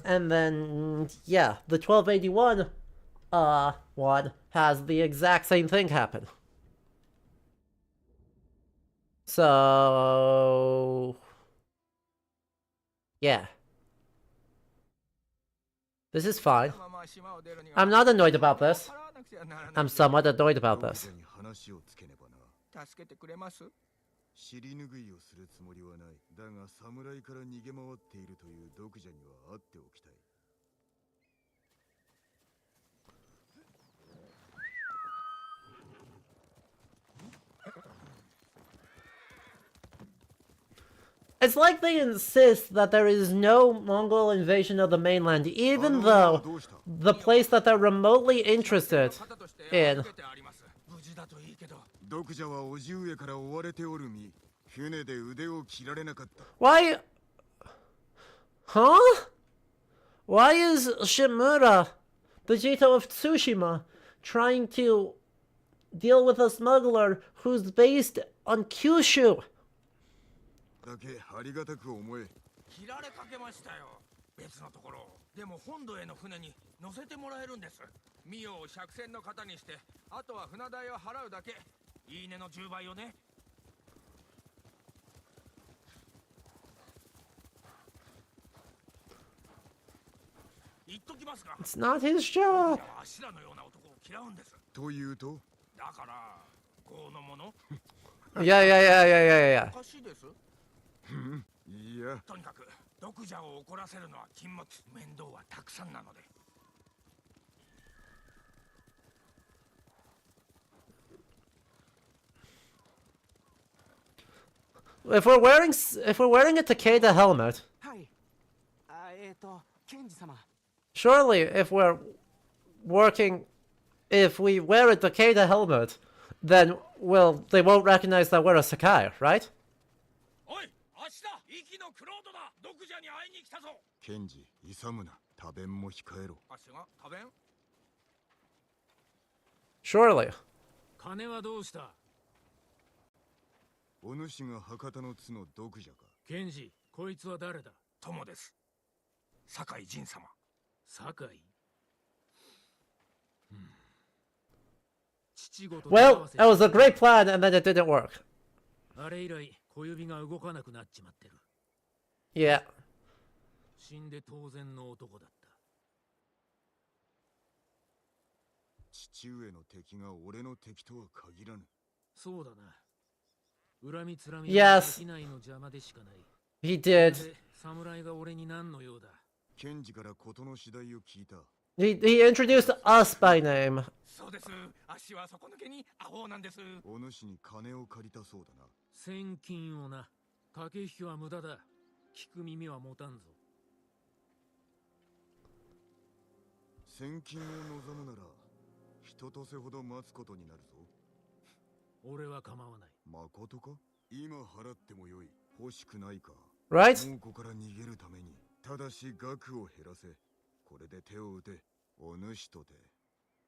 And then, yeah, the 1281 one has the exact same thing happen. So... yeah. This is fine. I'm not annoyed about this. I'm somewhat annoyed about this. 助けてくれます？尻拭いをするつもりはない。だが侍から逃げ回っているという毒者には会っておきたい。It's like they insist that there is no Mongol invasion of the mainland, even though the place that they're remotely interested in. 毒者は叔父上から追われておる身。船で腕を切られなかった。Why? Huh? Why is Shimura, the Jito of Tsushima, trying to deal with a smuggler who's based on Kyushu? だけありがたく思え。切られかけましたよ。別のところ。でも本土への船に乗せてもらえるんです。ミオを借船の方にして、あとは船代を払うだけ。いいねの10倍をね。言っときますが。It's not his job. あしらのような男を嫌うんです。というと、だから豪のもの。Yeah. おかしいです。いや、とにかく毒蛇を怒らせるのは禁物。面倒はたくさんなので。If we're wearing a Takeda helmet, はい。ケンジ様。 surely if we wear a Takeda helmet, then they won't recognize that we're a Sakai, right? おい、明日息のクロードだ。毒蛇に会いに来たぞ。ケンジ、勇むな。多弁も控えろ。あしが食べん。 Surely. 金はどうした？お主が博多の津の毒蛇か。ケンジ、こいつは誰だ？友です。酒井仁様。酒井。父ごと Well, it was a great plan and then it didn't work. あれ以来、小指が動かなくなっちまってる。Yeah. 死んで当然の男だった。父上の敵が俺の敵とは限らぬ。そうだな。恨みつらみ Yes. 商いの邪魔でしかない。He did. で侍が俺に何のようだ。ケンジから事の次第を聞いた。He introduced us by name. そうです。足は底抜けにアホなんです。お主に金を借りたそうだな。千金をな。駆け引きは無駄だ。聞く耳は持たんぞ。千金を望むなら、一とせほど待つことになるぞ。俺は構わない。誠か？今払ってもよい。欲しくないか。 Right? 猛虎から逃げるために、ただし額を減らせ。これで手を打て。お主とて、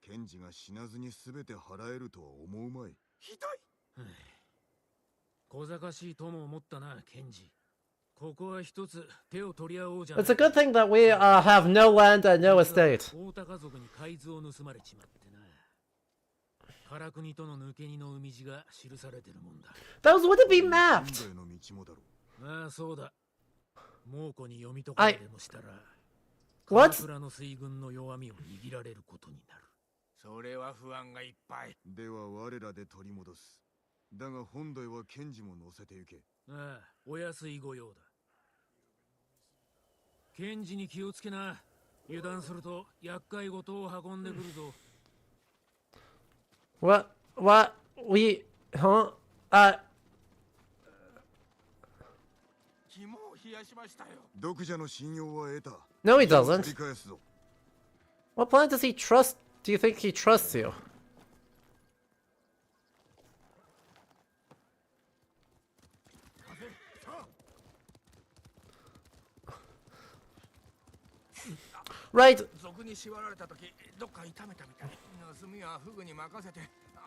ケンジが死なずに全て払えるとは思うまい。ひどい。小賢しいとも思ったな、ケンジ。ここは一つ手を取り合おうじゃない It's a good thing that we have no land and no estate. 大高族に海図を盗まれちまってな。唐国との抜け荷の海地が記されてるもんだ。 Those wouldn't be mapped. 本土への道もだろう。ああ、そうだ。猛虎に読み解かれでもしたら、What? 鎌倉の水軍の弱みを握られることになる。それは不安がいっぱい。では我らで取り戻す。だが本土へはケンジも乗せてゆけ。ああ、お安い御用だ。ケンジに気をつけな。油断すると厄介事を運んでくるぞ。What? Huh? 肝を冷やしましたよ。毒蛇の信用は得た。 No, he 繰 doesn't. り返すぞ。 What planet does he trust? Do you think he trusts you? Right, 賊に縛られた時、どっか痛めたみたい。盗みはフグに任せて。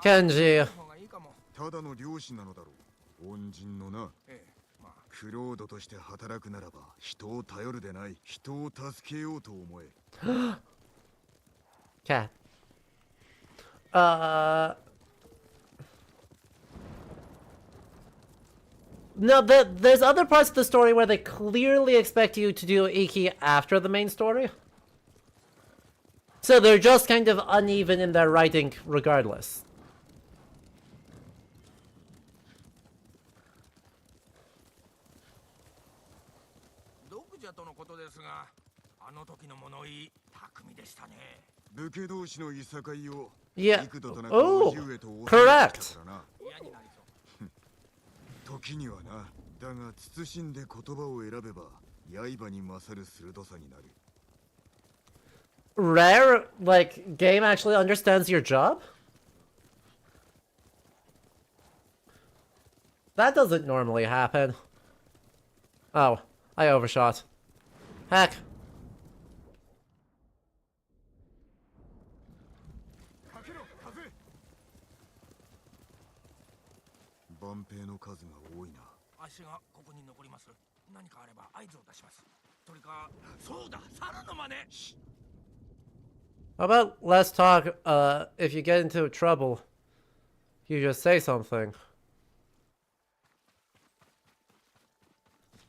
Kenji. 方がいいかも。ただの漁師なのだろう。恩人のな。ええ、まあ。クロードとして働くならば人を頼るでない。人を助けようと思え。Cat. No, there's other parts of the story where they clearly expect you to do Iki after the main story. So they're just kind of uneven in their writing regardless. 毒蛇とのことですが、あの時の物言い、巧みでしたね。武家同士のいさかいを Yeah. 幾度となく Oh, 叔父上とお correct. からな。嫌になりそう。時にはな。だが慎んで言葉を選べば刃に勝る鋭さになる。 Rare, like, game actually understands your job? That doesn't normally happen. Oh, I overshot. Heck. 官兵の数が多いな。足がここに残ります。何かあれば合図を出します。それか、そうだ、猿の真似。 How about let's talk, if you get into trouble, you just say something.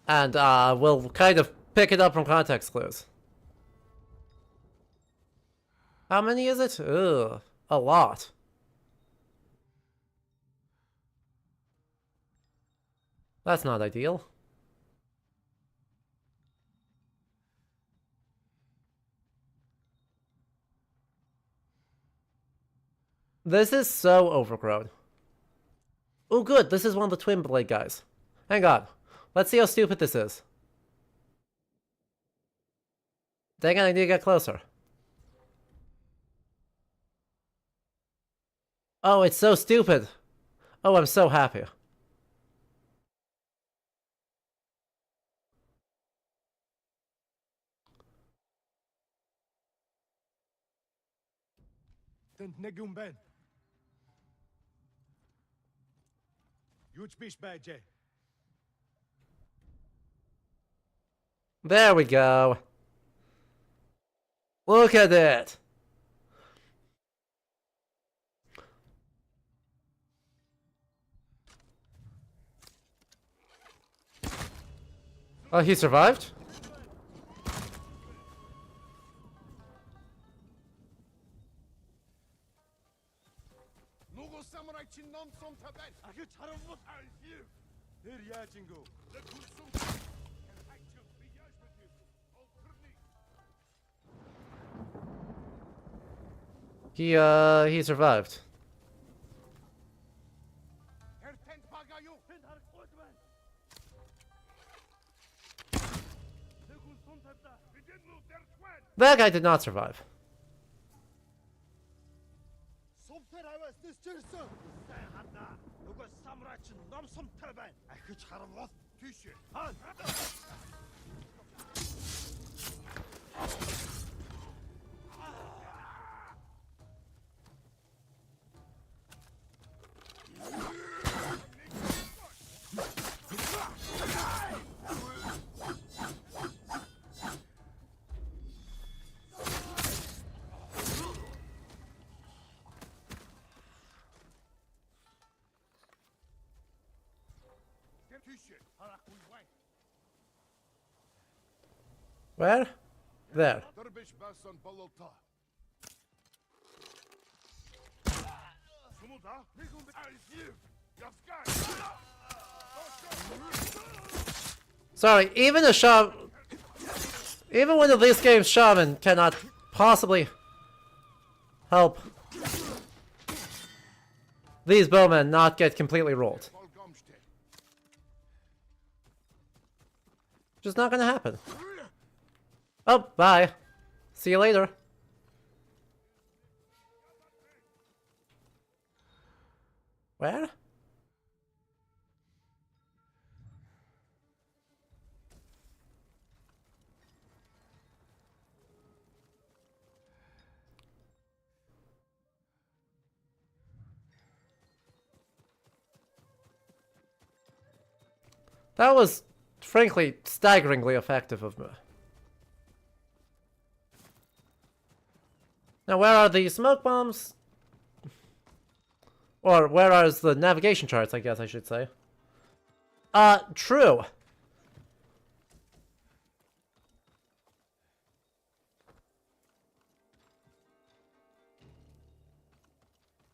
And, we'll kind of pick it up from context clues. How many is it? Ugh, a lot. That's not ideal. This is so overgrown. Oh good, this is one of the twin blade guys. Hang on. Let's see how stupid this is. Dang it, I need to get closer. Oh, it's so stupid. Oh, I'm so happy. There we go. Look at it. Oh, he survived? He survived. That guy did not survive. Where? There. Sorry, even a shaman, even one of these games shaman cannot possibly help these bowmen not get completely rolled. Just not gonna happen. Oh, bye. See you later. Where? That was, frankly, staggeringly effective of me. Now, where are the smoke bombs? Or where are the navigation charts, I guess I should say. True.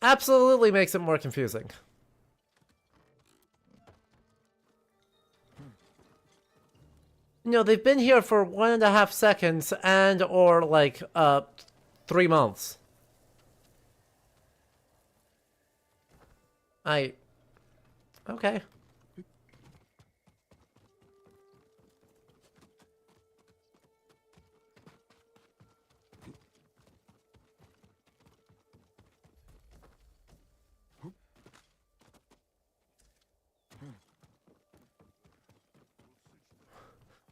Absolutely makes it more confusing. You know, they've been here for 1.5 seconds and or like 3 months. Okay.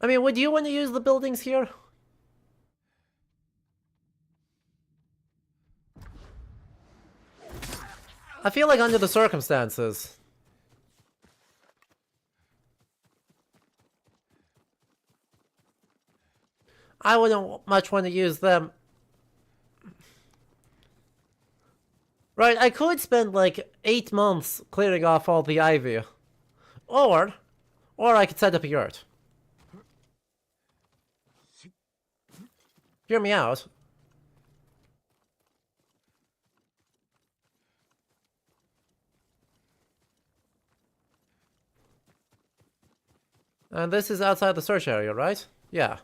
I mean, would you want to use the buildings here? I feel like under the circumstances, I wouldn't much want to use them. Right, I could spend like 8 months clearing off all the ivy. Or I could set up a yurt. Hear me out. And this is outside the search area, right? Yeah.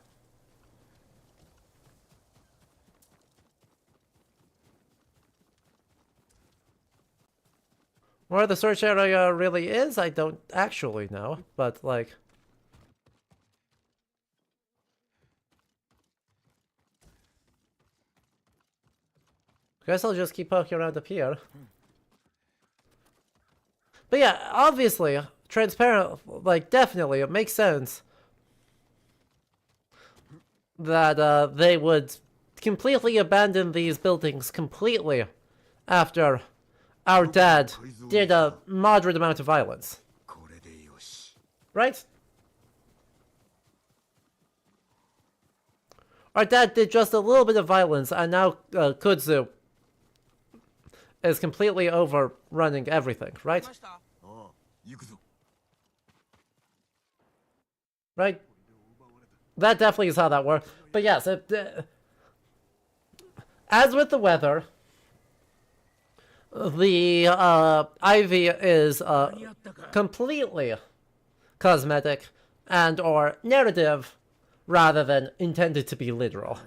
Where the search area really is, I don't actually know, but like... Guess I'll just keep poking around up here. But yeah, obviously, transparent, like, definitely, it makes sense that they would completely abandon these buildings completely after our dad did a moderate amount of violence. これでよし。 Right? Our dad did just a little bit of violence, and now Kudzu is completely overrunning everything, right? ああ、行くぞ。 Right? That definitely is how that works. But yes, as with the weather, the ivy is completely cosmetic and or narrative rather than intended to be literal.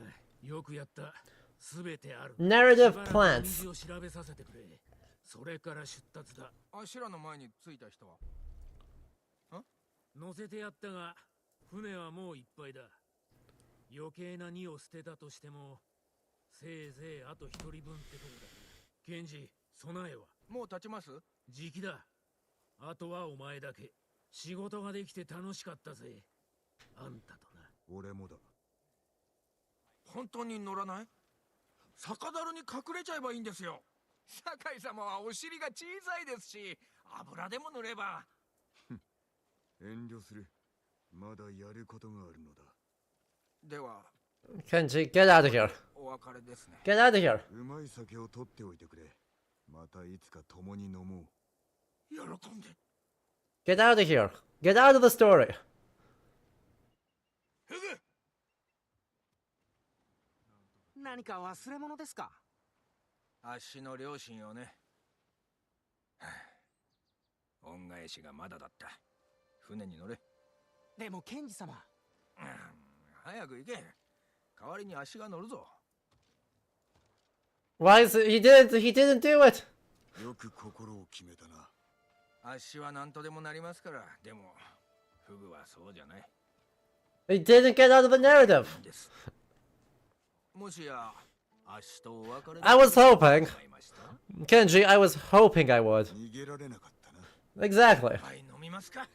よくやった。すべてある。 Narrative しばらく plants. 道を調べさせてくれ。それから出立だ。あしらの前に着いた人は乗せてやったが、船はもういっぱいだ。余計な荷を捨てたとしても、せいぜいあと一人分ってとこだ。ケンジ、備えはもう立ちます？時期だ。あとはお前だけ。仕事ができて楽しかったぜ。あんたとな。俺もだ。本当に乗らない？酒樽に隠れちゃえばいいんですよ。酒井様はお尻が小さいですし、油でも塗れば。遠慮する。まだやることがあるのだ。では、 Kenji, get out of here. お別れですね。 Get out of here. うまい酒を取っておいてくれ。またいつか共に飲もう。喜んで。 Get out of here. Get out of the story. フグ！何か忘れ物ですか？あっしの両親をね。恩返しがまだだった。船に乗れ。でもケンジ様。早く行け。代わりにあっしが乗るぞ。 Why is it? He didn't do it. よく心を決めたな。あっしは何とでもなりますから。でも、フグはそうじゃない。 He didn't get out of the narrative. です。もしや、あっしとお別れ I was hoping. 考えました？ Kenji, I was hoping I would. 逃げられなかったな。 Exactly. はい飲みますか。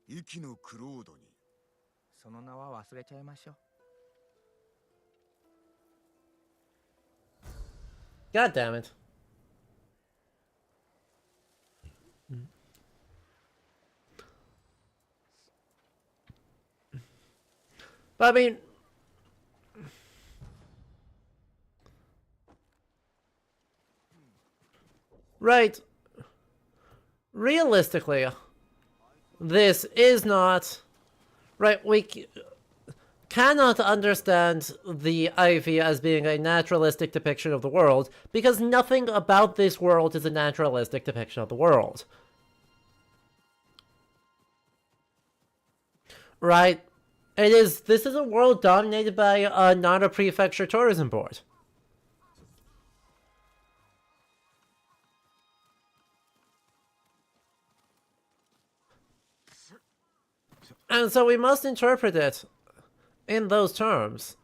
息のクロードに。その名は忘れちゃいましょう。 God damn it. But I mean, right, realistically, this is not, right, cannot understand the Ivy as being a naturalistic depiction of the world, because nothing about this world is a naturalistic depiction of the world. Right? This is a world dominated by a Nara Prefecture tourism board. And so we must interpret it in those terms.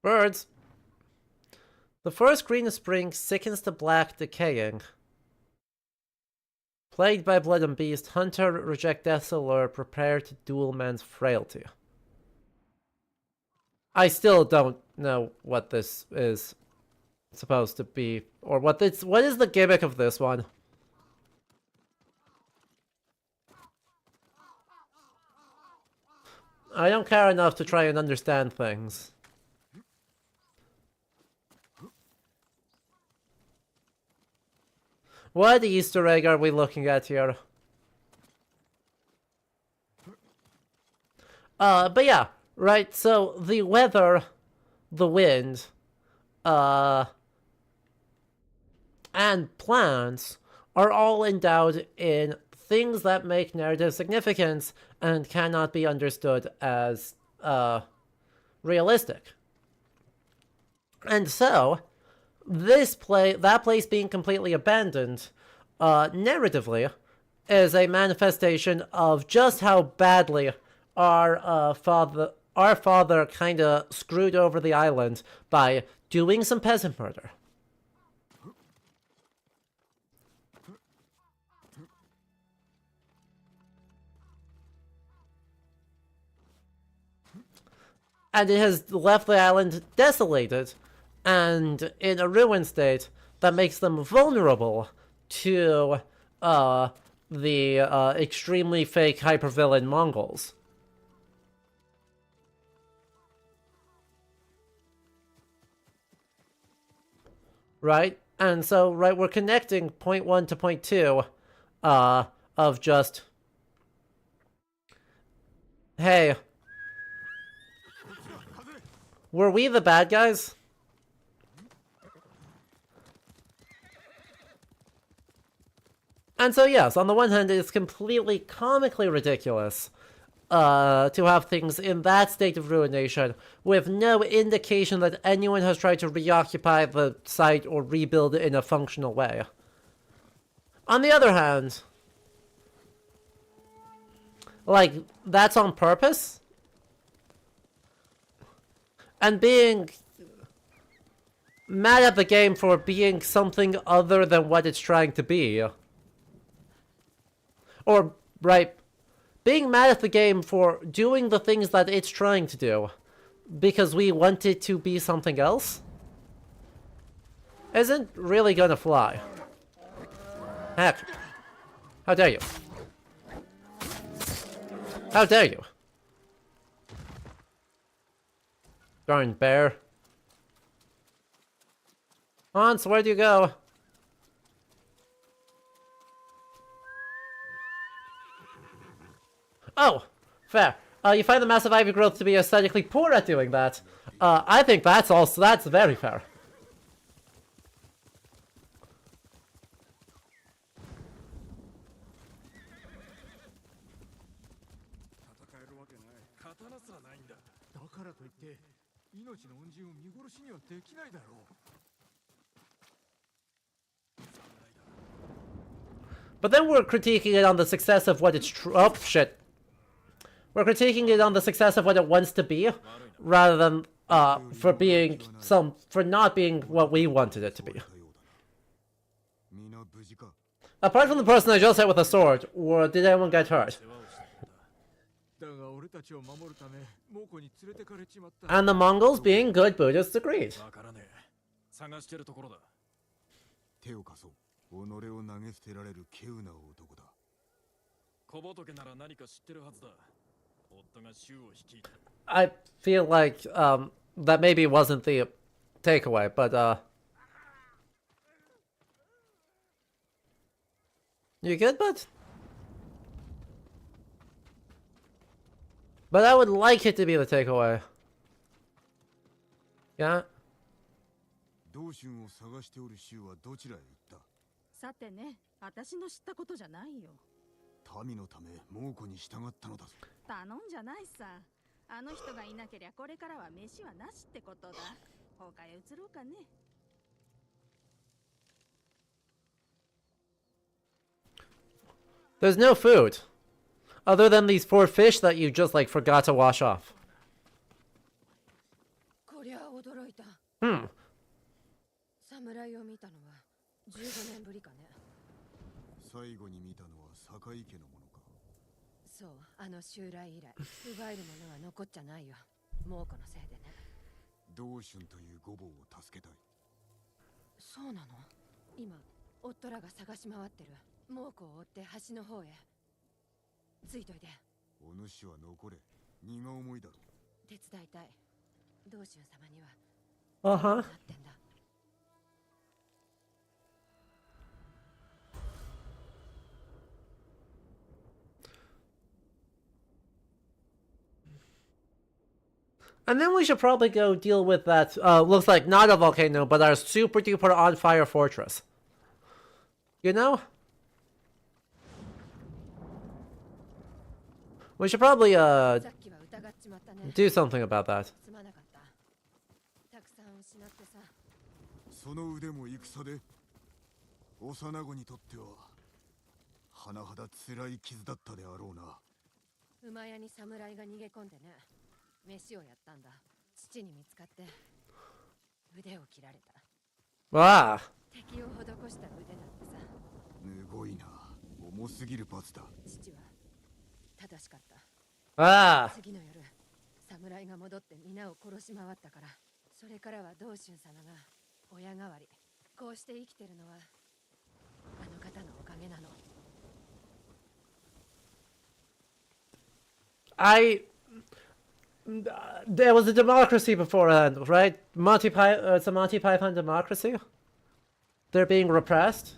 Birds. The first green spring sickens the black, decaying. Plagued by blood and beast, hunter reject death's allure, prepare to duel man's frailty. I still don't know what this is supposed to be, or what is the gimmick of this one? I don't care enough to try and understand things. What Easter egg are we looking at here? But yeah, right, so the weather, the wind, and plants are all endowed in things that make narrative significance and cannot be understood as, realistic. And so, that place being completely abandoned, narratively, is a manifestation of just how badly our father kind of screwed over the island by doing some peasant murder. And it has left the island desolated and in a ruined state that makes them vulnerable to the extremely fake hypervillain Mongols. Right? And so, right, we're connecting point 1 to point 2 of just, hey, were we the bad guys? And so yes, on the one hand, it's completely comically ridiculous to have things in that state of ruination with no indication that anyone has tried to reoccupy the site or rebuild it in a functional way. On the other hand, like, that's on purpose? And being mad at the game for being something other than what it's trying to be. Or, right, being mad at the game for doing the things that it's trying to do because we want it to be something else isn't really gonna fly. Heck. How dare you? How dare you? Darn bear. Hans, where'd you go? Oh, fair. You find the massive ivy growth to be aesthetically poor at doing that. I think that's very fair. But then we're critiquing it on the success of what it's oh, shit. We're critiquing it on the success of what it wants to be, rather than, for not being what we wanted it to be. Apart from the person I just hit with a sword, or did anyone get hurt? And the Mongols, being good Buddhists, agreed. 手を貸そう。己を投げ捨てられる稀有な男だ。小仏なら何か知ってるはずだ。夫が衆を率いて。I feel like that maybe wasn't the takeaway, but you good, bud? But I would like it to be the takeaway. Yeah. 同春を探しておる衆はどちらへ行った？さてね、私の知ったことじゃないよ。民のため猛虎に従ったのだぞ。頼んじゃないさ。あの人がいなけりゃこれからは飯はなしってことだ。他へ移ろうかね。There's no food. Other than these 4 fish that you just, like, forgot to wash off. こりゃ驚いた。侍を見たのは15年ぶりかね。最後に見たのは坂井家のものか。そう、あの襲来以来、奪えるものは残っちゃないよ。猛虎のせいでね。同春という御坊を助けたい。そうなの？今、夫らが探し回ってる。猛虎を追って橋の方へ。ついといて。お主は残れ。荷が重いだろ。手伝いたい。道春様には Uh-huh. なってんだ。And then we should probably go deal with that, looks like not a volcano, but our super duper on fire fortress. You know? We should probably, さっきは疑っちまったね。 do something about that. すまなかった。たくさん失ってさ。その腕も戦で幼子にとっては甚だ辛い傷だったであろうな。馬屋に侍が逃げ込んでね。飯をやったんだ。父に見つかって腕を切られた。 Ah! 敵を施した腕だってさ。むごいな。重すぎる罰だ。父は正しかった。 Ah! 次の夜、侍が戻って皆を殺し回ったから、それからは道春様が親代わり。こうして生きてるのはあの方のおかげなの。There was a democracy beforehand, right? It's a Monty Python democracy? They're being repressed?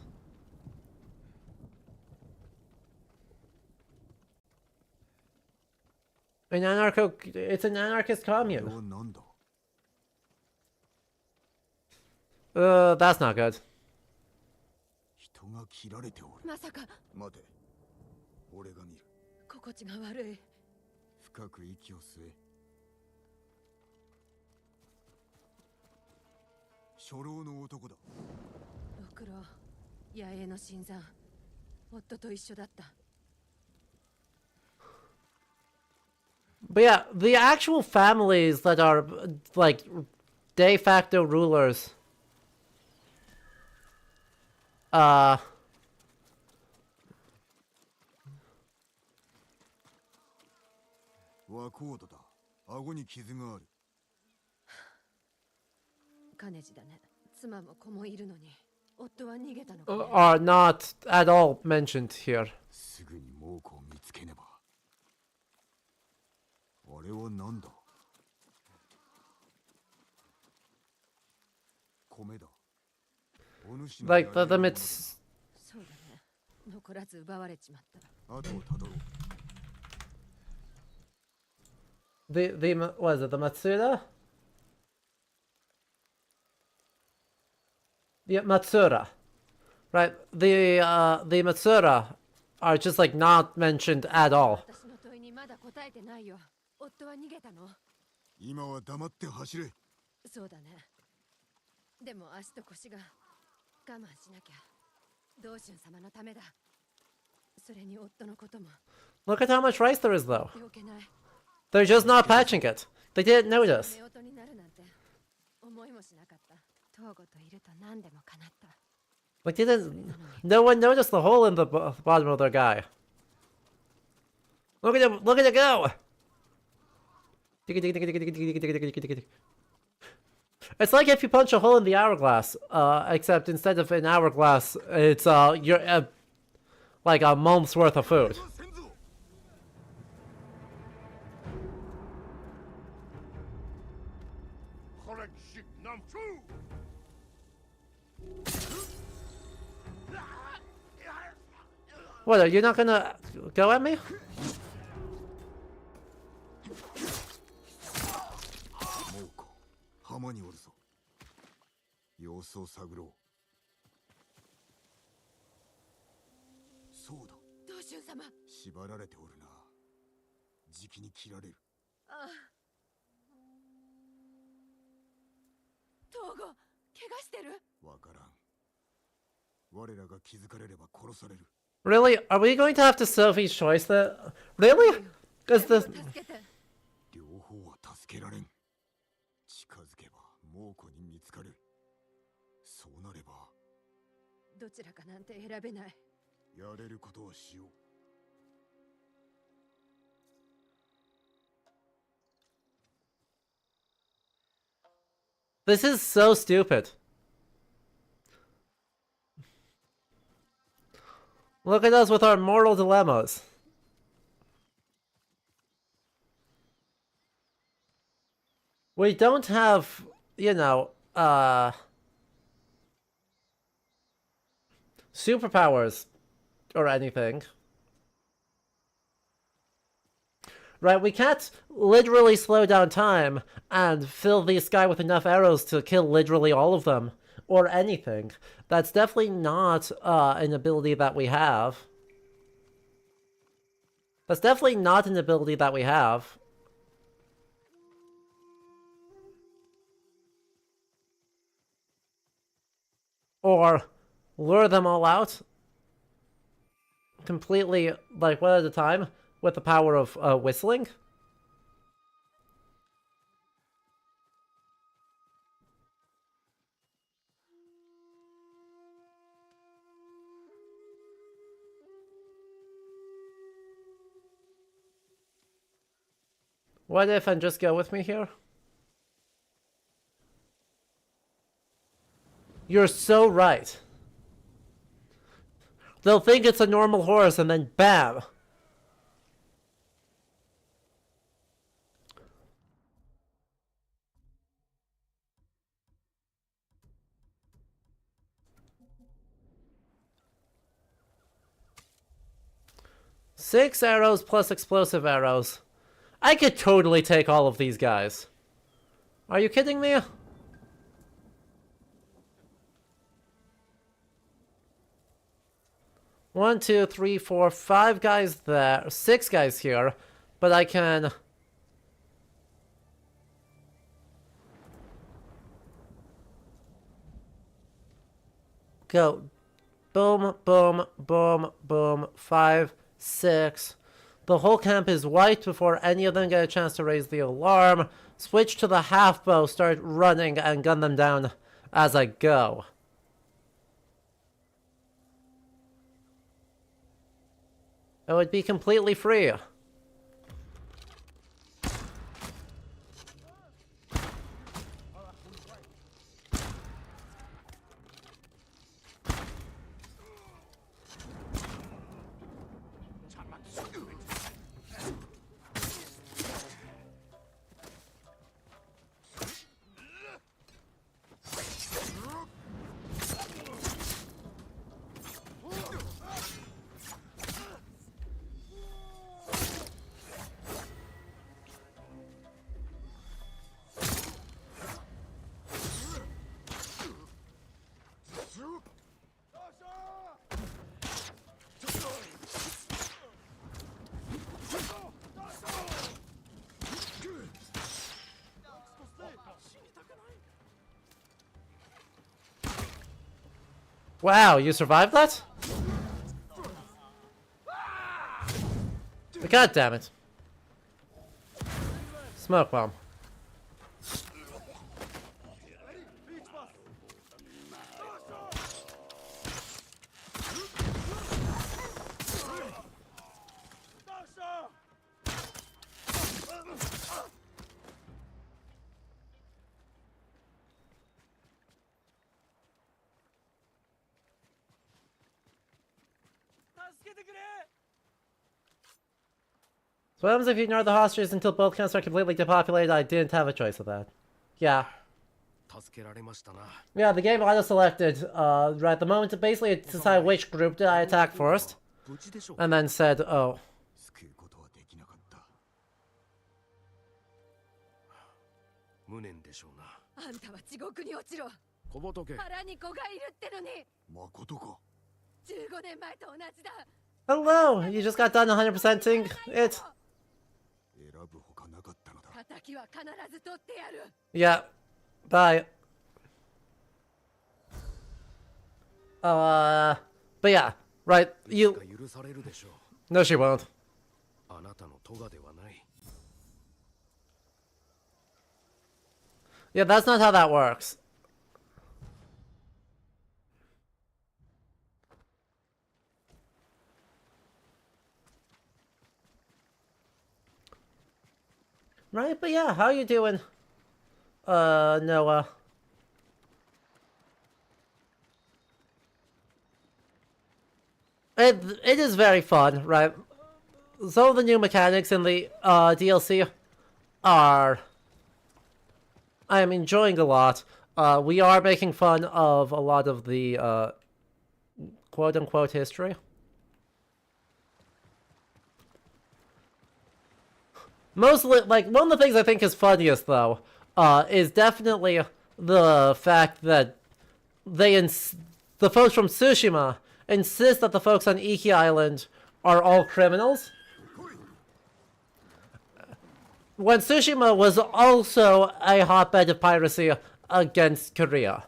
It's an anarchist これ commune. は何だ。 That's not good. 人が切られておる。まさか待て。俺が見る。心地が悪い。深く息を吸え。初老の男だ。ろくろ、野営の新参。夫と一緒だった。 But yeah, the actual families that are, like, de facto rulers, ワコードだ。顎に傷がある。金地だね。妻も子もいるのに、夫は逃げたのかね。 are not at all mentioned here. すぐに猛虎を見つけねば。あれは何だ。米だ。お主の Like, やれるものだ。 it's... そうだね。残らず奪われちまった。後をたどろう。 what is it, the Matsuda? The Matsura. Right, the Matsura are just, like, not mentioned at all. 私の問いにまだ答えてないよ。夫は逃げたの？今は黙って走れ。そうだね。でも足と腰が我慢しなきゃ。道春様のためだ。それに夫のことも。 Look at how much rice there is, though. 病けない。 They're just not patching it. They didn't notice. 夫婦になるなんて思いもしなかった。東郷といると何でも叶った。 Like, no one noticed the hole in the bottom of their guy. Look at it go! It's like if you punch a hole in the hourglass, except instead of an hourglass, it's, you're, like a month's worth of food. What, are you not gonna go at me? 猛虎、浜におるぞ。様子を探ろう。そうだ。道春様。縛られておるな。じきに切られる。ああ。東郷、怪我してる？わからん。我らが気づかれれば殺される。 Really? Are we going to have to Sophie's choice that? Really? Because this. 助けて。両方は助けられん。近づけば猛虎に見つかる。そうなれば。どちらかなんて選べない。やれることはしよう。 This is so stupid. Look at us with our moral dilemmas. We don't have, you know, superpowers or anything. Right, we can't literally slow down time and fill the sky with enough arrows to kill literally all of them. Or anything. That's definitely not an ability that we have. That's definitely not an ability that we have. Or lure them all out completely, like, one at a time with the power of whistling. What if and just go with me here? You're so right. They'll think it's a normal horse and then BAM! Six arrows plus explosive arrows. I could totally take all of these guys. Are you kidding me? One, two, three, four, 5 guys there. 6 guys here. But I can... go. Boom, boom, boom, boom. 5, 6. The whole camp is white before any of them get a chance to raise the alarm. Switch to the half bow, start running, and gun them down as I go. It would be completely free. Wow, you survived that? God damn it. Smoke bomb. So what happens if you ignore the hostages until both camps are completely depopulated? I didn't have a choice of that. Yeah. Yeah, the game auto-selected, right at the moment, basically it decided which group did I attack first, and then said, oh. Hello! You just got done 100%ing it? Yeah. Bye. But yeah, right, you... No, she won't. Yeah, that's not how that works. Right, but yeah, how you doing, Noah? It is very fun, right? Some of the new mechanics in the DLC are I am enjoying a lot. We are making fun of a lot of the quote-unquote history. Mostly, like, one of the things I think is funniest, though, is definitely the fact that the folks from Tsushima insist that the folks on Iki Island are all criminals. When Tsushima was also a hotbed of piracy against Korea.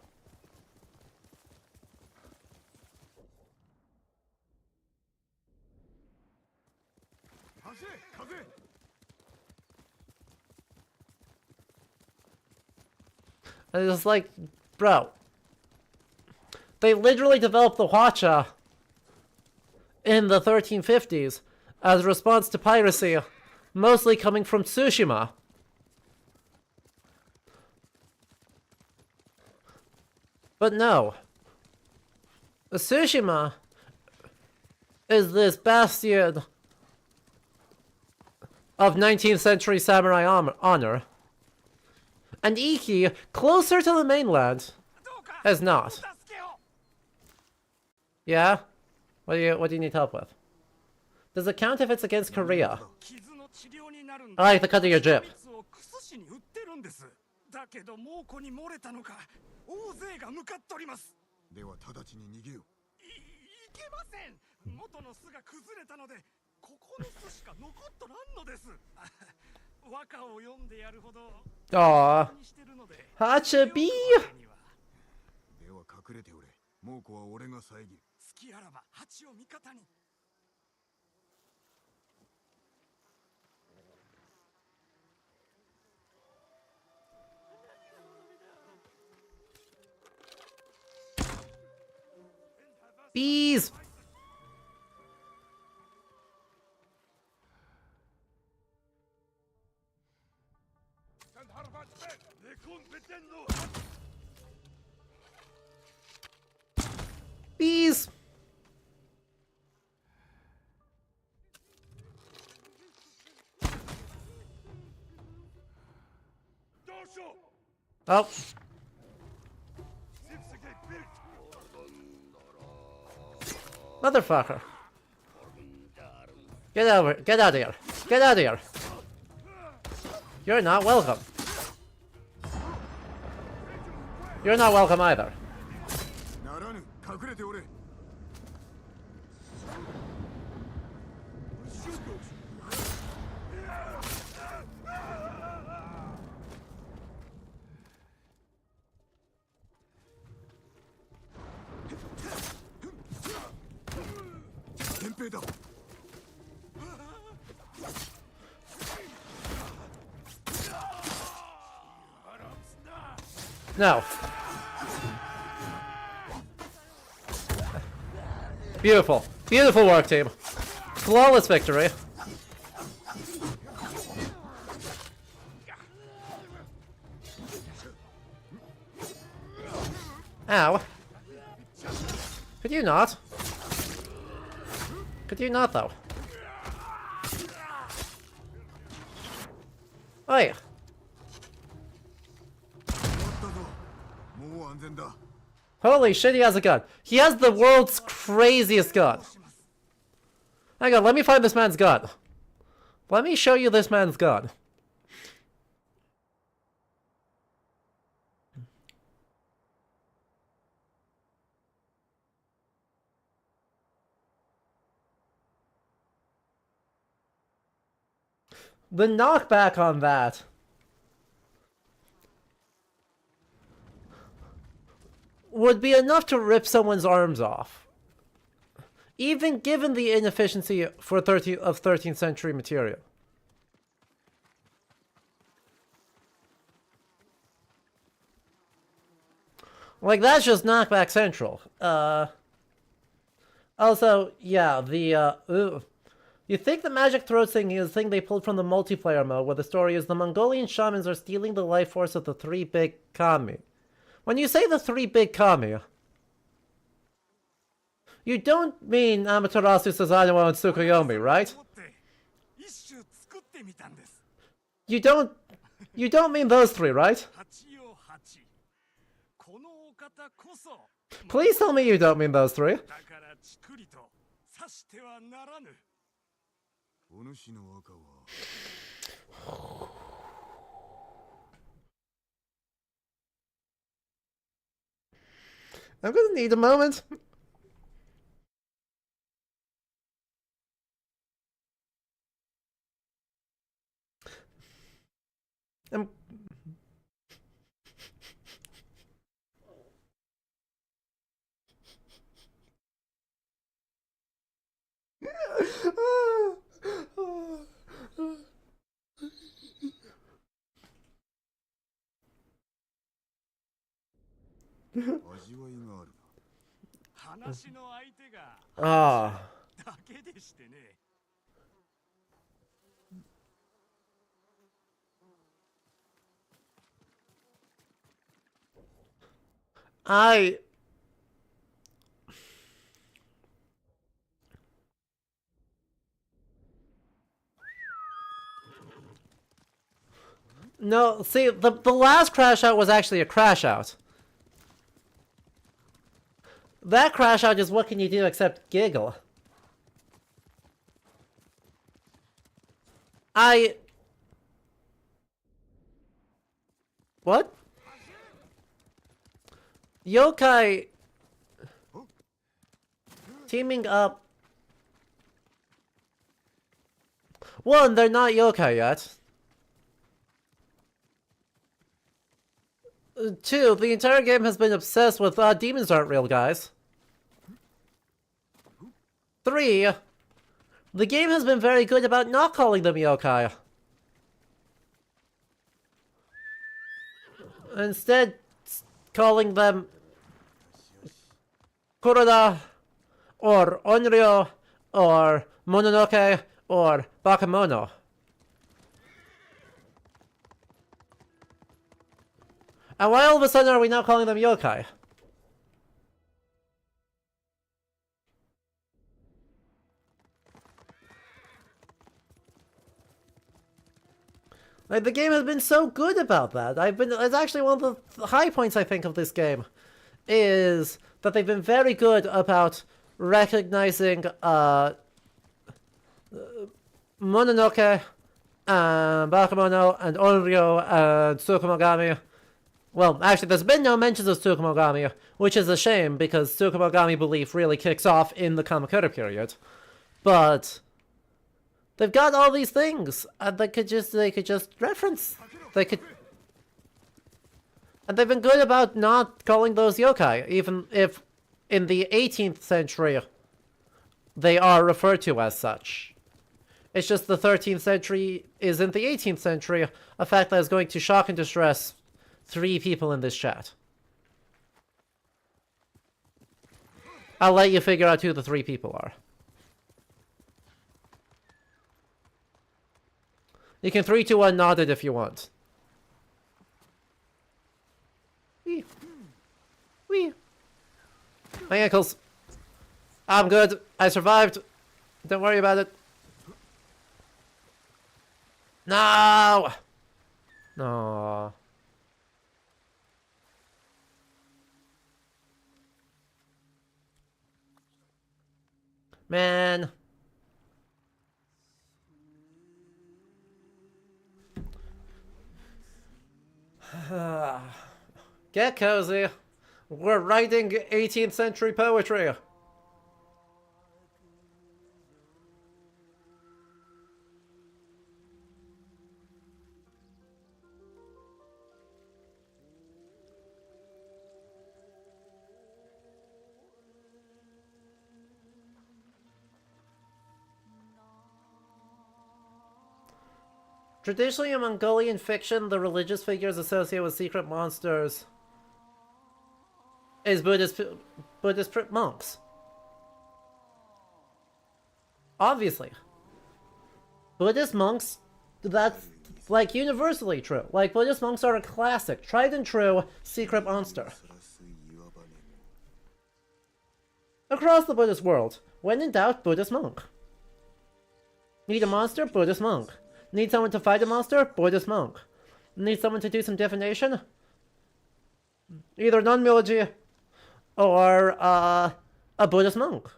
And it's like, bro, they literally developed the hwacha in the 1350s as a response to piracy, mostly coming from Tsushima. But no. Tsushima is this bastion of 19th century samurai honor. And Iki, closer to the mainland, is not. Yeah? What do you need help with? Does it count if it's against Korea? I like the cut of your jib. だけど猛虎に漏れたのか大勢が向かっております。では直ちに逃げよ。いけません。元の巣が崩れたのでここの巣しか残っとらんのです。和歌を読んでやるほど。Aww. Hachibi! では隠れておれ。猛虎は俺が遮る。好きあらば蜂を味方に。Bees! Bees! Oh. Motherfucker. Get out of here. Get out of here. You're not welcome. You're not welcome either. No. Beautiful. Beautiful work, team. Flawless victory. Ow. Could you not? Could you not, though? Oi. Holy shit, he has a gun. He has the world's craziest gun. Hang on, let me find this man's gun. Let me show you this man's gun. The knockback on that would be enough to rip someone's arms off. Even given the inefficiency of 13th century material. Like, that's just knockback central. Also, yeah, you think the magic throat singing is a thing they pulled from the multiplayer mode, where the story is the Mongolian shamans are stealing the life force of the three big kami. When you say the three big kami, you don't mean Amaterasu, Susanoo, and Tsukuyomi, right? You don't mean those three, right? Please tell me you don't mean those three. お主の赤は I'm gonna need a moment. I'm... Ah. No, see, the last crash out was actually a crash out. That crash out is what can you do except giggle. What? Yokai teaming up. One, they're not yokai yet. Two, the entire game has been obsessed with demons aren't real, guys. Three, the game has been very good about not calling them yokai. Instead, calling them Kuroda, or Onryo, or Mononoke, or Bakemono. And why all of a sudden are we now calling them yokai? Like, the game has been so good about that. It's actually one of the high points, I think, of this game. Is that they've been very good about recognizing, Mononoke, and Bakemono, and Onryo, and Tsukumogami. Well, actually, there's been no mentions of Tsukumogami, which is a shame, because Tsukumogami belief really kicks off in the Kamakura period. But they've got all these things, and they could just reference. And they've been good about not calling those yokai, even if in the 18th century they are referred to as such. It's just the 13th century is in the 18th century, a fact that is going to shock and distress 3 people in this chat. I'll let you figure out who the 3 people are. You can 3, 2, 1 nod it if you want. Wee. Wee. My ankles. I'm good. I survived. Don't worry about it. No! No. Man. Get cozy. We're writing 18th century poetry. Traditionally in Mongolian fiction, the religious figures associated with secret monsters is Buddhist monks. Obviously. Buddhist monks, that's like universally true. Like, Buddhist monks are a classic, tried and true secret monster. Across the Buddhist world, when in doubt, Buddhist monk. Need a monster? Buddhist monk. Need someone to fight a monster? Buddhist monk. Need someone to do some divination? Either non-Myoji or a Buddhist monk.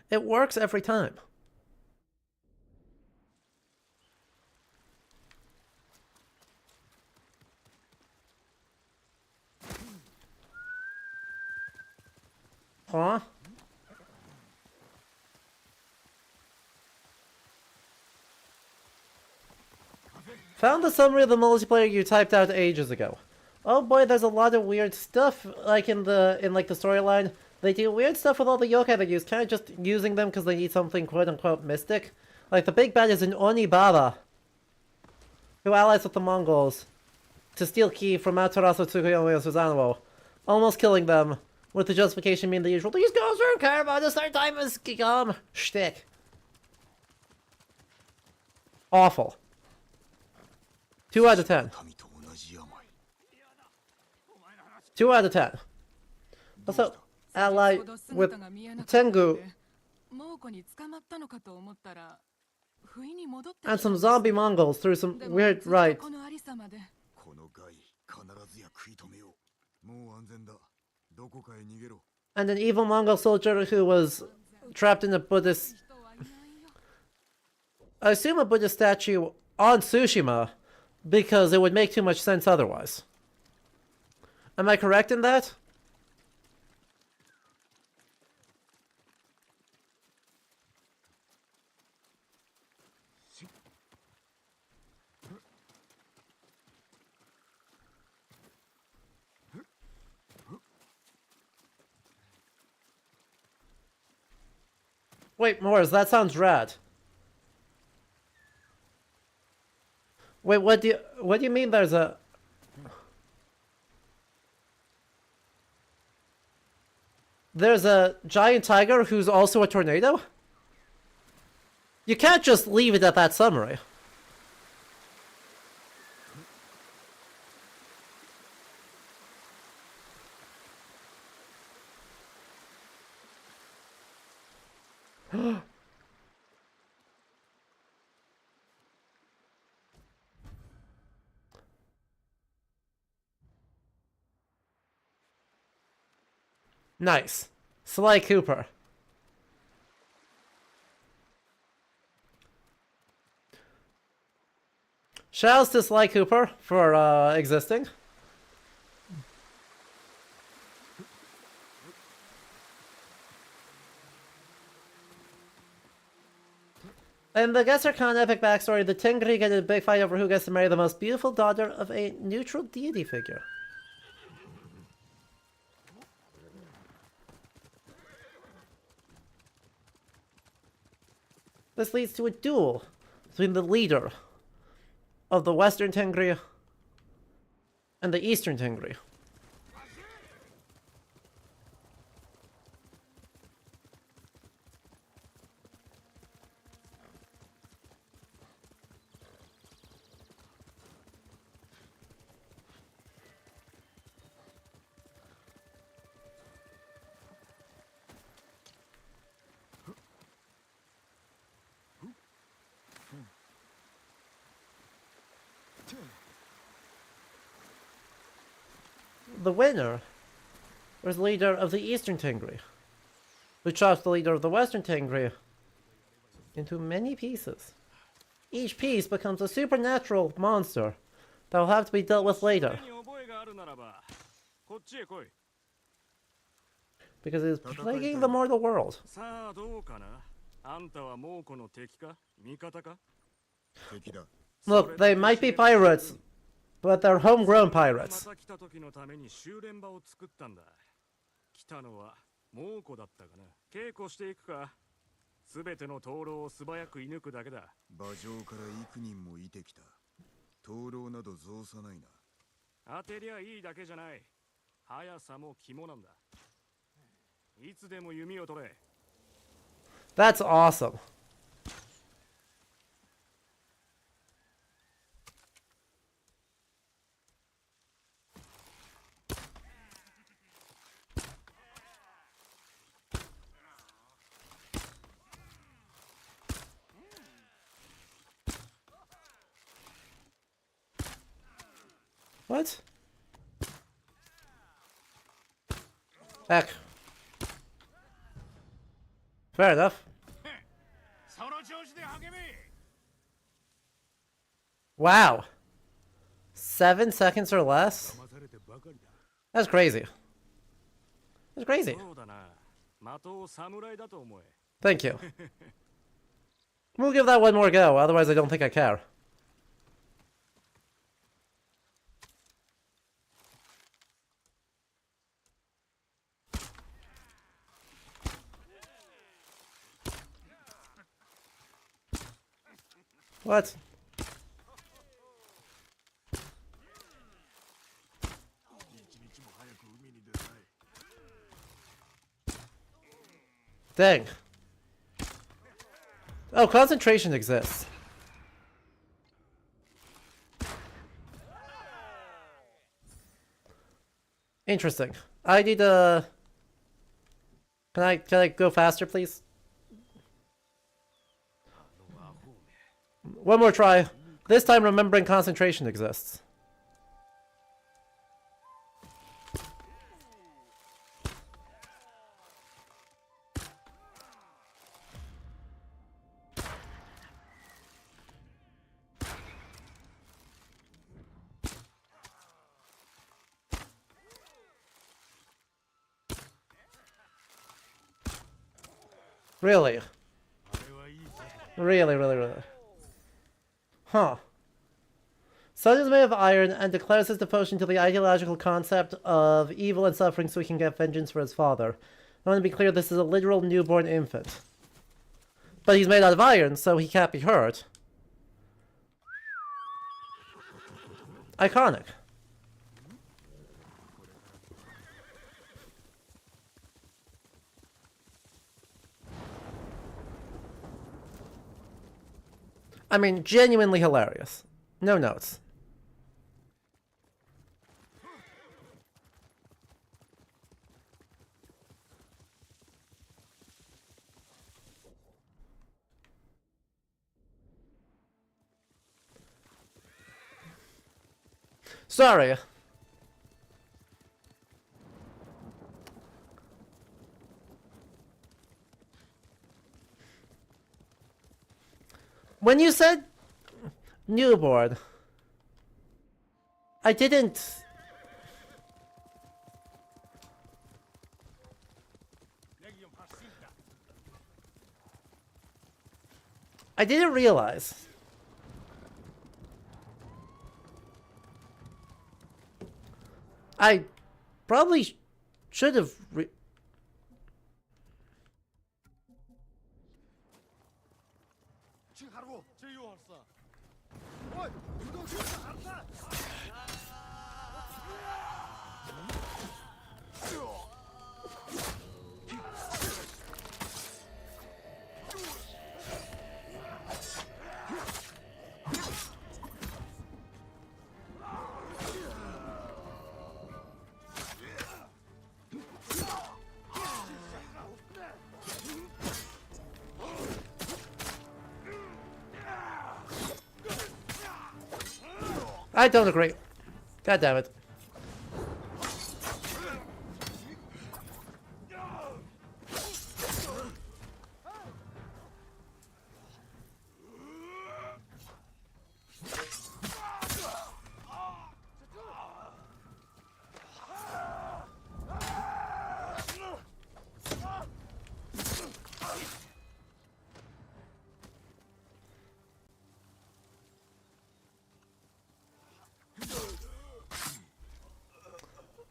It works every time. Huh? Found the summary of the multiplayer you typed out ages ago. Oh boy, there's a lot of weird stuff, like in the storyline. They do weird stuff with all the yokai they use, kind of just using them because they need something quote-unquote mystic. Like, the big bad is an Onibaba, who allies with the Mongols to steal ki from Amaterasu Tsukuyomi and Susanoo, almost killing them, with the justification being the usual, these guys don't care about us, their time is gone, shtick. Awful. 2 out of 10. 2 out of 10. Also, ally with Tengu and some zombie Mongols through some weird rites. And an evil Mongol soldier who was trapped in a Buddhist... I assume a Buddhist statue on Tsushima, because it would make too much sense otherwise. Am I correct in that? Wait, Morris, that sounds rad. Wait, what do you mean there's a... There's a giant tiger who's also a tornado? You can't just leave it at that summary. Nice. Sly Cooper. Shouts to Sly Cooper for existing. In the Gesser Khan epic backstory, the Tengri get in a big fight over who gets to marry the most beautiful daughter of a neutral deity figure. This leads to a duel between the leader of the Western Tengri and the Eastern Tengri. The winner was leader of the Eastern Tengri, who chops the leader of the Western Tengri into many pieces. Each piece becomes a supernatural monster that will have to be dealt with later, because it is plaguing the mortal world. Look, they might be pirates, but they're homegrown pirates. That's awesome. What? Heck. Fair enough. その調子で励め。 Wow. 7 seconds or less? That's crazy. That's crazy. そうだな。的を侍だと思え。Thank you. We'll give that one more go, otherwise I don't think I care. What? Dang. Oh, concentration exists. Interesting. I need to... Can I go faster, please? One more try. This time remembering concentration exists. Really? Really. Huh. Sun is made of iron and declares his devotion to the ideological concept of evil and suffering so he can get vengeance for his father. I want to be clear, this is a literal newborn infant. But he's made out of iron, so he can't be hurt. Iconic. I mean, genuinely hilarious. No notes. Sorry. When you said newborn, I didn't... I didn't realize. I probably should have... I don't agree. God damn it.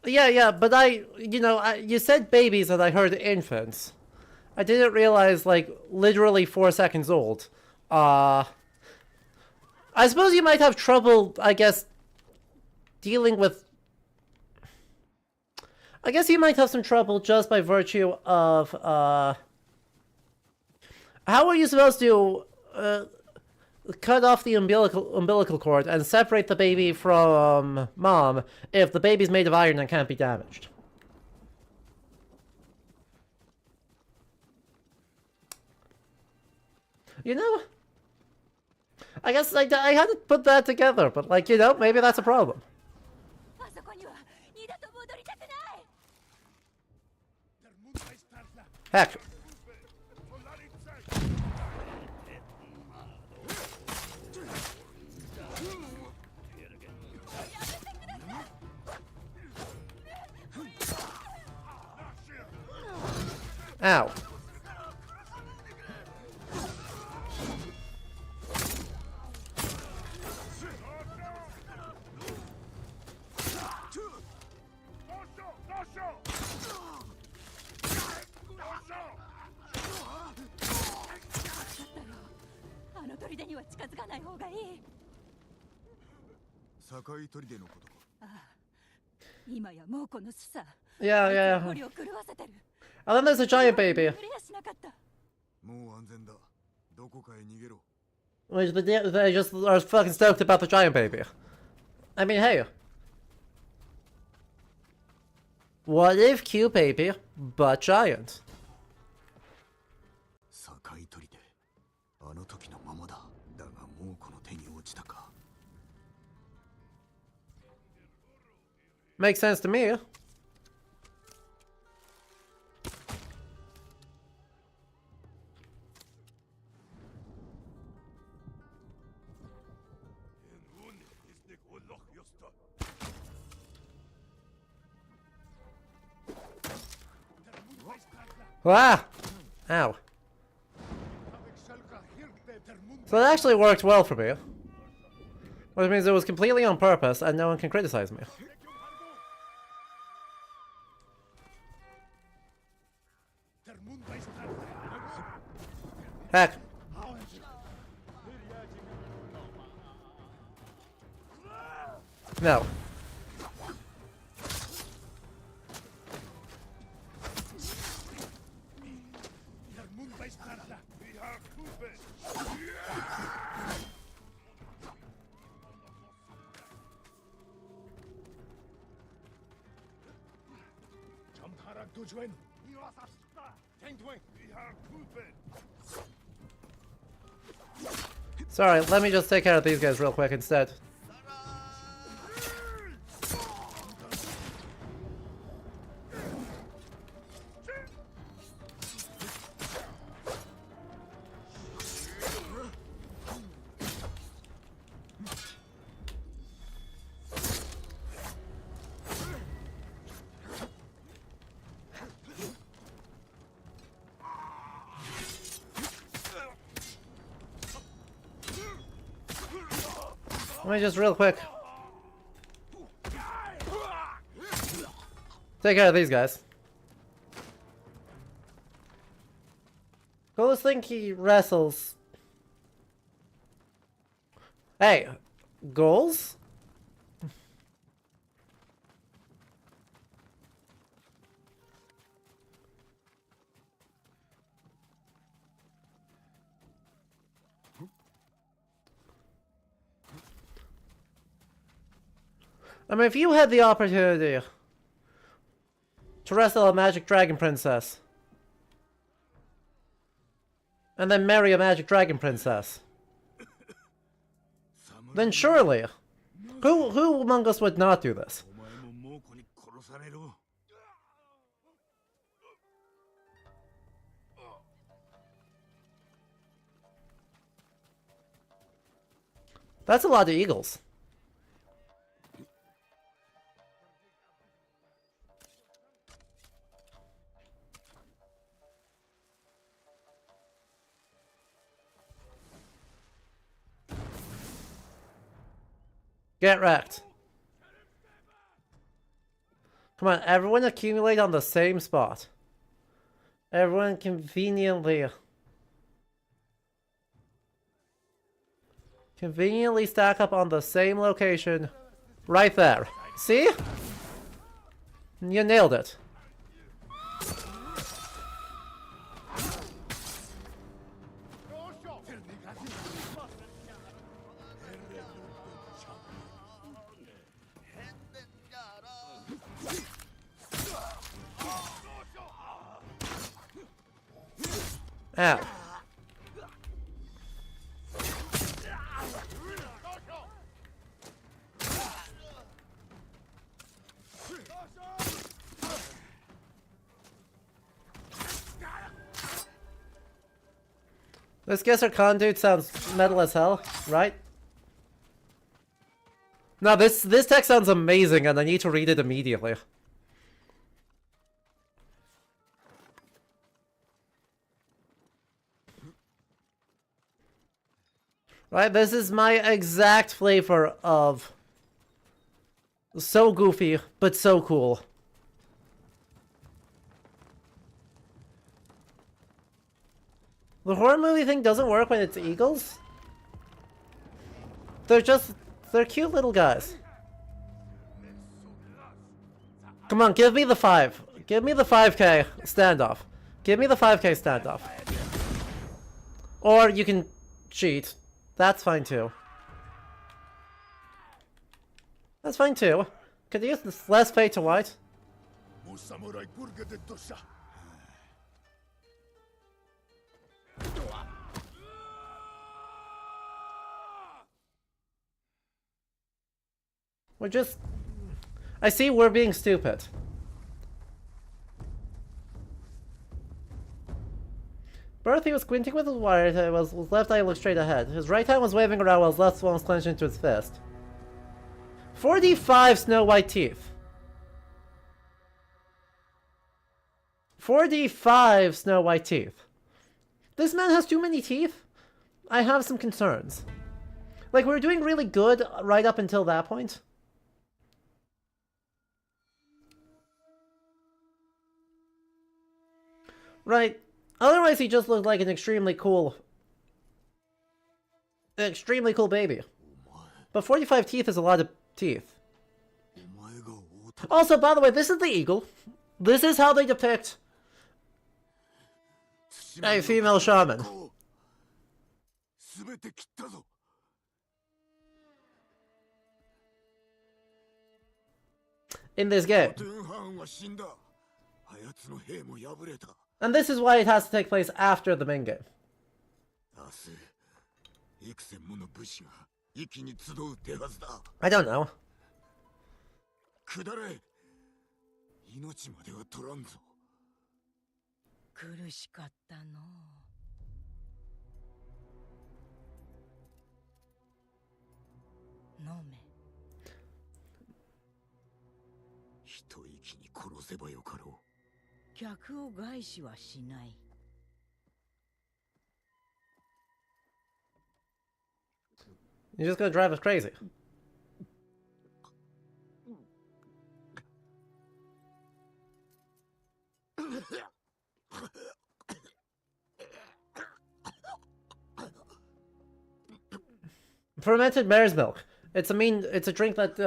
Yeah, but you said babies and I heard infants. I didn't realize, like, literally 4 seconds old. I suppose you might have trouble, I guess, dealing with... I guess you might have some trouble just by virtue of, how are you supposed to, cut off the umbilical cord and separate the baby from mom if the baby's made of iron and can't be damaged? You know? I guess I had to put that together, but, like, maybe that's a problem. Heck. Ow. Yeah, yeah. And then there's a giant baby. Which they just are fucking stoked about the giant baby. I mean, hey. What if Q baby, but giant? Makes sense to me. Ah! Ow. So it actually worked well for me. Which means it was completely on purpose and no one can criticize me. Heck. No. Sorry, let me just take care of these guys real quick instead. Let me just real quick take care of these guys. Coolest thing he wrestles. Hey, goals? I mean, if you had the opportunity to wrestle a Magic Dragon Princess and then marry a Magic Dragon Princess, then surely, who among us would not do this? That's a lot of eagles. Get wrecked. Come on, everyone accumulate on the same spot. Everyone conveniently stack up on the same location. Right there. See? You nailed it. Ow. This Gesser Khan dude sounds metal as hell, right? No, this text sounds amazing and I need to read it immediately. Right, this is my exact flavor of so goofy, but so cool. The horror movie thing doesn't work when it's eagles. They're cute little guys. Come on, give me the 5. Give me the 5k standoff. Give me the 5k standoff. Or you can cheat. That's fine too. That's fine too. Could you use this less fade to white? We're just... I see we're being stupid. Berthy was squinting with his wire, his left eye looked straight ahead. His right hand was waving around while his left one was clenched into his fist. 45 Snow White teeth. 45 Snow White teeth. This man has too many teeth? I have some concerns. Like, we were doing really good right up until that point. Right. Otherwise, he just looked like an extremely cool baby. But 45 teeth is a lot of teeth. Also, by the way, this is the eagle. This is how they depict a female shaman. In this game. And this is why it has to take place after the main game. I don't know. You're just gonna drive us crazy. Fermented mare's milk. It's a drink that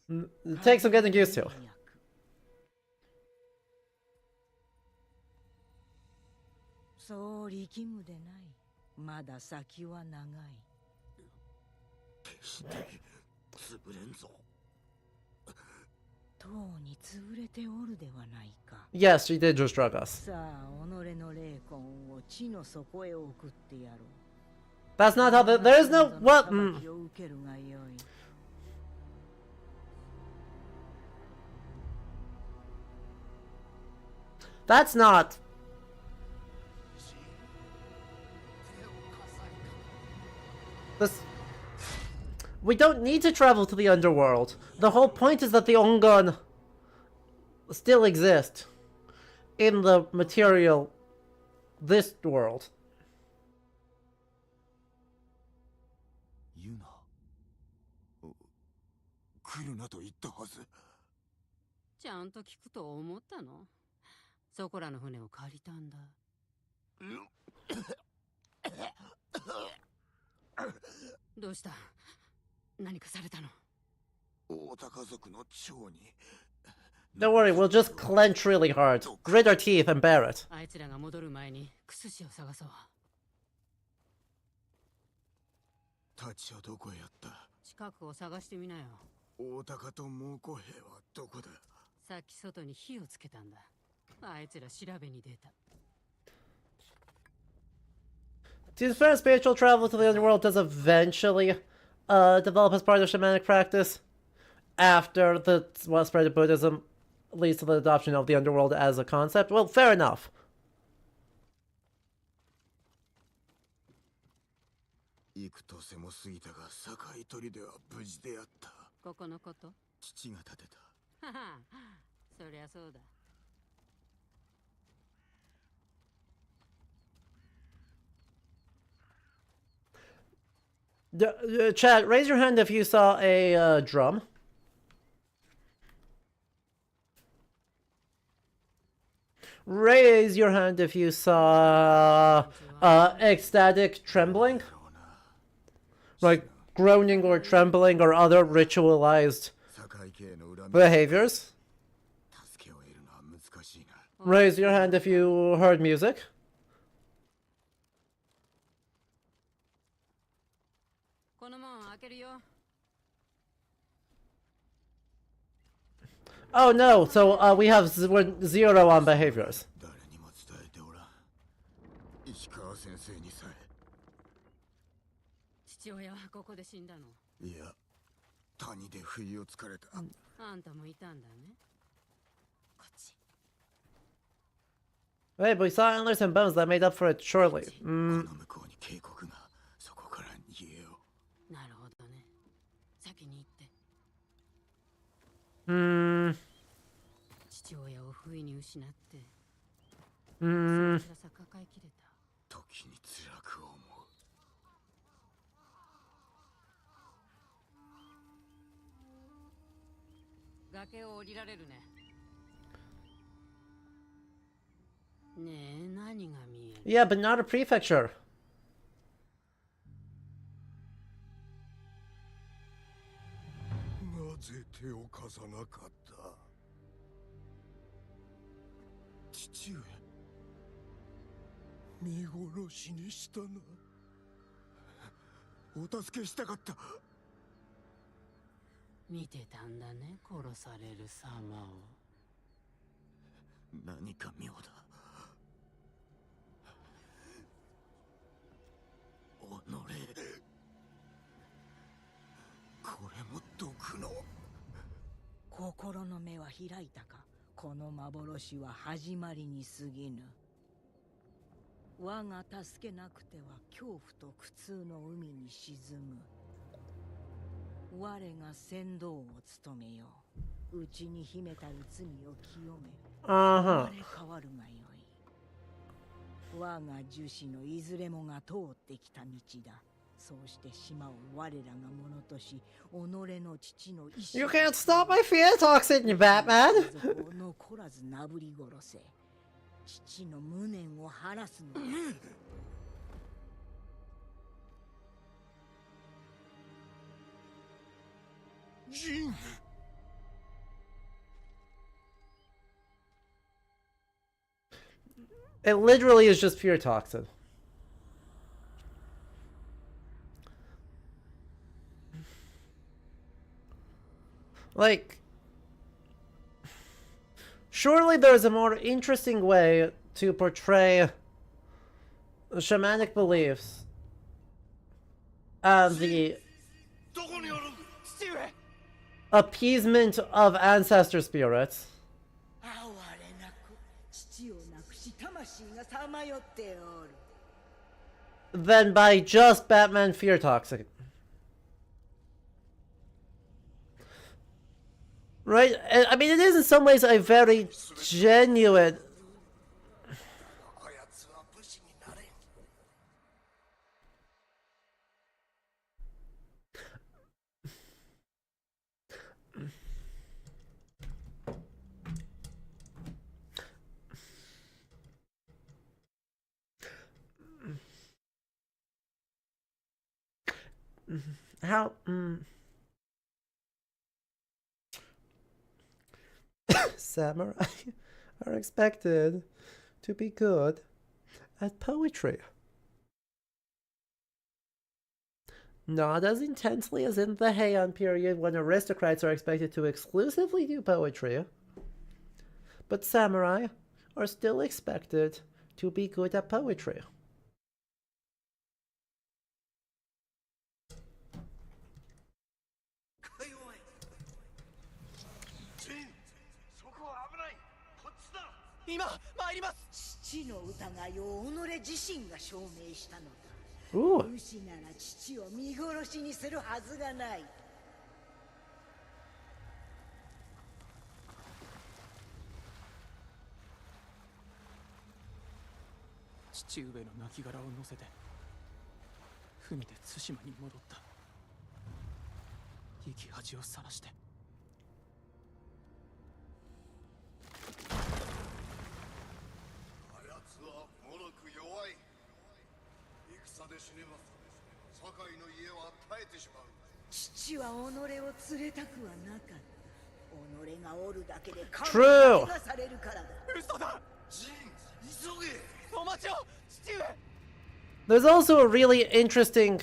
it takes some getting used to. Yes, she did just drug us. That's not how there is no what. That's not. This. We don't need to travel to the underworld. The whole point is that the Ongon still exist in the material, this world. Don't worry, we'll just clench really hard, grit our teeth, and bear it. To be fair, spiritual travel to the underworld does eventually develop as part of shamanic practice after the spread of Buddhism leads to the adoption of the underworld as a concept. Well, fair enough. 幾年も過ぎたが堺砦は無事であった。ここのこと？父が建てた。はは、そりゃそうだ。Chat, raise your hand if you saw a drum. Raise your hand if you saw ecstatic trembling. Like groaning or trembling or other ritualized behaviors. Raise your hand if you heard music. Oh no, so we have 0 on behaviors. 父親はここで死んだの？いや、谷で不意をつかれた。あんたもいたんだね。こっち。Wait, but we saw antlers and bones that made up for it shortly. この向こうに渓谷が、そこから逃げよう。なるほどね。先に行って。父親を不意に失って。その辛さ抱えきれた。時に辛く思う。崖を降りられるね。ねえ、何が見える？ Yeah, but not a prefecture. なぜ手を貸さなかった？父上、見殺しにしたな。お助けしたかった。見てたんだね、殺される様を。何か妙だ。己、これも毒の。心の目は開いたか。この幻は始まりに過ぎぬ。我が助けなくては恐怖と苦痛の海に沈む。我が船頭を務めよう。内に秘めたる罪を清め、生まれ変わるがよい。我が樹脂のいずれもが通ってきた道だ。そうして島を我らがものとし、己の父の意志。 You can't stop my fear toxin, you Batman! 残らずなぶり殺せ。父の無念を晴らすのだ。ジン。It literally is just fear toxin. Like, surely there's a more interesting way to portray shamanic beliefs and the appeasement of ancestor spirits than by just Batman fear toxic. Right? I mean, it is in some ways a very genuine... How... Samurai are expected to be good at poetry. Not as intensely as in the Heian period when aristocrats are expected to exclusively do poetry, but samurai are still expected to be good at poetry. Ooh. 武士なら父を見殺しにするはずがない。父上の亡骸を乗せて船で対馬に戻った。生き恥をさらして。あやつはもろく弱い。戦で死ねば堺の家は耐えてしまう。父は己を連れたくはなかった。己がおるだけで神 True. がされるからだ。嘘だ。ジン、急げ。お待ちを、父上。 There's also a really interesting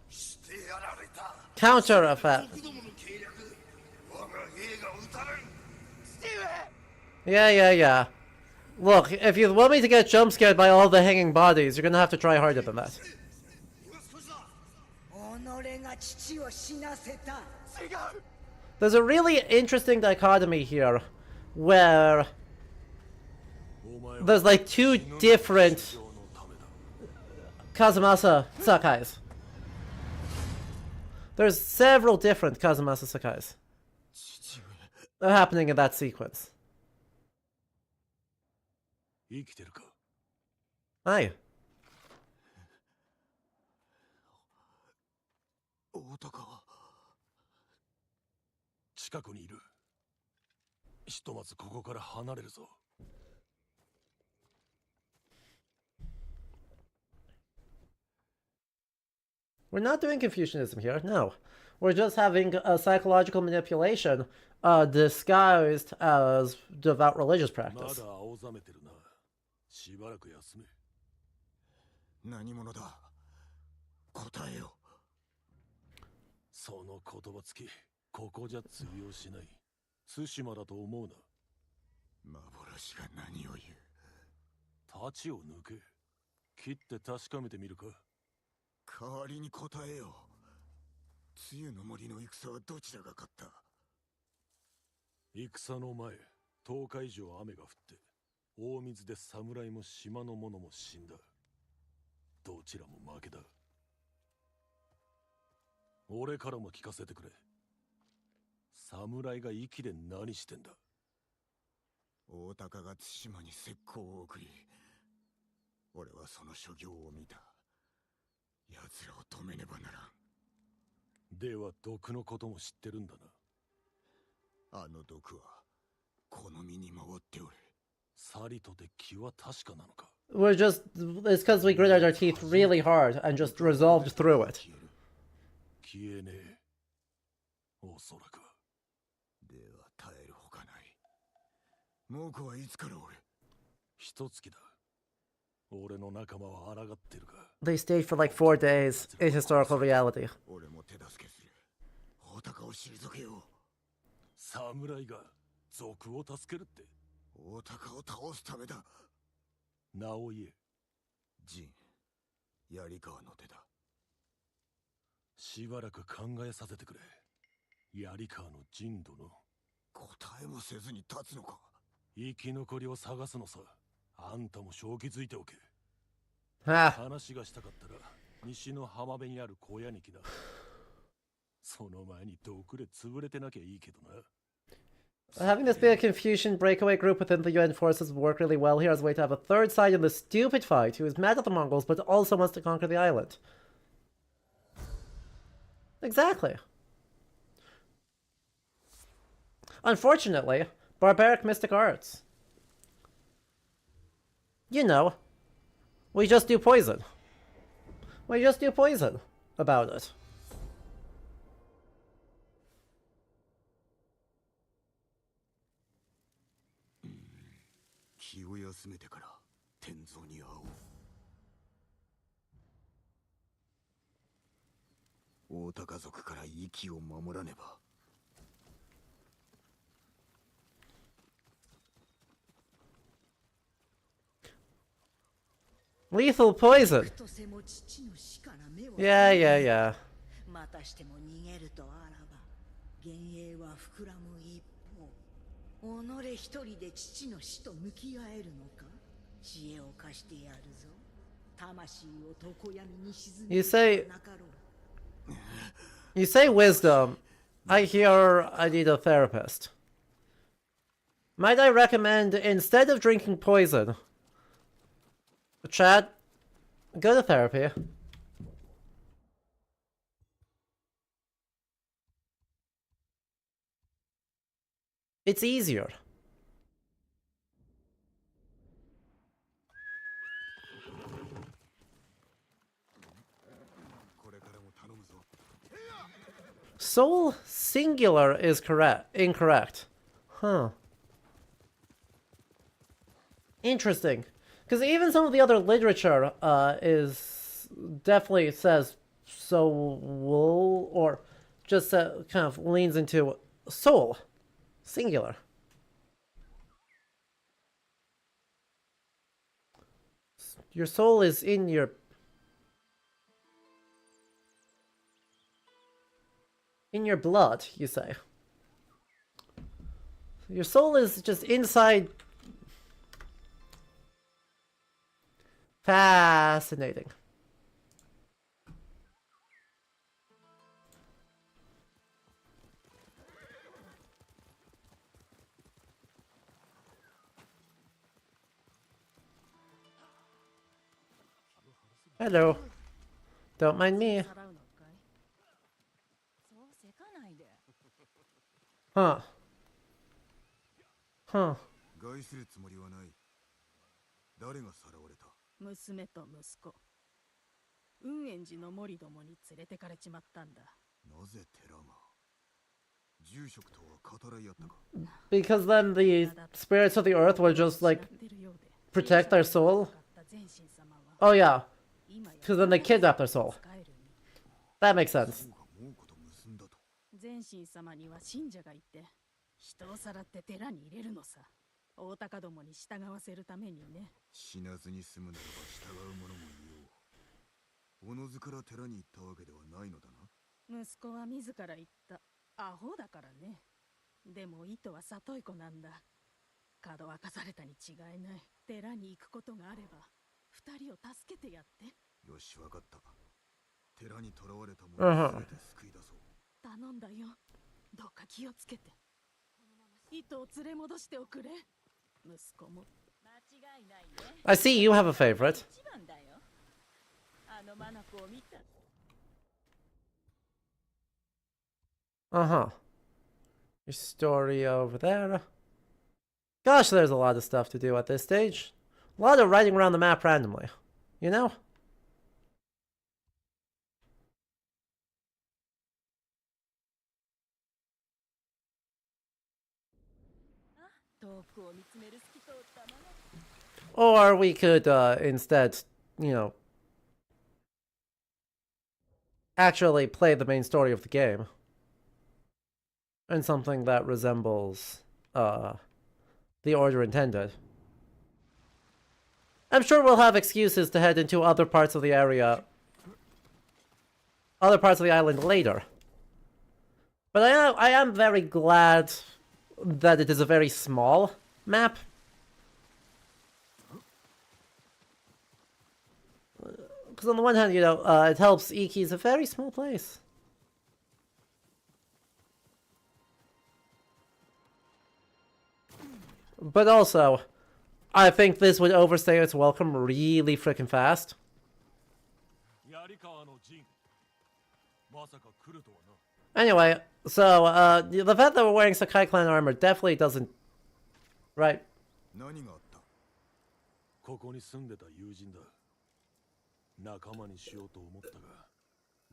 してやられた。 counter effect. 子供の計略で我が兵が撃たれる。父上。 Yeah. Look, if you want me to get jump scared by all the hanging bodies, you're gonna have to try harder than that. 己が父を死なせた。違う。 There's a really interesting dichotomy here, where there's like two different Kazumasa Sakais. There's several different Kazumasa Sakais happening in that sequence. 生きてるか。 Aye. 大高は近くにいる。ひとまずここから離れるぞ。 We're not doing Confucianism here, no. We're just having a psychological manipulation disguised as devout religious ま practice. だ青ざめてるな。しばらく休め。何者だ。答えよ。その言葉つき、ここじゃ通用しない。対馬だと思うな。幻が何を言う。太刀を抜け。切って確かめてみるか。代わりに答えよ。梅雨の森の戦はどちらが勝った。戦の前、10日以上雨が降って、大水で侍も島の者も死んだ。どちらも負けだ。俺からも聞かせてくれ。侍が息で何してんだ。大高が対馬に石膏を送り、俺はその所業を見た。奴らを止めねばならん。では毒のことも知ってるんだな。あの毒はこの身に回っておれ。さりとて気は確かなのか。 We're just, it's because we gritted our teeth really hard and just resolved through it. 消えねえ。おそらくは。では耐えるほかない。猛虎はいつからおる。一月だ。俺の仲間は抗ってるか。 They stayed for like 4 days in historical reality. 俺も手助けする。大高を退けよう。侍が賊を助けるって。大高を倒すためだ。名を言え。陣、槍川の手だ。しばらく考えさせてくれ。槍川の陣殿。答えもせずに立つのか。生き残りを探すのさ。あんたも正気づいておけ。 Ah. 話がしたかったら西の浜辺にある小屋に来だ。その前に毒で潰れてなきゃいいけどな。 Having this be a Confucian breakaway group within the UN forces would work really well here as a way to have a third side in this stupid fight who is mad at the Mongols but also wants to conquer the island. Exactly. Unfortunately, barbaric mystic arts. You know, we just do poison. We just do poison about it. 気を休めてから天蔵に会おう。大高族から息を守らねば。 Lethal poison. Yeah. またしても逃げるとあらば、幻影は膨らむ一方、己一人で父の死と向き合えるのか。知恵を貸してやるぞ。You say wisdom. I hear I need a therapist. Might I recommend, instead of drinking poison, Chad, go to therapy. It's easier. Soul singular is incorrect. Huh. Interesting. Because even some of the other literature is definitely says soul, or just kind of leans into soul singular. Your soul is in your blood, you say. Your soul is just inside. Fascinating. Hello. Don't mind me. Huh. Huh. 害するつもりはない。誰がさらわれた？娘と息子。雲園寺の森どもに連れてかれちまったんだ。なぜ寺が？住職とは語らい合ったか？ Because then the spirits of the earth would just like protect their soul. Oh yeah. Because then they kidnap their soul. That makes sense. 前神様には信者がいて、人をさらって寺に入れるのさ。大高どもに従わせるためにね。死なずに済むならば従う者もいよう。おのずから寺に行ったわけではないのだな。息子は自ら言った。アホだからね。でも糸は里い子なんだ。角はかされたに違いない。寺に行くことがあれば、二人を助けてやって。よし、わかった。寺に囚われた者を全て救い出そう。頼んだよ。どうか気をつけて。糸を連れ戻しておくれ。息子も。I see you have a favorite. Uh-huh. Your story over there. Gosh, there's a lot of stuff to do at this stage. A lot of riding around the map randomly. You know? Or we could, instead, you know, actually play the main story of the game. And something that resembles, the order intended. I'm sure we'll have excuses to head into other parts of the area, other parts of the island later. But I am very glad that it is a very small map. Because on the one hand, you know, it helps Iki's a very small place. But also, I think this would overstay its welcome really freaking fast. Anyway, so, the fact that we're wearing Sakai Clan armor definitely doesn't... Right. 何があった？ここに住んでた友人だ。仲間にしようと思ったが、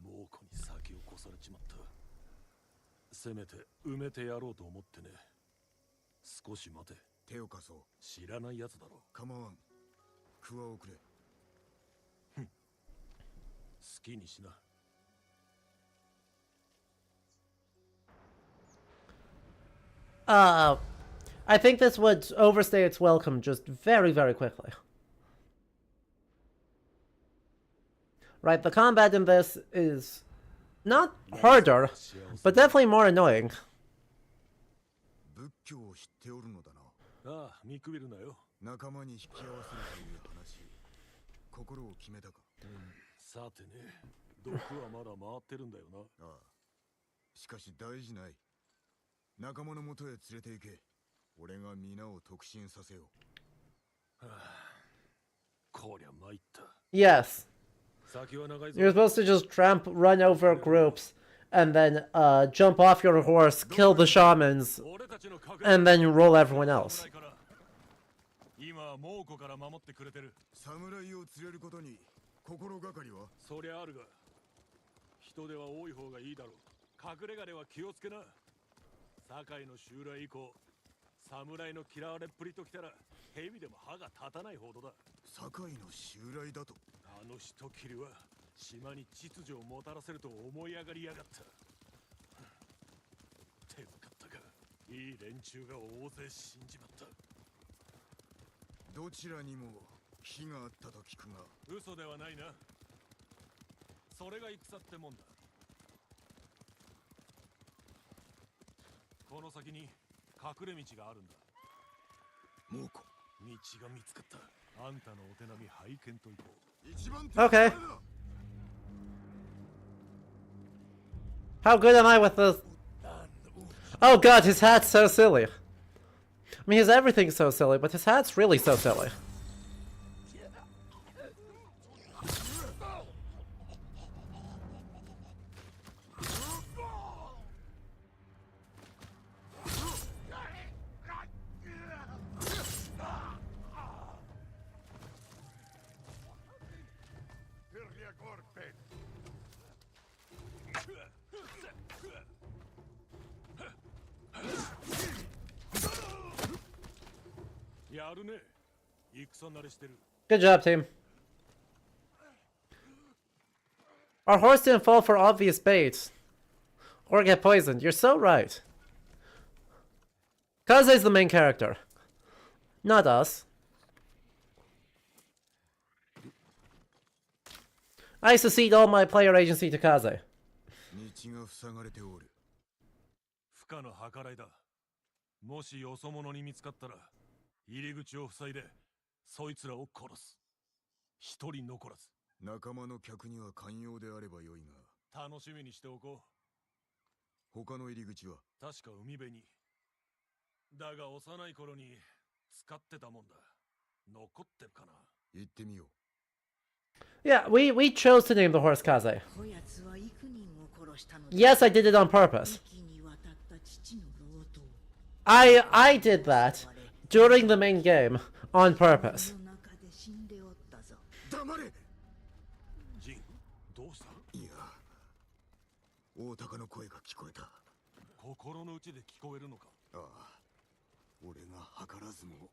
猛虎に先を越されちまった。せめて埋めてやろうと思ってね。少し待て。手を貸そう。知らないやつだろ。構わん。クワをくれ。好きにしな。I think this would overstay its welcome just very, very quickly. Right, the combat in this is not harder, but definitely more annoying. 仏教を知っておるのだな。ああ、見くびるなよ。仲間に引き合わせるという話。こ心を決めたか。さてね、毒はまだ回ってるんだよな。ああ。しかし大事ない。仲間のもとへ連れて行け。俺が皆を特進させよう。はあ、こりゃ参った。Yes. 先は長いぞ。 You're supposed to just run over groups, and then jump off your horse, kill the shamans, and then roll everyone else. 今は猛虎から守ってくれてる。侍を連れることに心がかりは？そりゃあるが、人手は多い方がいいだろう。隠れ家では気をつけな。堺の襲来以降、侍の嫌われっぷりときたら蛇でも歯が立たないほどだ。堺の襲来だと？あの人斬りは島に秩序をもたらせると思い上がりやがった。手向かったか。いい連中が大勢死んじまった。どちらにも火があったと聞くが。嘘ではないな。それが戦ってもんだ。この先に隠れ道があるんだ。猛虎。道が見つかった。あんたのお手並み拝見といこう。 Okay. How good am I with this? Oh god, his hat's so silly. I mean, his everything's so silly, but his hat's really so silly. Good job, team. Our horse didn't fall for obvious bait. Or get poisoned. You're so right. Kaze's the main character. Not us. I succeed all my player agency to Kaze. 道が塞がれておる。不可の計らいだ。もしよそ者に見つかったら入り口を塞いでそいつらを殺す。一人残らず。仲間の客には寛容であればよいが。楽しみにしておこう。他の入り口は？確か海辺に。だが幼い頃に使ってたもんだ。残ってるかな。行ってみよう。Yeah, we chose to name the horse Kaze. Yes, I did it on purpose. I did that during the main game on purpose. 黙れ。ジン、どうした？いや、大鷹の声が聞こえた。心の内で聞こえるのか？ああ、俺が図らずも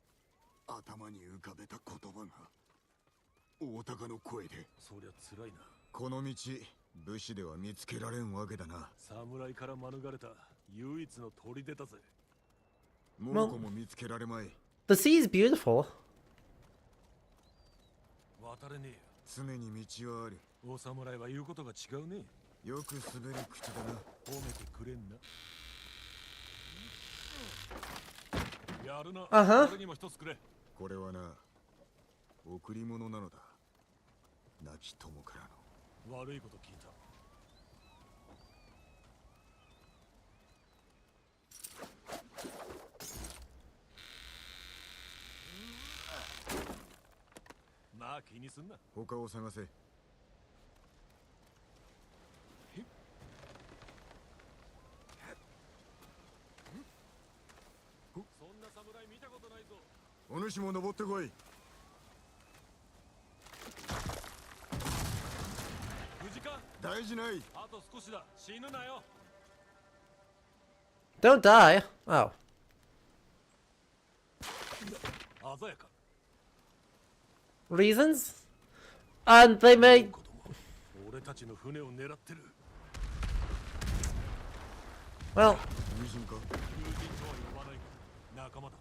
頭に浮かべた言葉が大鷹の声で。そりゃ辛いな。この道、武士では見つけられんわけだな。侍から免れた唯一の砦だぜ。猛虎も見つけられまい。The sea is beautiful. 渡れねえよ。常に道はある。お侍は言うことが違うね。よく滑る口だな。褒めてくれんな。やるな。俺にも一つくれ。これはな、贈り物なのだ。亡き友からの。悪いこと聞いた。まあ気にすんな。他を探せ。そんな侍見たことないぞ。お主も登ってこい。無事か？大事ない。あと少しだ。死ぬなよ。Don't die. Oh. 鮮やか。Reasons? And they may... 俺たちの船を狙ってる。 Well... 友人か？友人とは呼ばないが仲間だ。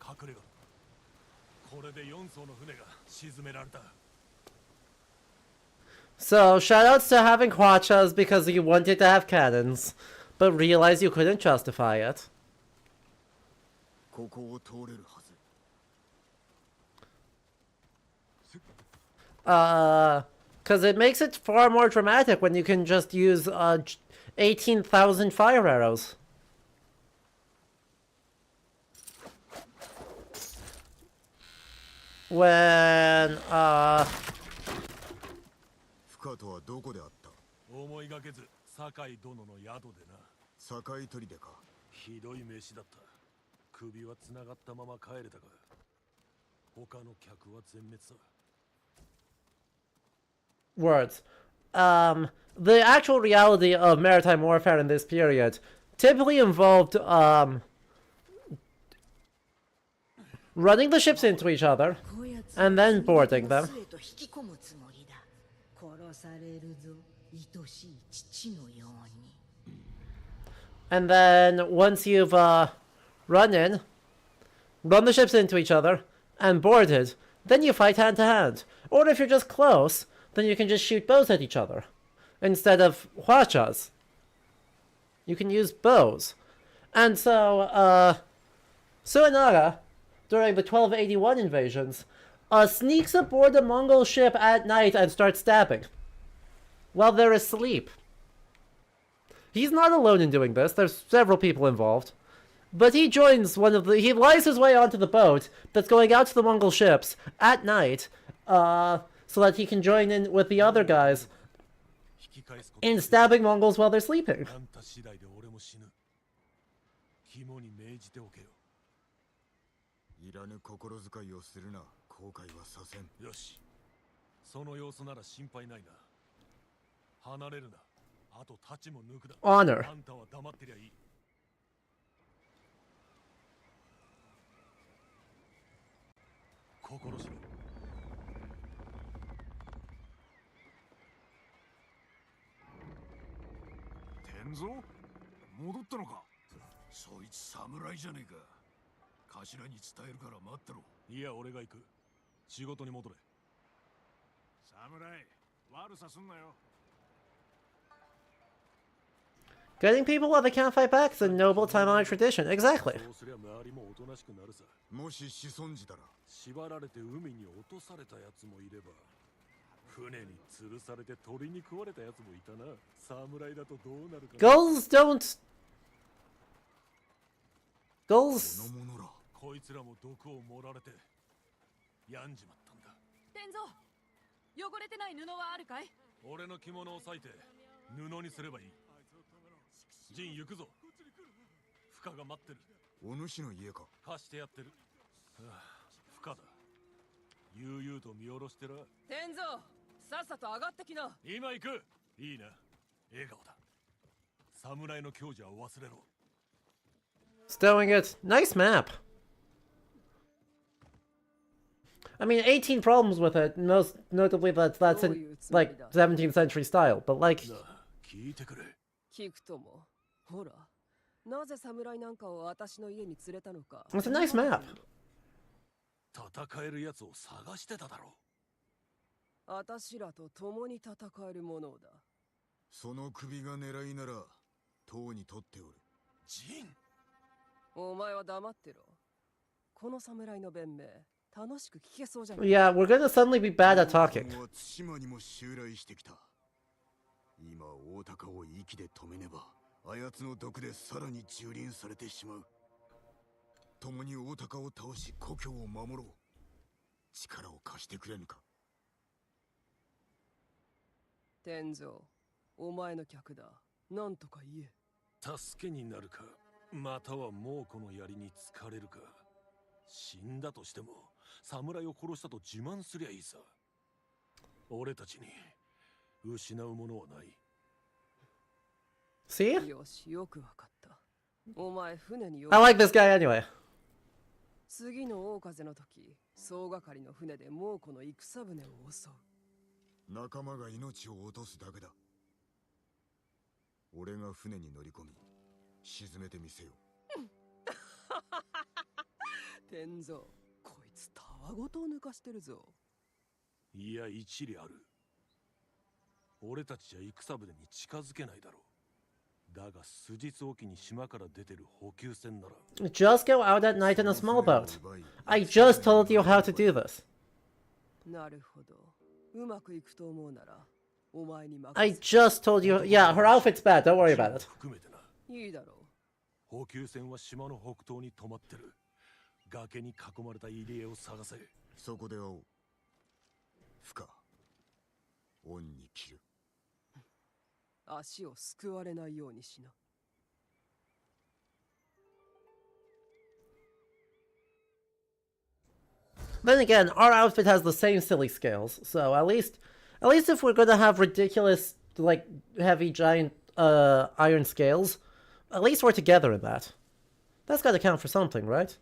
隠れ家。これで4艘の船が沈められた。 So, shoutouts to having Hwachas because you wanted to have cannons, but realized you couldn't justify it. ここを通れるはず。Because it makes it far more dramatic when you can just use 18,000 fire arrows. When, 深とはどこであった？思いがけず酒井殿の宿でな。堺砦か。ひどい飯だった。首はつながったまま帰れたが、他の客は全滅さ。words. The actual reality of maritime warfare in this period typically involved running the ships into each other and then boarding them. And then once you've run the ships into each other and boarded, then you fight hand to hand. Or if you're just close, then you can just shoot bows at each other instead of huachas. You can use bows. And so, Suinaga, during the 1281 invasions, sneaks aboard a Mongol ship at night and starts stabbing while they're asleep. He's not alone in doing this. There's several people involved. But he joins he lies his way onto the boat that's going out to the Mongol ships at night, so that he can join in with the other guys in stabbing Mongols while they're sleeping. いらぬ心遣いをするな。後悔はさせん。よし。その様子なら心配ないな。離れるな。あと太刀も抜くだ。Honor. あんたは黙ってりゃいい。心しろ。天蔵？戻ったのか？そいつ侍じゃねえか。頭に伝えるから待ってろ。いや、俺が行く。仕事に戻れ。侍、悪さすんなよ。Getting people while they can't fight back is a noble time-honored tradition. Exactly. そうすりゃ周りもおとなしくなるさ。もし子孫児だら。縛られて海に落とされたやつもいれば、船に吊るされて鳥に食われたやつもいたな。侍だとどうなるか。Gulls don't. Gulls. この者ら。こいつらも毒を盛られて病んじまったんだ。天蔵、汚れてない布はあるかい？俺の着物を裂いて布にすればいい。ジン行くぞ。フカが待ってる。お主の家か。貸してやってる。フカだ。悠々と見下ろしてら。天蔵、さっさと上がってきな。今行く。いいな。笑顔だ。侍の矜持は忘れろ。Stowing it. Nice map. I mean, 18 problems with it, most notably that's in, like, 17th century style, but like... 聞いてくれ。聞くとも。ほら、なぜ侍なんかを私の家に連れたのか。It's a nice map. 戦えるやつを探してただろう。私らと共に戦えるものだ。その首が狙いなら、塔に取っておる。ジン。お前は黙ってろ。この侍の弁明。Yeah, we're gonna suddenly be bad at talking. 対馬にも襲来してきた。今大高を息で止めねば、あやつの毒でさらに蹂躙されてしまう。共に大高を倒し故郷を守ろう。力を貸してくれぬか。天蔵、お前の客だ。なんとか言え。助けになるか、またはもうこの槍に疲れるか。死んだとしても侍を殺したと自慢すりゃいいさ。俺たちに失うものはない。See? よし、よくわかった。お前船に I like this guy anyway. 次の大風の時、総がかりの船で猛虎の戦船を襲う。仲間が命を落とすだけだ。俺が船に乗り込み、沈めてみせよ。天蔵、こいつたわごとを抜かしてるぞ。いや、一理ある。俺たちじゃ戦船に近づけないだろう。だが数日おきに島から出てる補給船なら。Just go out at night in a small boat. I just told you how to do this. なるほど。うまくいくと思うならお前に任 I せ just told you. Yeah, her outfit's bad. Don't worry about it. 含めてな。いいだろ補給船は島の北東に止まってる。崖に囲まれた入り江を探せ。そこで会おう。負荷オンに切る。う。足をすくわれないようにしな。Then again, our outfit has the same silly scales, so at least if we're gonna have ridiculous, like, heavy, giant, iron scales, at least we're together in that. That's gotta count for something, right?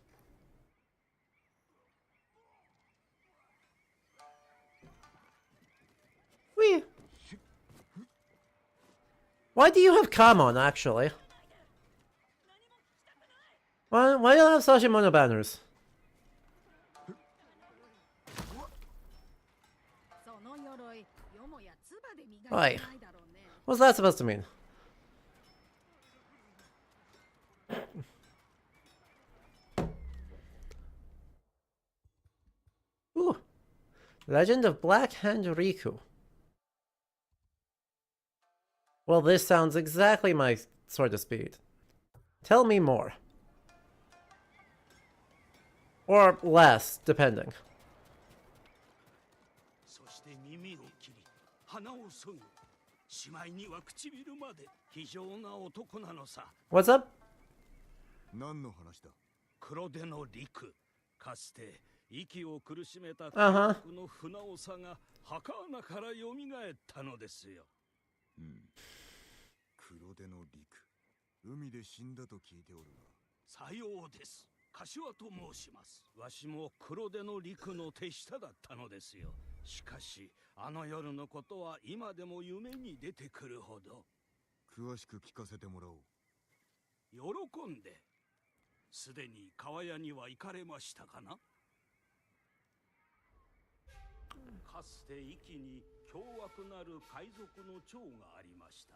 Whee! Why do you have Kamon, actually? Why do you have Sashimono banners? Why? What's that supposed to mean? Ooh. Legend of Black Hand Riku. Well, this sounds exactly my sort of speed. Tell me more. Or less, depending. そして耳を切り、鼻を削ぐ。しまいには唇まで。非常な男なのさ。What's up? 何の話だ。黒手の陸。かつて息を苦しめたUh-huh. 国の船長が墓穴から蘇ったのですよ。うん。黒手の陸。海で死んだと聞いておるが。さようです。柏と申します。わしも黒手の陸の手下だったのですよ。しかし、あの夜のことは今でも夢に出てくるほど。詳しく聞かせてもらおう。喜んで。すでに川屋には行かれましたかな。かつて息に凶悪なる海賊の長がありました。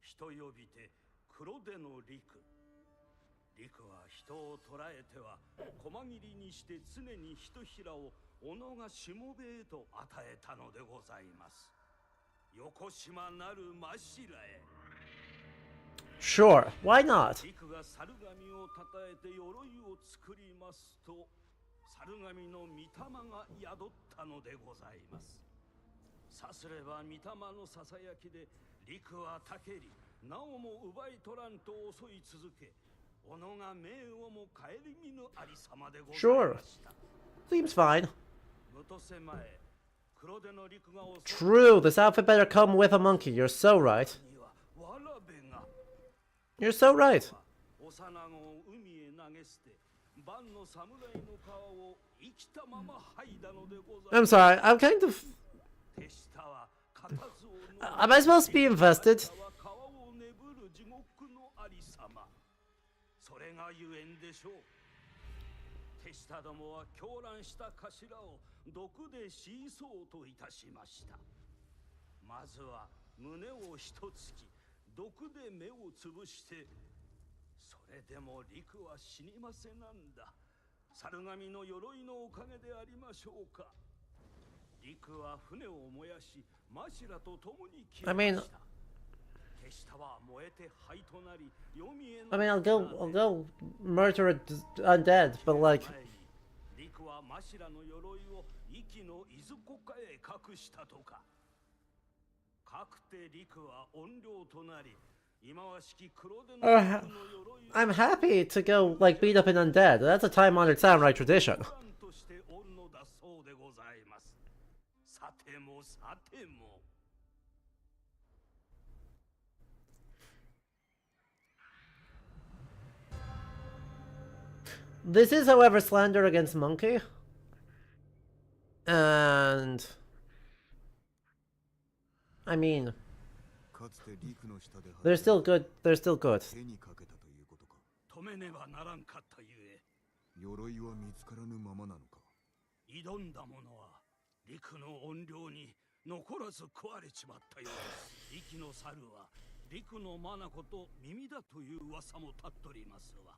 人呼びて黒手の陸。陸は人を捕らえては細切りにして常にひとひらを己がしもべえと与えたのでございます。横島なる真白へ。Sure, why not? 陸が猿神をたたえて鎧を作りますと、猿神の御霊が宿ったのでございます。さすれば御霊のささやきで陸はたけり、なおも奪い取らんと襲い続け、己が命をも顧みぬありさまでございました。Sure. Seems fine. むとせまえ、黒手の陸が襲 True, this outfit better come with a monkey. You're so right. にはわらべが。You're so right. 幼子を海へ投げ捨て、万の侍の皮を生きたまま剥いだのでございます。 I'm sorry, I'm kind of... 手下は固唾を飲み Am I supposed to be invested? 手下は皮をねぶる地獄のありさま。それがゆえんでしょう。手下どもは狂乱した頭を毒で死いそうといたしました。まずは胸を一突き、毒で目をつぶして、それでも陸は死にませなんだ。猿神の鎧のおかげでありましょうか。陸は船を燃やし、マシラと共に消えました。手下は燃えて灰となり、読みへの I mean, I'll go murder undead, but like... 陸はマシラの鎧を息のいずこかへ隠したとか。かくて陸は怨霊となり、今はしき黒手の陸の鎧 I'm happy to go, like, beat up an undead. That's a time-honored samurai tradition. としておるのだそうでございます。さてもさても。This is, however, slander against Monkey. And... I mean... かつて陸の下で They're still good. They're still good. 手にかけたということか。止めねばならんかったゆえ。鎧は見つからぬままなのか。挑んだ者は陸の怨霊に残らず食われちまったようです。息の猿は陸の眼と耳だという噂も立っとりますわ。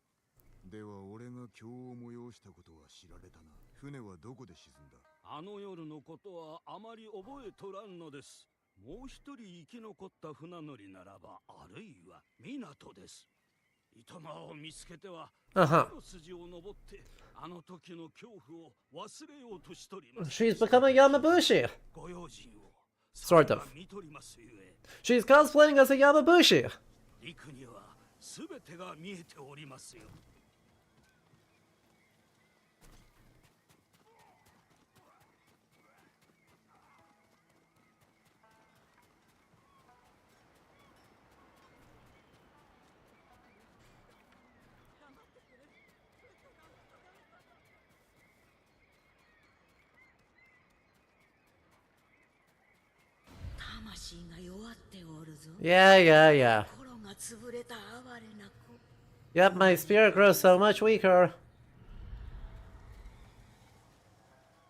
では俺が今日を催したことは知られたな。船はどこで沈んだ。あの夜のことはあまり覚えとらんのです。もう一人生き残った船乗りならば、あるいは港です。糸間を見つけては、Uh-huh. の筋を登って、あの時の恐怖を忘れようとしとります。She's becoming Yamabushi. ご用心を Sort of. 見とりますゆえ。She's cosplaying as a Yamabushi. 陸にはすべてが見えておりますよ。魂が弱っておるぞ。 Yeah, yeah, yeah. 心が潰れた哀れな子。 Yep, my spirit grows so much weaker.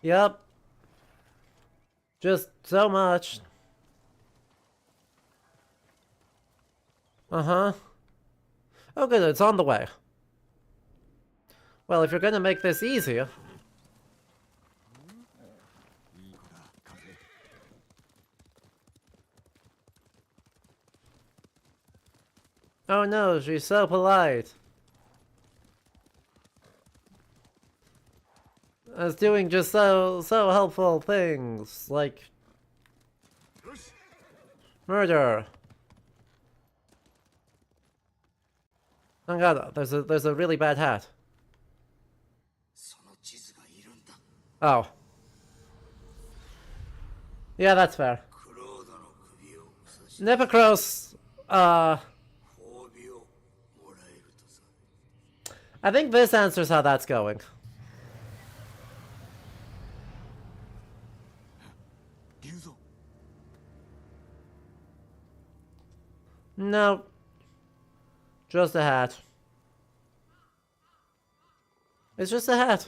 Yep. Just so much. Uh-huh. Oh good, it's on the way. Well, if you're gonna make this easy... Oh no, she's so polite. As doing just so helpful things, like... murder. Oh god, there's a really bad hat. Oh. Yeah, that's fair. Nipocros, I think this answers how that's going. No. Just a hat. It's just a hat.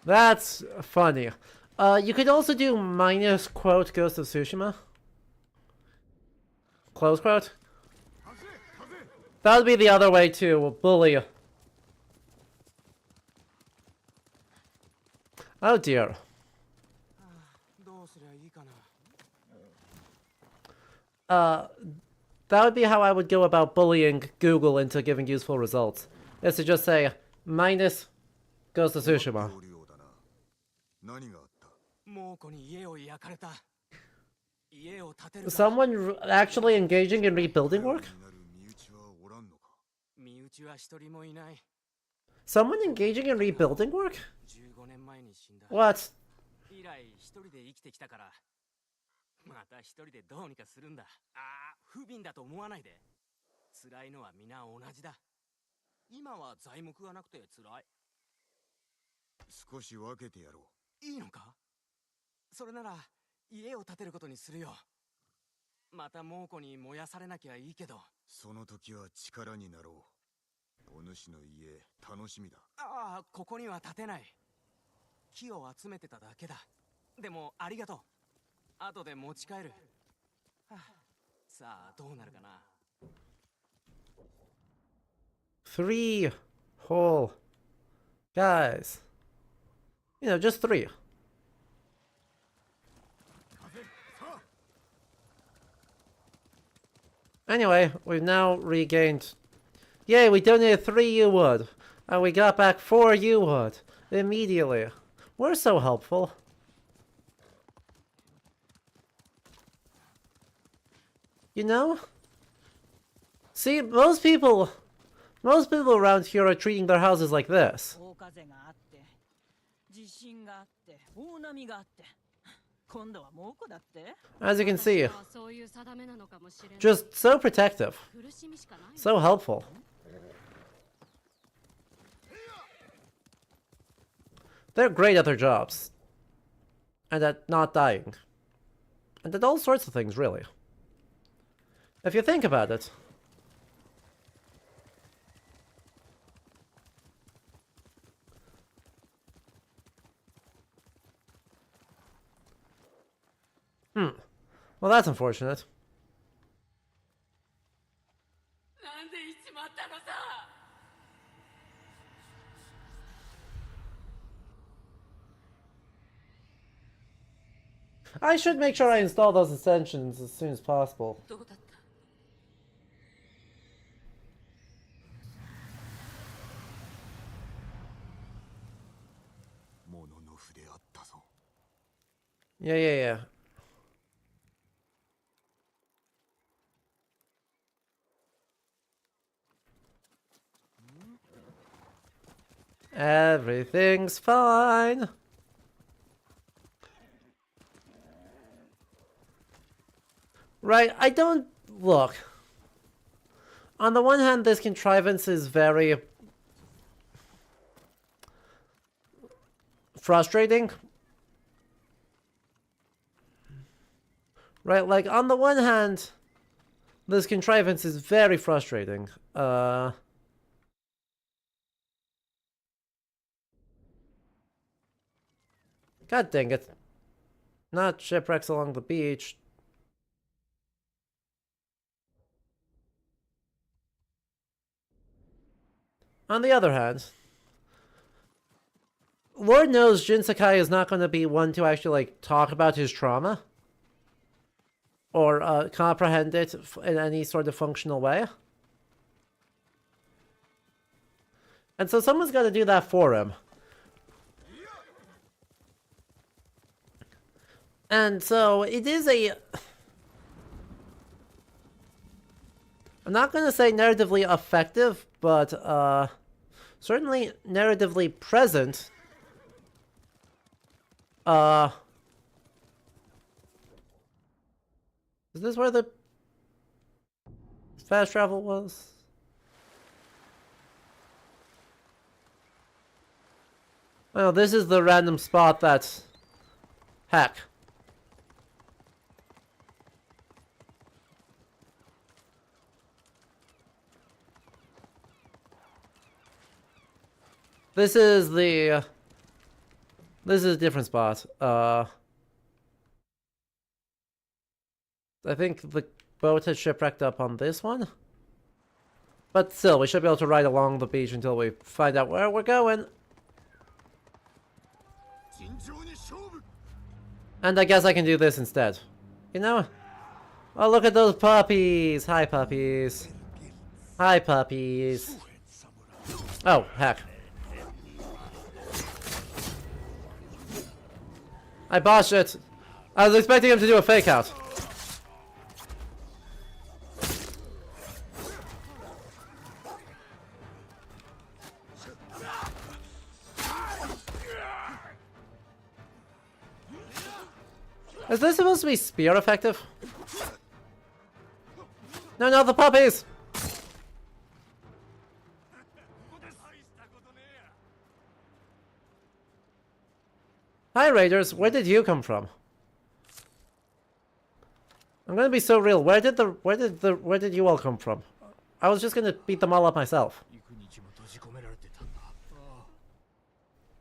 That's funny. You could also do minus quote Ghost of Tsushima. Close quote. That would be the other way to bully. Oh dear. That would be how I would go about bullying Google into giving useful results. Is to just say, minus Ghost of Tsushima. Someone actually engaging in rebuilding work? Someone engaging in rebuilding work? What? また一人でどうにかするんだ。不憫だと思わないで。辛いのは皆同じだ。今は材木がなくて辛い。少し分けてやろう。いいのか？それなら家を建てることにするよ。また猛虎に燃やされなきゃいいけど。その時は力になろう。お主の家楽しみだ。ここには建てない。木を集めてただけだ。でもありがとう。後で持ち帰る。さあどうなるかな。3 whole guys. You know, just 3. Anyway, we've now regained... Yay, we donated 3 U-Wood. And we got back 4 U-Wood. Immediately. We're so helpful. You know? See, most people around here are treating their houses like this. As you can see, just so protective, so helpful. They're great at their jobs, and at not dying, and at all sorts of things, really. If you think about it. Well, that's unfortunate. I should make sure I install those extensions as soon as possible. どうだった？ 物の筆あったぞ。 Yeah, yeah, yeah. Everything's fine. Right, I don't... Look. On the one hand, this contrivance is very... frustrating. Right, like, on the one hand, this contrivance is very frustrating. God dang it. Not shipwrecks along the beach. On the other hand, Lord knows Jin Sakai is not going to be one to actually, like, talk about his trauma. Or comprehend it in any sort of functional way. And so someone's got to do that for him. And so it is a... I'm not going to say narratively effective, but certainly narratively present. Is this where the fast travel was? Well, this is the random spot that's... Heck. This is the... This is a different spot. I think the boat has shipwrecked up on this one. But still, we should be able to ride along the beach until we find out where we're going. And I guess I can do this instead. You know? Oh, look at those puppies! Hi, puppies. Hi, puppies. Oh, heck. I botched it. I was expecting him to do a fake out. Is this supposed to be spear effective? No, not the puppies! Hi Raiders, where did you come from? I'm gonna be so real. Where did you all come from? I was just gonna beat them all up myself.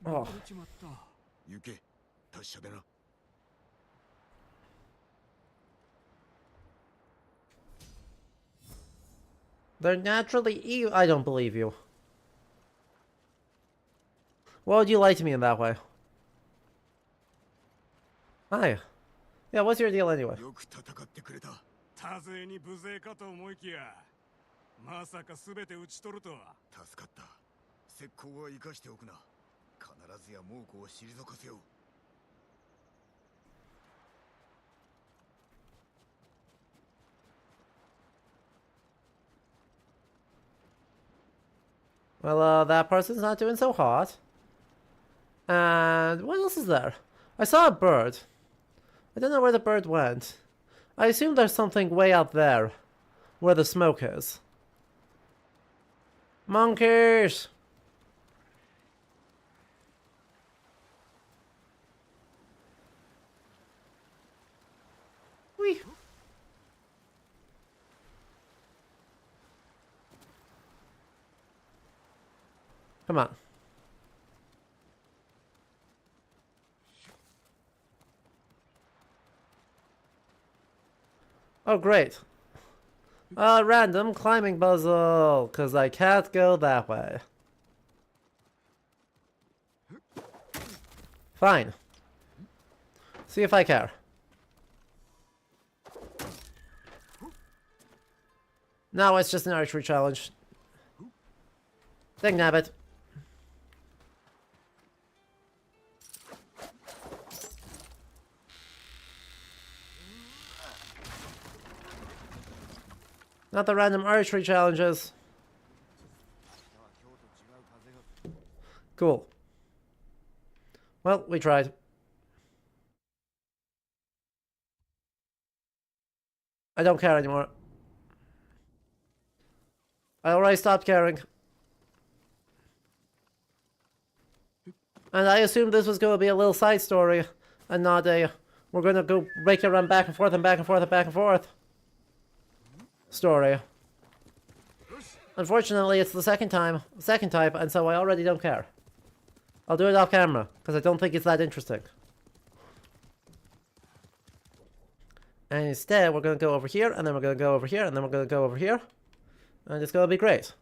Oh. They're naturally evil. I don't believe you. Why would you lie to me in that way? Hi. Yeah, what's your deal anyway? 多勢に無勢かと思いきや、まさか全て討ち取るとは。助かった。石膏は生かしておくな。必ずや猛虎を退かせよう。Well, that person's not doing so hot. And what else is there? I saw a bird. I don't know where the bird went. I assume there's something way out there, where the smoke is. Monkeys! Whee! Come on. Oh, great. Random climbing puzzle, because I can't go that way. Fine. See if I care. No, it's just an archery challenge. Dang nabbit. Not the random archery challenges. Cool. Well, we tried. I don't care anymore. I already stopped caring. And I assumed this was going to be a little side story and not a we're going to go make it run back and forth and back and forth and back and forth story. Unfortunately, it's the second type, and so I already don't care. I'll do it off camera, because I don't think it's that interesting. And instead, we're going to go over here, and then we're going to go over here, and then we're going to go over here. And it's going to be great.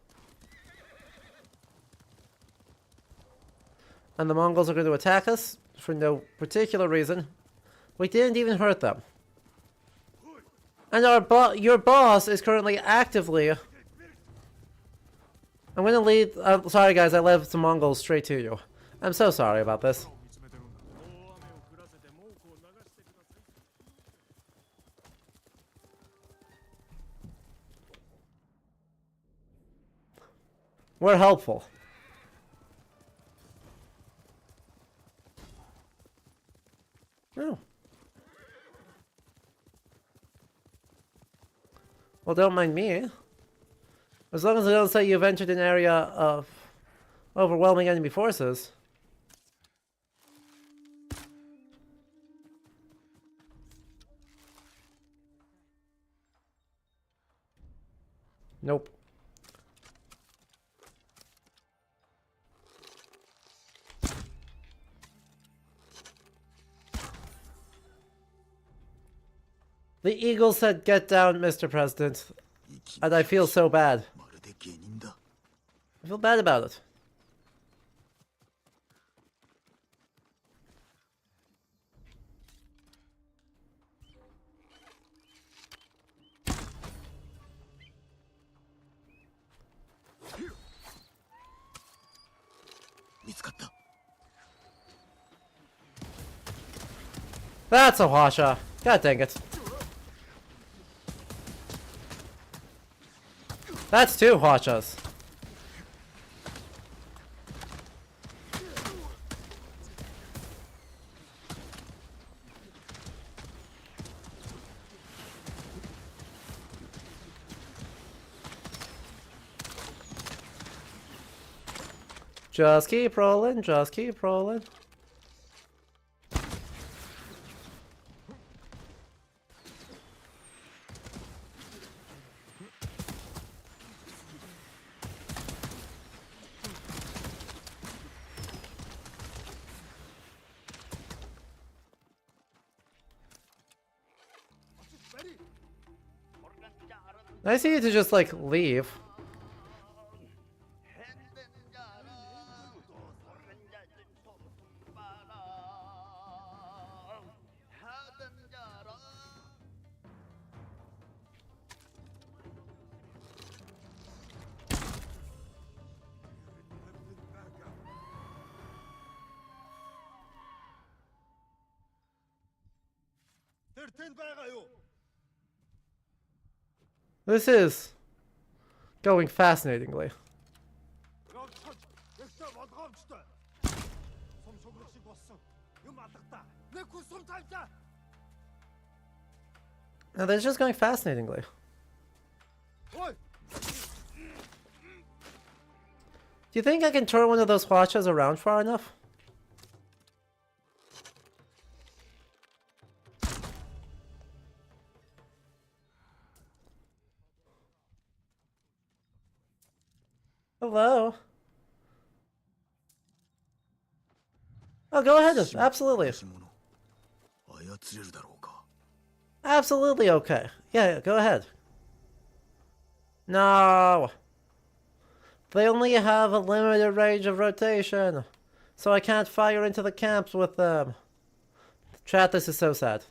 And the Mongols are going to attack us for no particular reason. We didn't even hurt them. And your boss is currently actively... I'm going to lead... sorry guys, I led some Mongols straight to you. I'm so sorry about this. We're helpful. Oh. Well, don't mind me. As long as I don't say you've entered an area of overwhelming enemy forces. Nope. The eagle said, "Get down, Mr. President." And I feel so bad. I feel bad about it. That's a Hwasha. God dang it. That's two Hwashas. Just keep rolling, just keep rolling. I see you to just like leave. This is going fascinatingly. Now, this is just going fascinatingly. Do you think I can turn one of those Hwashas around far enough? Hello. Oh, go ahead. Absolutely. Absolutely okay. Yeah, go ahead. No. They only have a limited range of rotation, so I can't fire into the camps with them. Chat, this is so sad.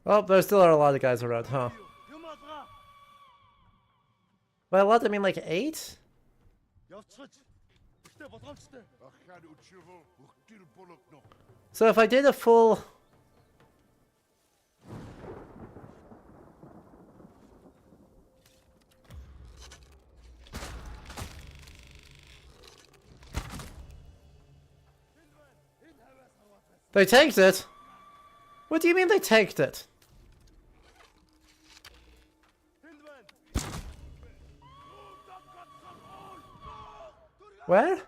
Oh, there still are a lot of guys around, huh? By a lot, I mean like 8? So if I did a full... They tanked it? What do you mean they tanked it? Where?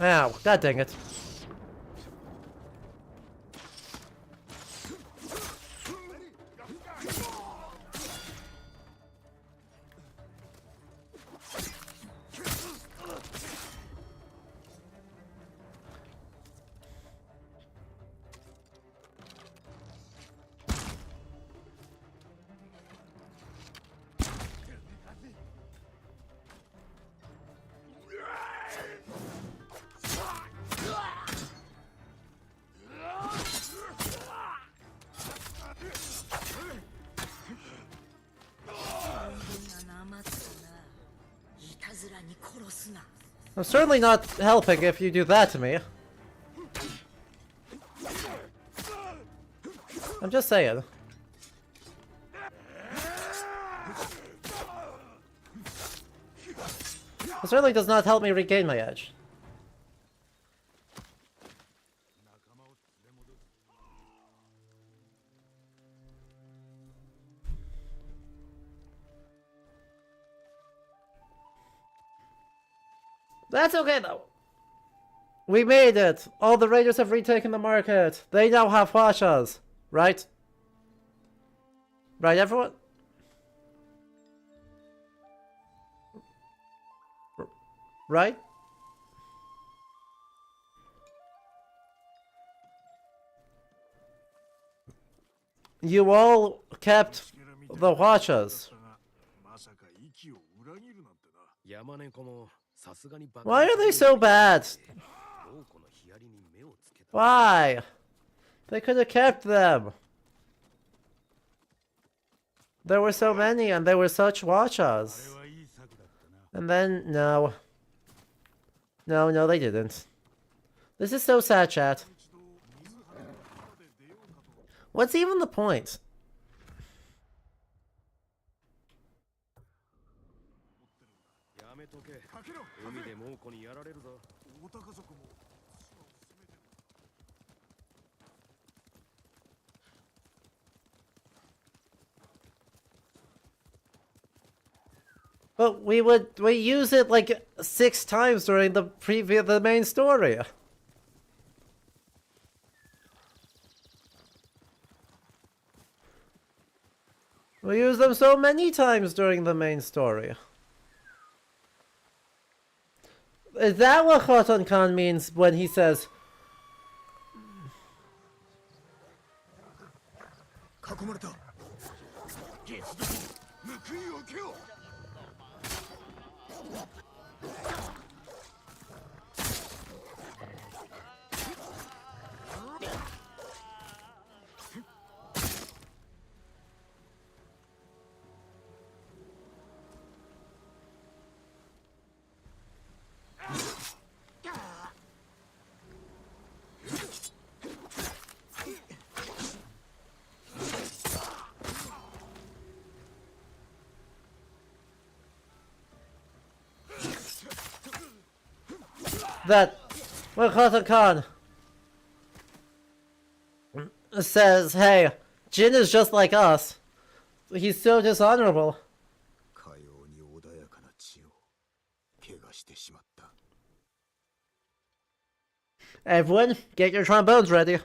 Ow, god dang it. I'm certainly not helping if you do that to me. I'm just saying. It certainly does not help me regain my edge. That's okay though. We made it. All the raiders have retaken the market. They now have Huashas. Right? Right, everyone? Right? You all kept the Huashas. Why are they so bad? Why? They could have kept them. There were so many and they were such Huashas. And then, no. No, they didn't. This is so sad, chat. What's even the point? But we use it like 6 times during the main story. We use them so many times during the main story. Is that what Khoton Khan means when he says... that Makoto Khan says, hey, Jin is just like us. He's so dishonorable. Everyone, get your trombones ready.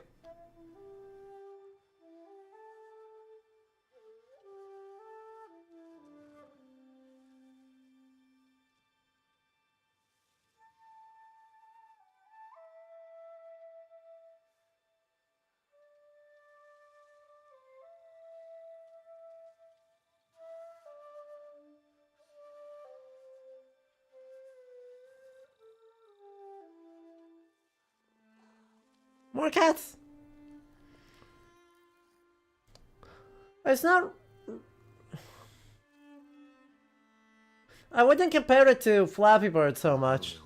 More cats. It's not... I wouldn't compare it to Flappy Bird so much.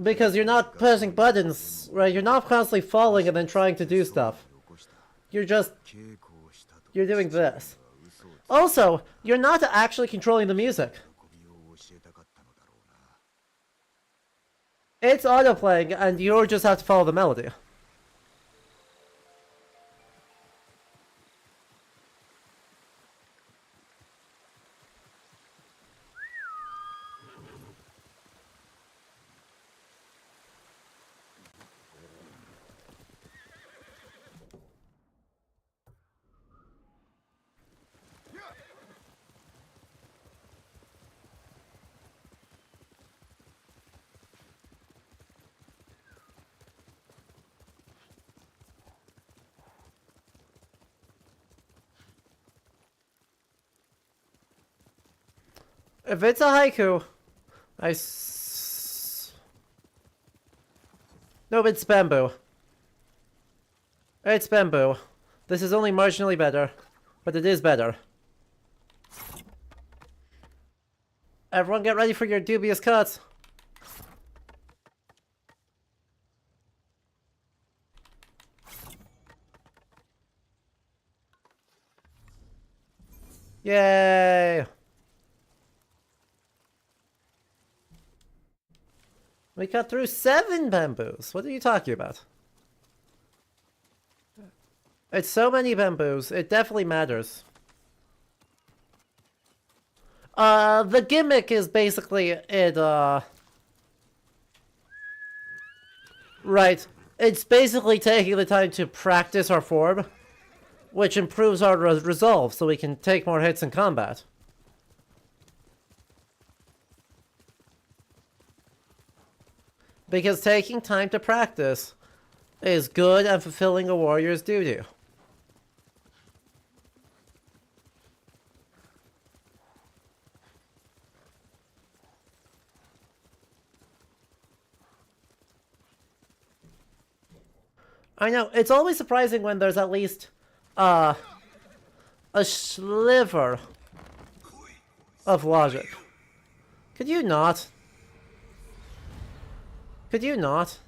Because you're not pressing buttons, right? You're not constantly falling and then trying to do stuff. You're just... You're doing this. Also, you're not actually controlling the music. It's auto-playing, and you just have to follow the melody. If it's a haiku, no, it's bamboo. It's bamboo. This is only marginally better, but it is better. Everyone get ready for your dubious cuts. Yay! We cut through 7 bamboos. What are you talking about? It's so many bamboos. It definitely matters. The gimmick is basically it, right. It's basically taking the time to practice our form, which improves our resolve so we can take more hits in combat. Because taking time to practice is good and fulfilling a warrior's duty. I know, it's always surprising when there's at least a sliver of logic. Could you not? Could you not?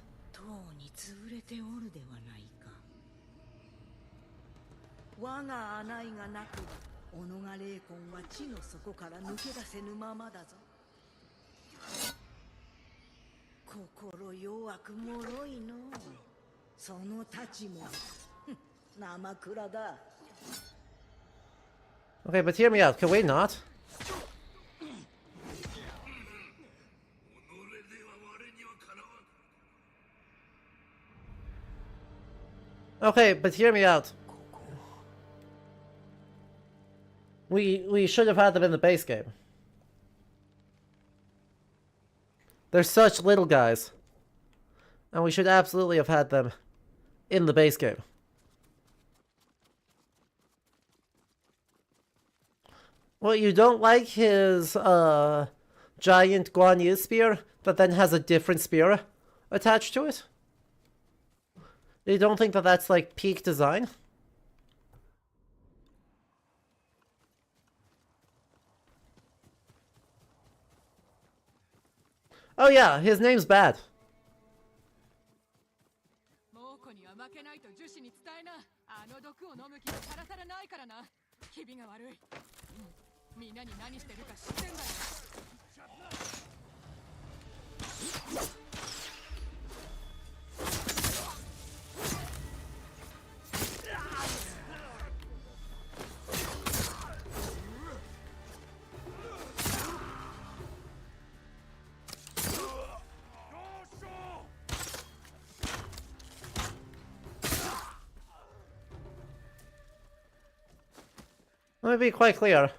Okay, but hear me out. Can we not? Okay, but hear me out. We should have had them in the base game. They're such little guys. And we should absolutely have had them in the base game. Well, you don't like his giant Guan Yu spear that then has a different spear attached to it? You don't think that that's like peak design? Oh yeah, his name's bad. Let me be quite clear.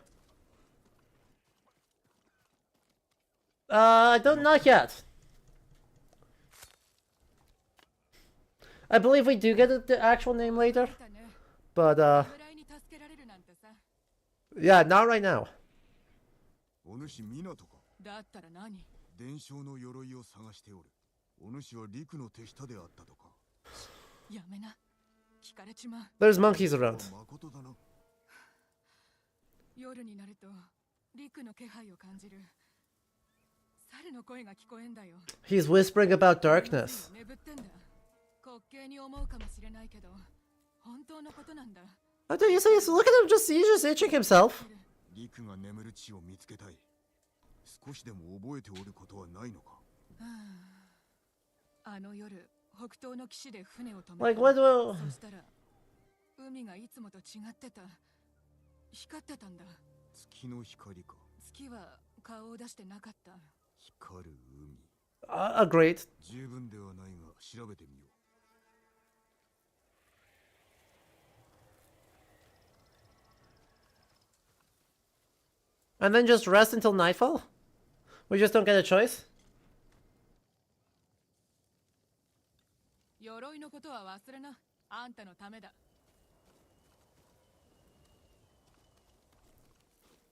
I don't, not yet. I believe we do get the actual name later. But, yeah, not right now. お主港か。だったら何？伝承の鎧を探しておる。お主は陸の手下であったとか。やめな。聞かれちまう。There's monkeys around. 誠だな。夜になると陸の気配を感じる。猿の声が聞こえんだよ。He's whispering about darkness. 眠ってんだ。滑稽に思うかもしれないけど、本当のことなんだ。What do you say? Look at him, he's just itching himself. 陸が眠る地を見つけたい。少しでも覚えておることはないのか。あの夜、北東の岸で船を止めた。Like, what do... そしたら、海がいつもと違ってた。光ってたんだ。月の光か。月は顔を出してなかった。光る海。Great. 十分ではないが調べてみよう。And then just rest until nightfall? We just don't get a choice? 鎧のことは忘れな。あんたのためだ。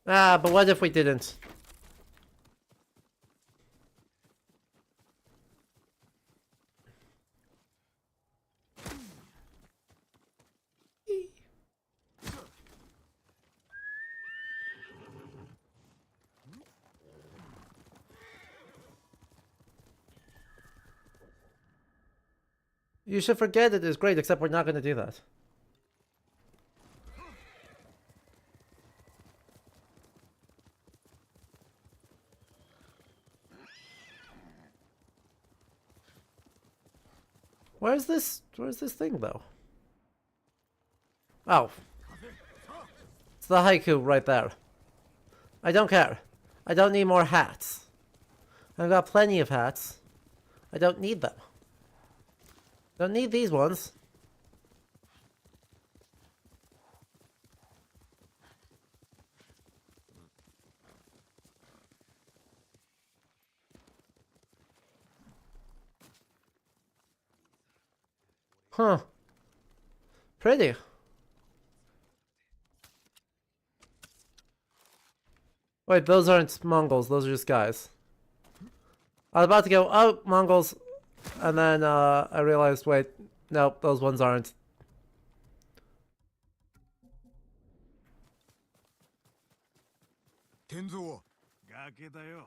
Ah, but what if we didn't? You should forget it is great, except we're not going to do that. Where's this thing, though? Oh. It's the haiku right there. I don't care. I don't need more hats. I've got plenty of hats. I don't need them. Don't need these ones. Huh. Pretty. Wait, those aren't Mongols, those are just guys. I was about to go, oh, Mongols. And then I realized, wait, nope, those ones aren't. Tenzo. 崖だよ。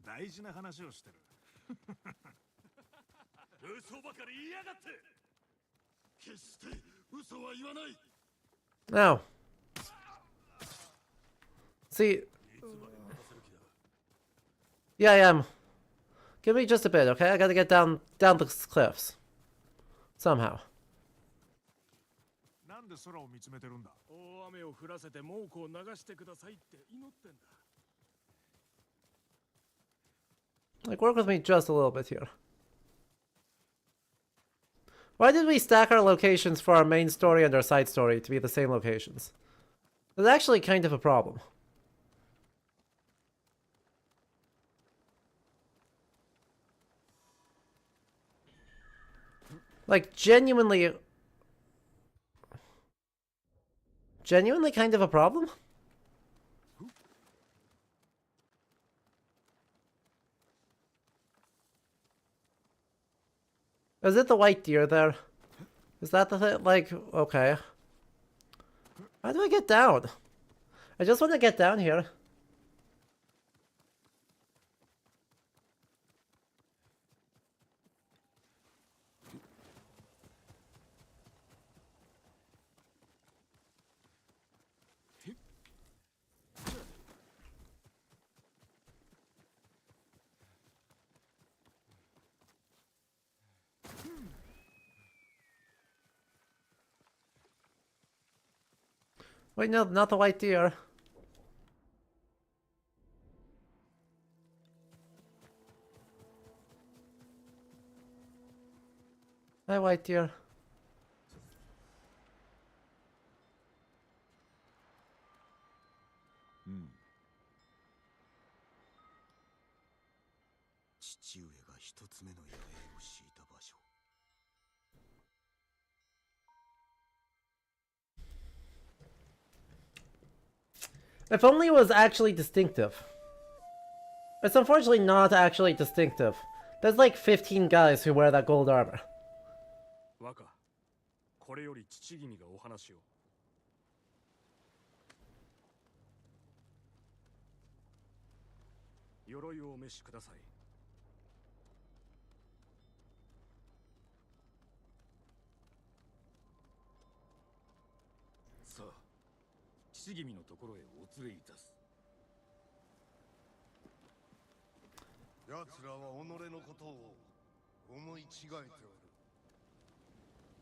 大事な話をしてる。嘘ばかり言いやがって。決して嘘は言わない。No. See. Yeah, I am. Give me just a bit, okay? I gotta get down the cliffs. Somehow. なんで空を見つめてるんだ。大雨を降らせて猛虎を流してくださいって祈ってんだ。Like, work with me just a little bit here. Why did we stack our locations for our main story and our side story to be the same locations? That's actually kind of a problem. Like, genuinely kind of a problem? Is it the white deer there? Is that the thing? Like, okay. How do I get down? I just want to get down here. Wait, no, not the white deer. Hi, white deer. 父上が一つ目の野営を敷いた場所。 If only it was actually distinctive. It's unfortunately not actually distinctive. There's like 15 guys who wear that gold armor. 若、これより父君がお話を。鎧をお召しください。さあ、父君のところへお連れいたす。奴らは己のことを思い違えておる。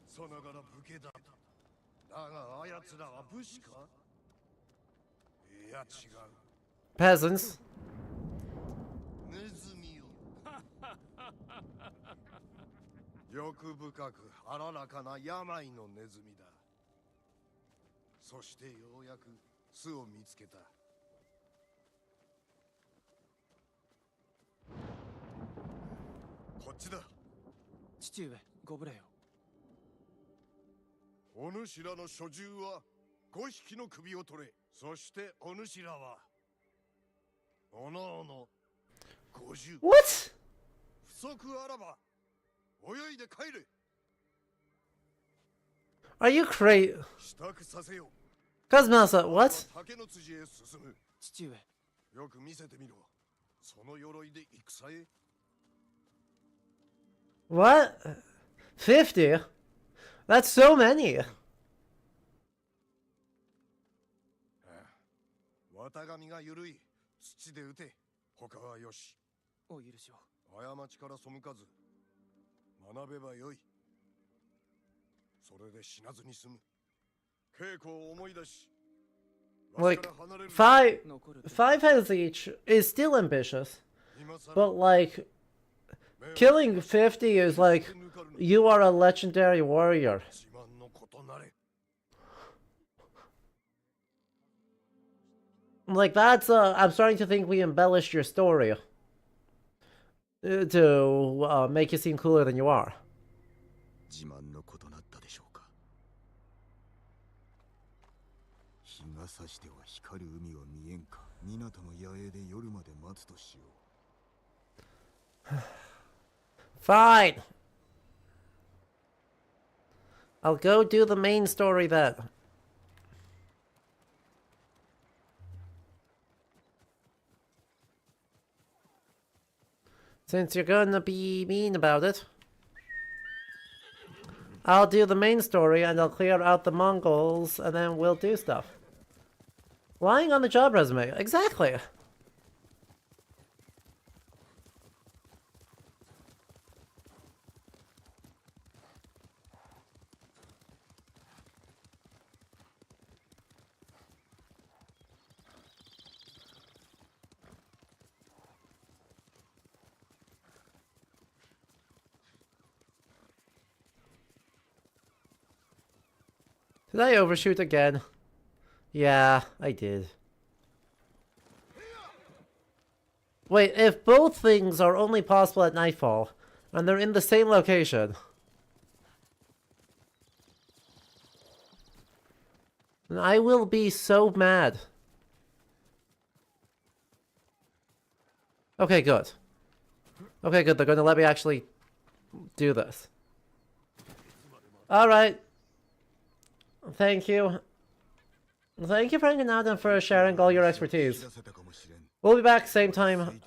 さながら武家だ。だがあやつらは武士か？いや違う。Peasants. ネズミよ。欲深く荒らかな病のネズミだ。そしてようやく巣を見つけた。こっちだ。父上、ご無礼を。お主らの所従は5匹の首を取れ。そしてお主らはおのおの50。What? 不足あらば泳いで帰れ。 Are you crazy? 支度させよ。 Kazumasa, what? 竹の辻へ進む。父上。よく見せてみろ。その鎧で戦へ。 What? 50? That's so many. 綿髪が緩い。土で撃て。他はよし。お許しを。過ちから背かず学べばよい。それで死なずに済む。稽古を思い出し。 Like, five heads each is still ambitious. But like, killing 50 is like, you are a legendary warrior. Like, that's, I'm starting to think we embellished your story. To make you seem cooler than you are. 自慢のことなったでしょうか。日が差しては光る海は見えんか。港の野営で夜まで待つとしよう。Fine. I'll go do the main story then. Since you're gonna be mean about it, I'll do the main story and I'll clear out the Mongols and then we'll do stuff. Lying on the job resume. Exactly. Did I overshoot again? Yeah, I did. Wait, if both things are only possible at nightfall, and they're in the same location, then I will be so mad. Okay, good. Okay, good. They're gonna let me actually do this. Alright. Thank you. Thank you for hanging out and for sharing all your expertise. We'll be back same time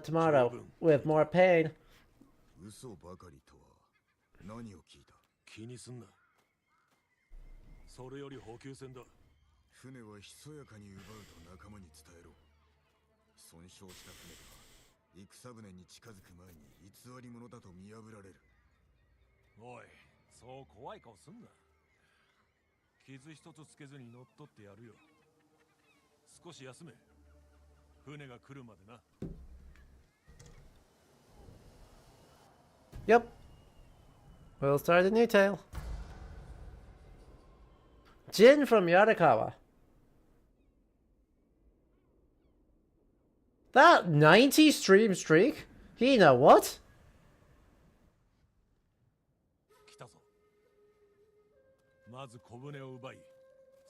tomorrow with more pain. 嘘ばかりとは何を聞いた。気にすんな。それより補給船だ。船はひそやかに奪うと仲間に伝えろ。損傷した船では戦船に近づく前に偽り者だと見破られる。おい、そう怖い顔すんな。傷一つつけずに乗っ取ってやるよ。少し休め。船が来るまでな。Yep. We'll start a new tale. Jin from Yarikawa. That 90 stream streak? Hina, what? 来たぞ。まず小舟を奪い、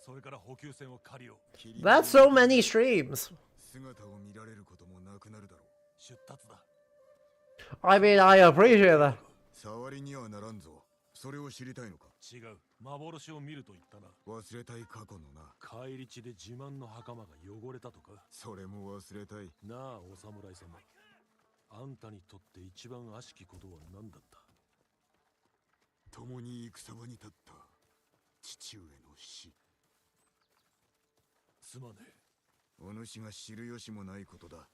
それから補給船を借りよう。 That's so many streams. 姿を見られることもなくなるだろう。出立だ。 I mean, I appreciate that. 触りにはならんぞ。それを知りたいのか。違う。幻を見ると言ったな。忘れたい過去のな。帰り地で自慢の袴が汚れたとか。それも忘れたい。なあ、お侍様。あんたにとって一番悪しきことは何だった？共に戦場に立った父上の死。すまねえ。お主が知る由もないことだ。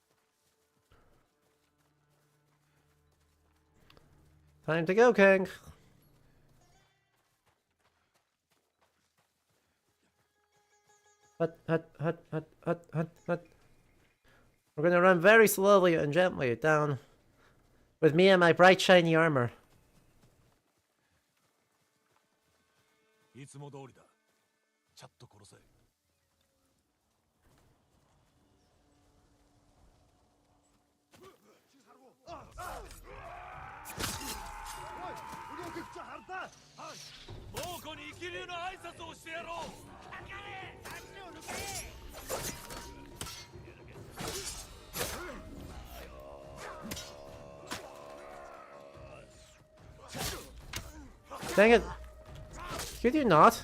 Time to go, King. Hut. We're gonna run very slowly and gently down with me and my bright shiny armor. いつも通りだ。ちゃっと殺せ。猛虎に生き竜の挨拶をしてやろう。 Dang it. Could you not?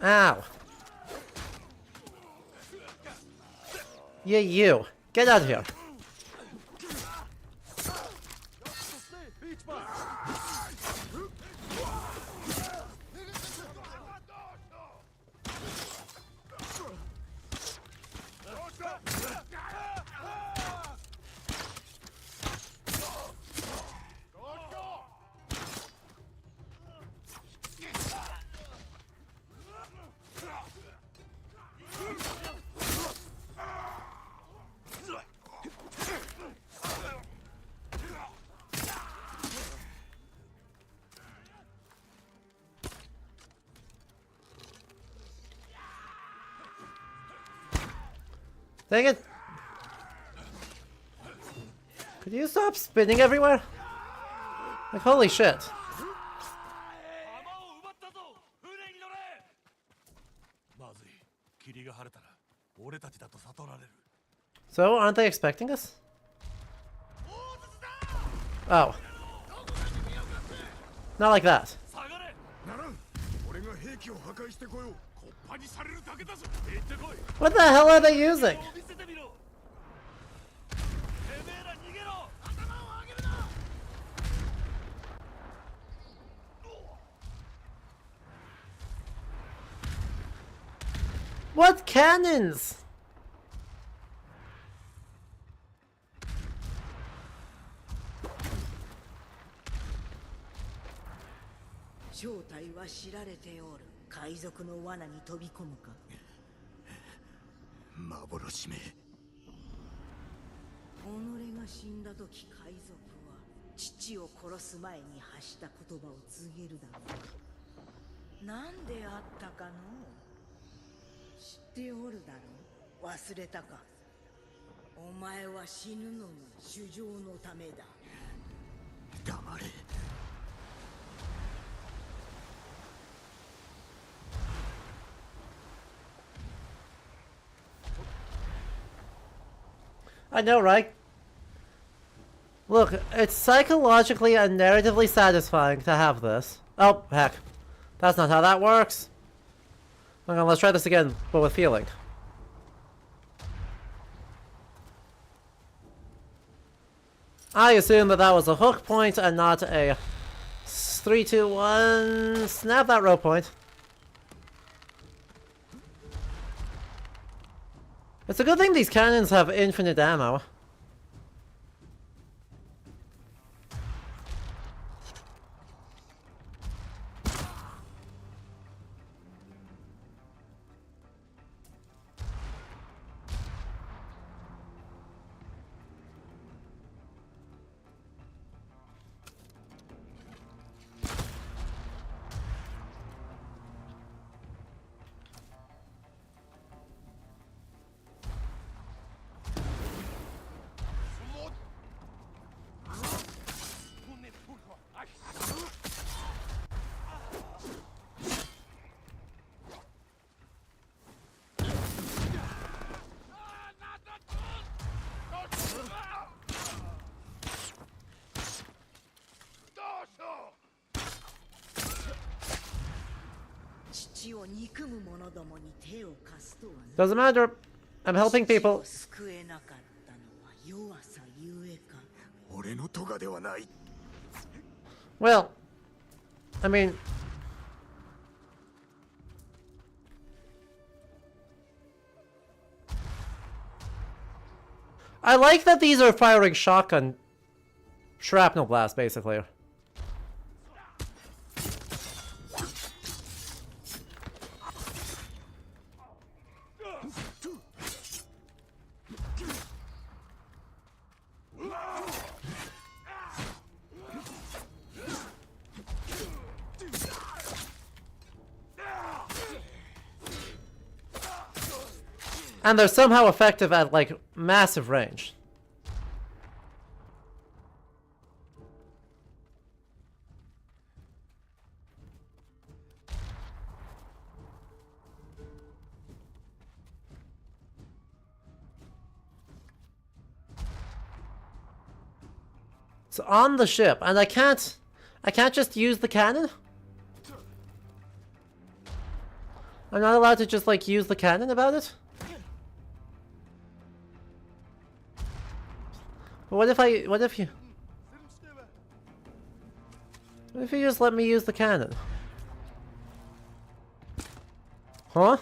Ow. Yeah, you. Get out of here. Dang it! Could you stop spinning everywhere? Like, holy shit. So, aren't they expecting us? Oh. Not like that. What the hell are they using? What cannons? 正体は知られておる。海賊の罠に飛び込むか。幻め。己が死んだ時、海賊は父を殺す前に発した言葉を告げるだろう。なんであったかの？知っておるだろう。忘れたか。お前は死ぬのが主情のためだ。黙れ。I know, right? Look, it's psychologically and narratively satisfying to have this. Oh, heck. That's not how that works. Hang on, let's try this again, but with feeling. I assume that that was a hook point and not a 3, 2, 1. Snap that rope point. It's a good thing these cannons have infinite ammo. Doesn't matter. I'm helping people. 救えなかったのは弱さゆえか。俺の咎ではない。 Well, I mean, I like that these are firing shotgun shrapnel blasts, basically. And they're somehow effective at, like, massive range. It's on the ship, and I can't just use the cannon? I'm not allowed to just, like, use the cannon about it? What if you just let me use the cannon? Huh?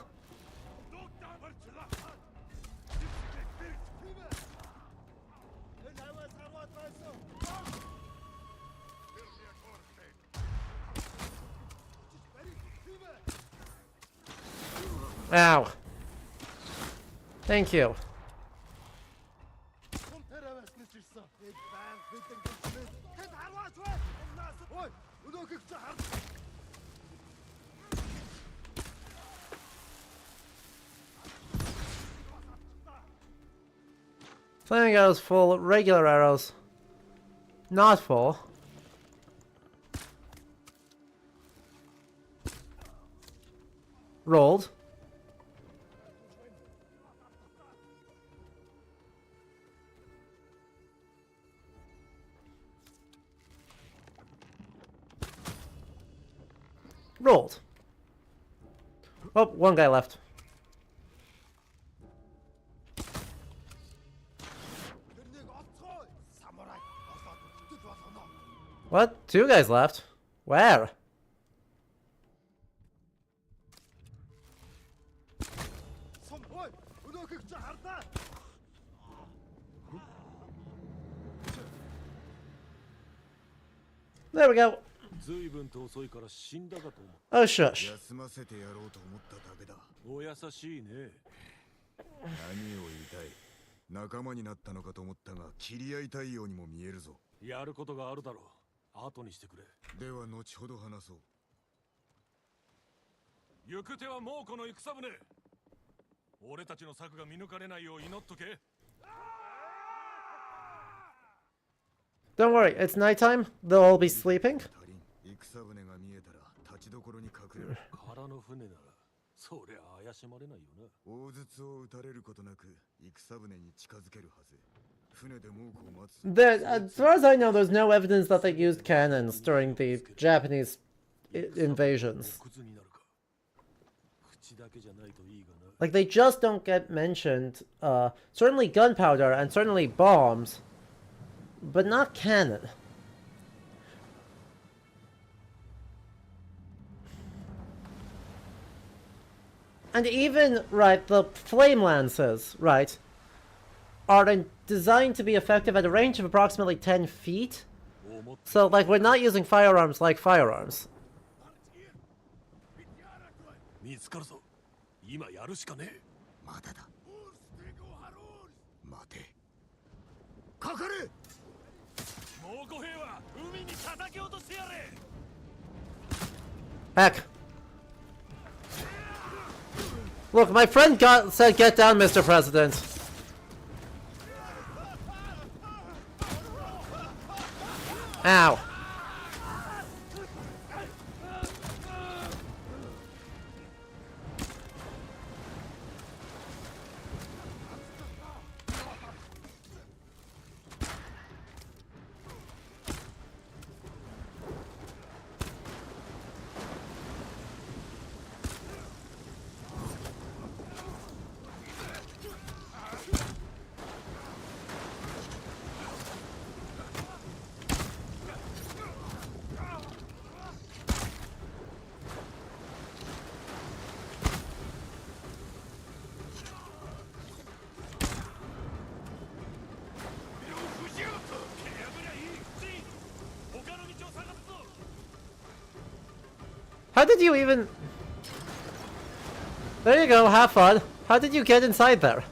Ow. Thank you. Flaming arrows full, regular arrows not full. Rolled. Rolled. Oh, one guy left. What? Two guys left? Where? There we go. Oh, shush. 休ませてやろうと思っただけだ。お優しいね。何を言いたい。仲間になったのかと思ったが、切り合いたいようにも見えるぞ。やることがあるだろう。後にしてくれ。では後ほど話そう。行く手は猛虎の戦船。俺たちの策が見抜かれないよう祈っとけ。 Don't worry, it's nighttime. They'll all be sleeping. 戦船が見えたら立ちどころに隠れる。空の船ならそりゃ怪しまれないよな。大筒を撃たれることなく戦船に近づけるはず。船で猛虎を待つ。As far as I know, there's no evidence that they used cannons during the Japanese invasions. Like, they just don't get mentioned. Certainly gunpowder and certainly bombs, but not cannon. And even, right, the flame lances, right, are designed to be effective at a range of approximately 10 feet. So, like, we're not using firearms like firearms. Heck. Look, my friend said get down, Mr. President. Ow. How did you even... There you go, have fun. How did you get inside there?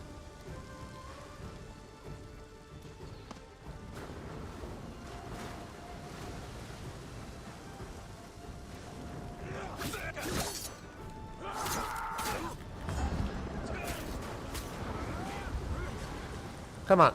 Come on.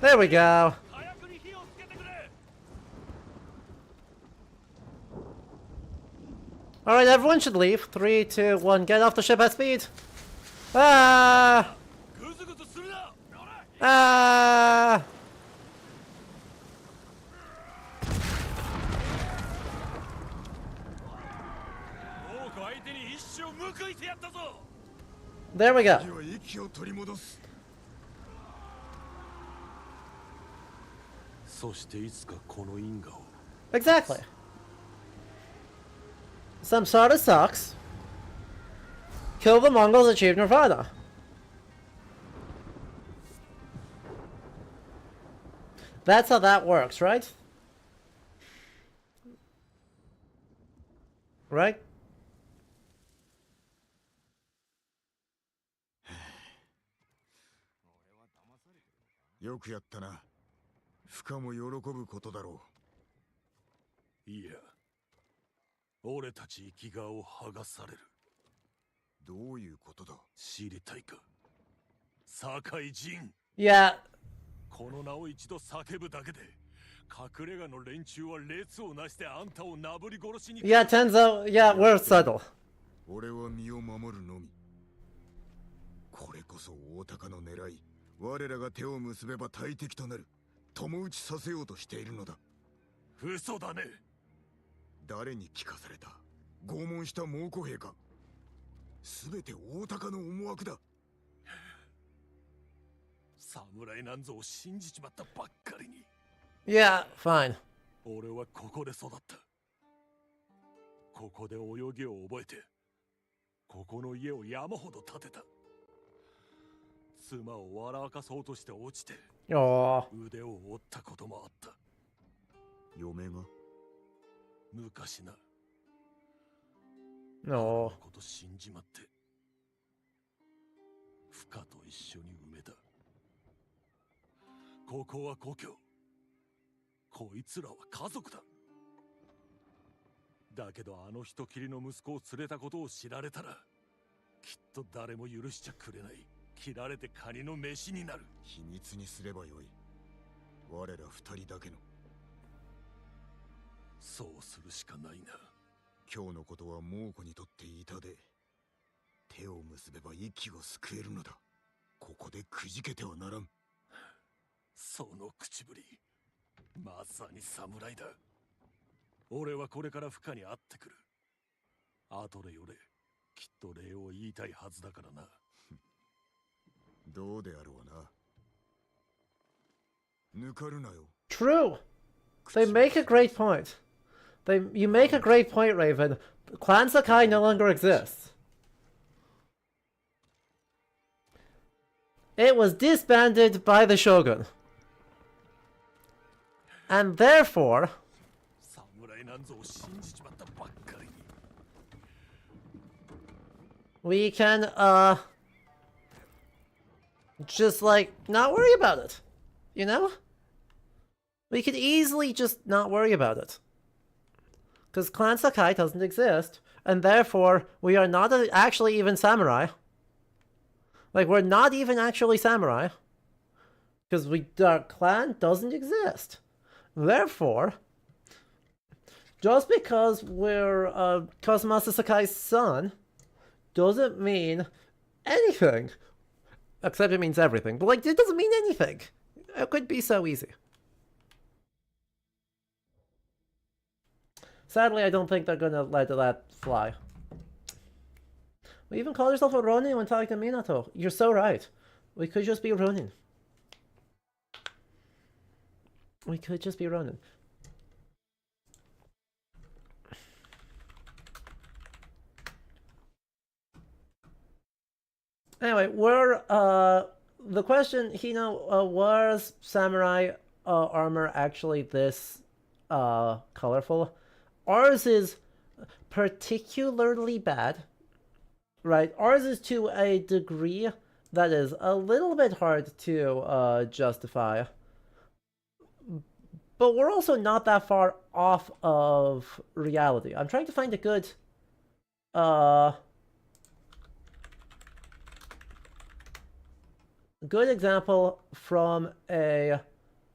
There we go. Alright, everyone should leave. 3, 2, 1, get off the ship at speed. Ah! Ah! There we go. Exactly. Samsara sucks. Kill the Mongols, achieve Nirvana. That's how that works, right? Right?よくやったな。不可も喜ぶことだろう。いや、俺たち生き顔を剥がされる。どういうことだ？知りたいか？堺人。いや。この名を一度叫ぶだけで、隠れ家の連中は列をなしてあんたをなぶり殺しに。Yeah, Tenzo. Yeah, we're subtle. 俺は身を守るのみ。これこそ大鷹の狙い。我らが手を結べば大敵となる。共打ちさせようとしているのだ。嘘だね。誰に聞かされた？拷問した猛虎兵か？すべて大鷹の思惑だ。侍なんぞを信じちまったばっかりに。Yeah, fine. 俺はここで育った。ここで泳ぎを覚えて、ここの家を山ほど建てた。妻を笑かそうとして落ちて、腕を折ったこともあった。嫁が？昔な。のこと信じまって、フカと一緒に埋めた。ここは故郷。こいつらは家族だ。だけどあの人きりの息子を連れたことを知られたら、きっと誰も許しちゃくれない。切られてカニの飯になる。秘密にすればよい。我ら二人だけの。そうするしかないな。今日のことは猛虎にとって痛で、手を結べば息を救えるのだ。ここでくじけてはならん。その口ぶり、まさに侍だ。俺はこれからフカに会ってくる。後でよれ、きっと礼を言いたいはずだからな。どうであろうな。抜かるなよ。True. They make a great point. You make a great point, Raven. Clan Sakai no longer exists. It was disbanded by the Shogun. And therefore... we can, just, like, not worry about it. You know? We could easily just not worry about it. Because Clan Sakai doesn't exist, and therefore we are not actually even samurai. Like, we're not even actually samurai. Because our clan doesn't exist. Therefore, just because we're Kazumasa Sakai's son doesn't mean anything. Except it means everything. But, like, it doesn't mean anything. It could be so easy. Sadly, I don't think they're gonna let that fly. We even call yourself a Ronin when talking to Minato. You're so right. We could just be Ronin. We could just be Ronin. Anyway, the question, Hino, was samurai armor actually this colorful? Ours is particularly bad, right? Ours is to a degree that is a little bit hard to justify. But we're also not that far off of reality. I'm trying to find a good example from or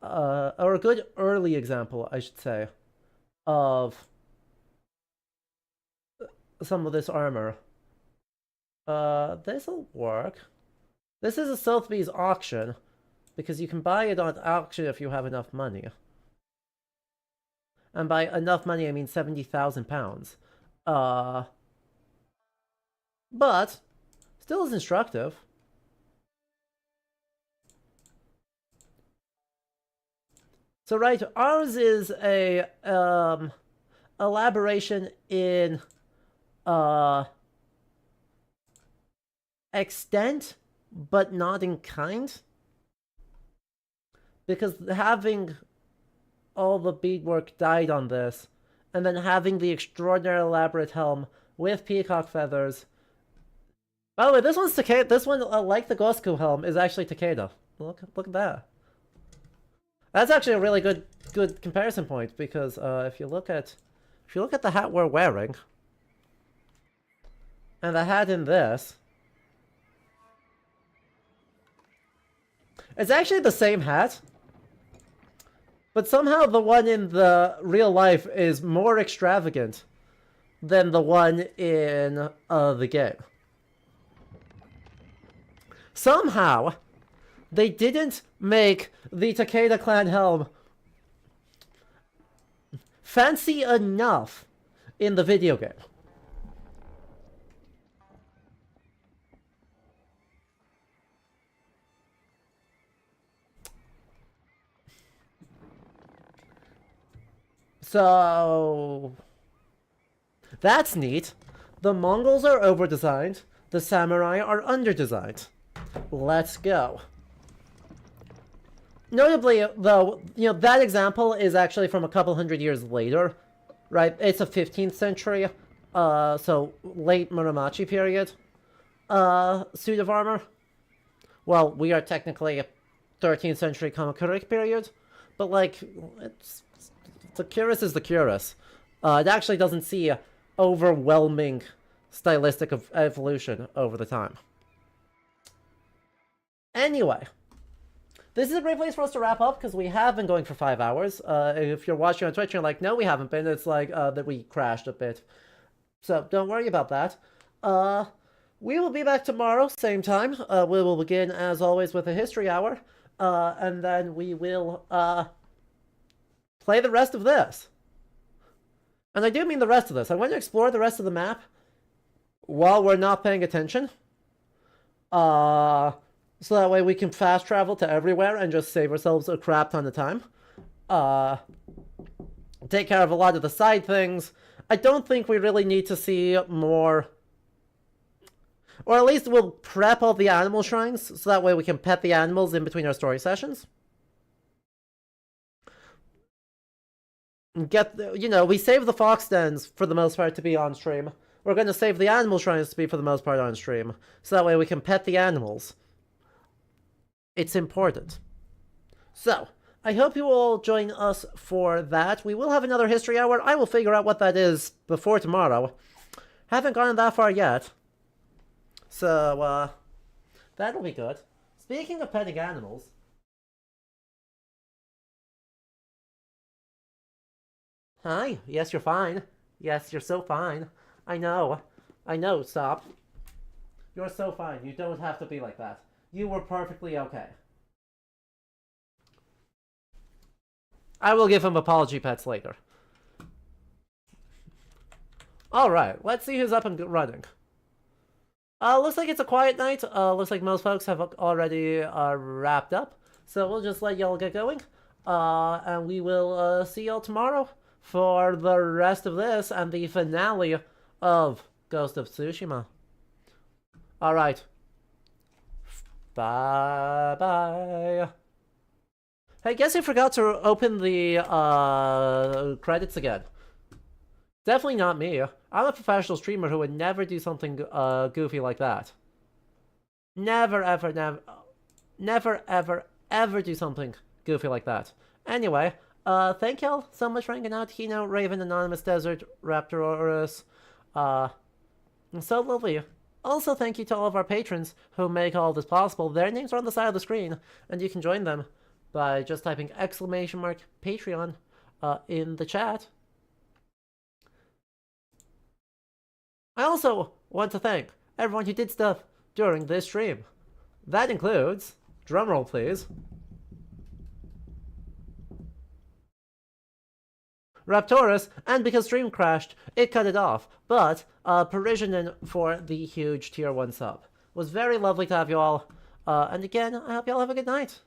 a good early example, I should say, of some of this armor. This'll work. This is a Sotheby's auction, because you can buy it on auction if you have enough money. And by enough money, I mean 70,000 pounds. But still is instructive. So right, ours is a elaboration in extent, but not in kind. Because having all the beadwork dyed on this, and then having the extraordinary elaborate helm with peacock feathers. By the way, this one's Takeda. This one, like the Gosku helm, is actually Takeda. Look at that. That's actually a really good comparison point, because if you look at the hat we're wearing, and the hat in this, it's actually the same hat. But somehow the one in the real life is more extravagant than the one in the game. Somehow, they didn't make the Takeda clan helm fancy enough in the video game. So that's neat. The Mongols are over-designed. The samurai are under-designed. Let's go. Notably, though, that example is actually from a couple hundred years later, right? It's a 15th century, so late Muromachi period, suit of armor. Well, we are technically a 13th century Kamakura period, but, like, the Cuirass is the Cuirass. It actually doesn't see overwhelming stylistic evolution over the time. Anyway, this is a great place for us to wrap up, because we have been going for 5 hours. If you're watching on Twitch and you're like, no, we haven't been, it's like that we crashed a bit. So don't worry about that. We will be back tomorrow, same time. We will begin, as always, with a history hour. And then we will play the rest of this. And I do mean the rest of this. I want to explore the rest of the map while we're not paying attention. So that way we can fast travel to everywhere and just save ourselves a crap ton of time. Take care of a lot of the side things. I don't think we really need to see more... Or at least we'll prep all the animal shrines, so that way we can pet the animals in between our story sessions. We save the fox dens for the most part to be on stream. We're going to save the animal shrines to be for the most part on stream, so that way we can pet the animals. It's important. So, I hope you will join us for that. We will have another history hour. I will figure out what that is before tomorrow. Haven't gone that far yet. So, that'll be good. Speaking of petting animals, Hi. Yes, you're fine. Yes, you're so fine. I know. I know, stop. You're so fine. You don't have to be like that. You were perfectly okay. I will give him apology pets later. Alright, let's see who's up and running. Looks like it's a quiet night. Looks like most folks have already wrapped up. So we'll just let y'all get going. And we will see y'all tomorrow for the rest of this and the finale of Ghost of Tsushima. Alright. Bye-bye. Hey, guess I forgot to open the credits again. Definitely not me. I'm a professional streamer who would never do something goofy like that. Never, ever, ever do something goofy like that. Anyway, thank y'all so much for hanging out. Hino, Raven, Anonymous, Desert, Raptororus. So lovely. Also, thank you to all of our patrons who make all this possible. Their names are on the side of the screen, and you can join them by just typing !Patreon in the chat. I also want to thank everyone who did stuff during this stream. That includes, drumroll please, Raptorus, and because stream crashed, it cut it off, but Parisian for the huge tier 1 sub. It was very lovely to have you all, and again, I hope you all have a good night.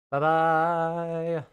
Bye-bye.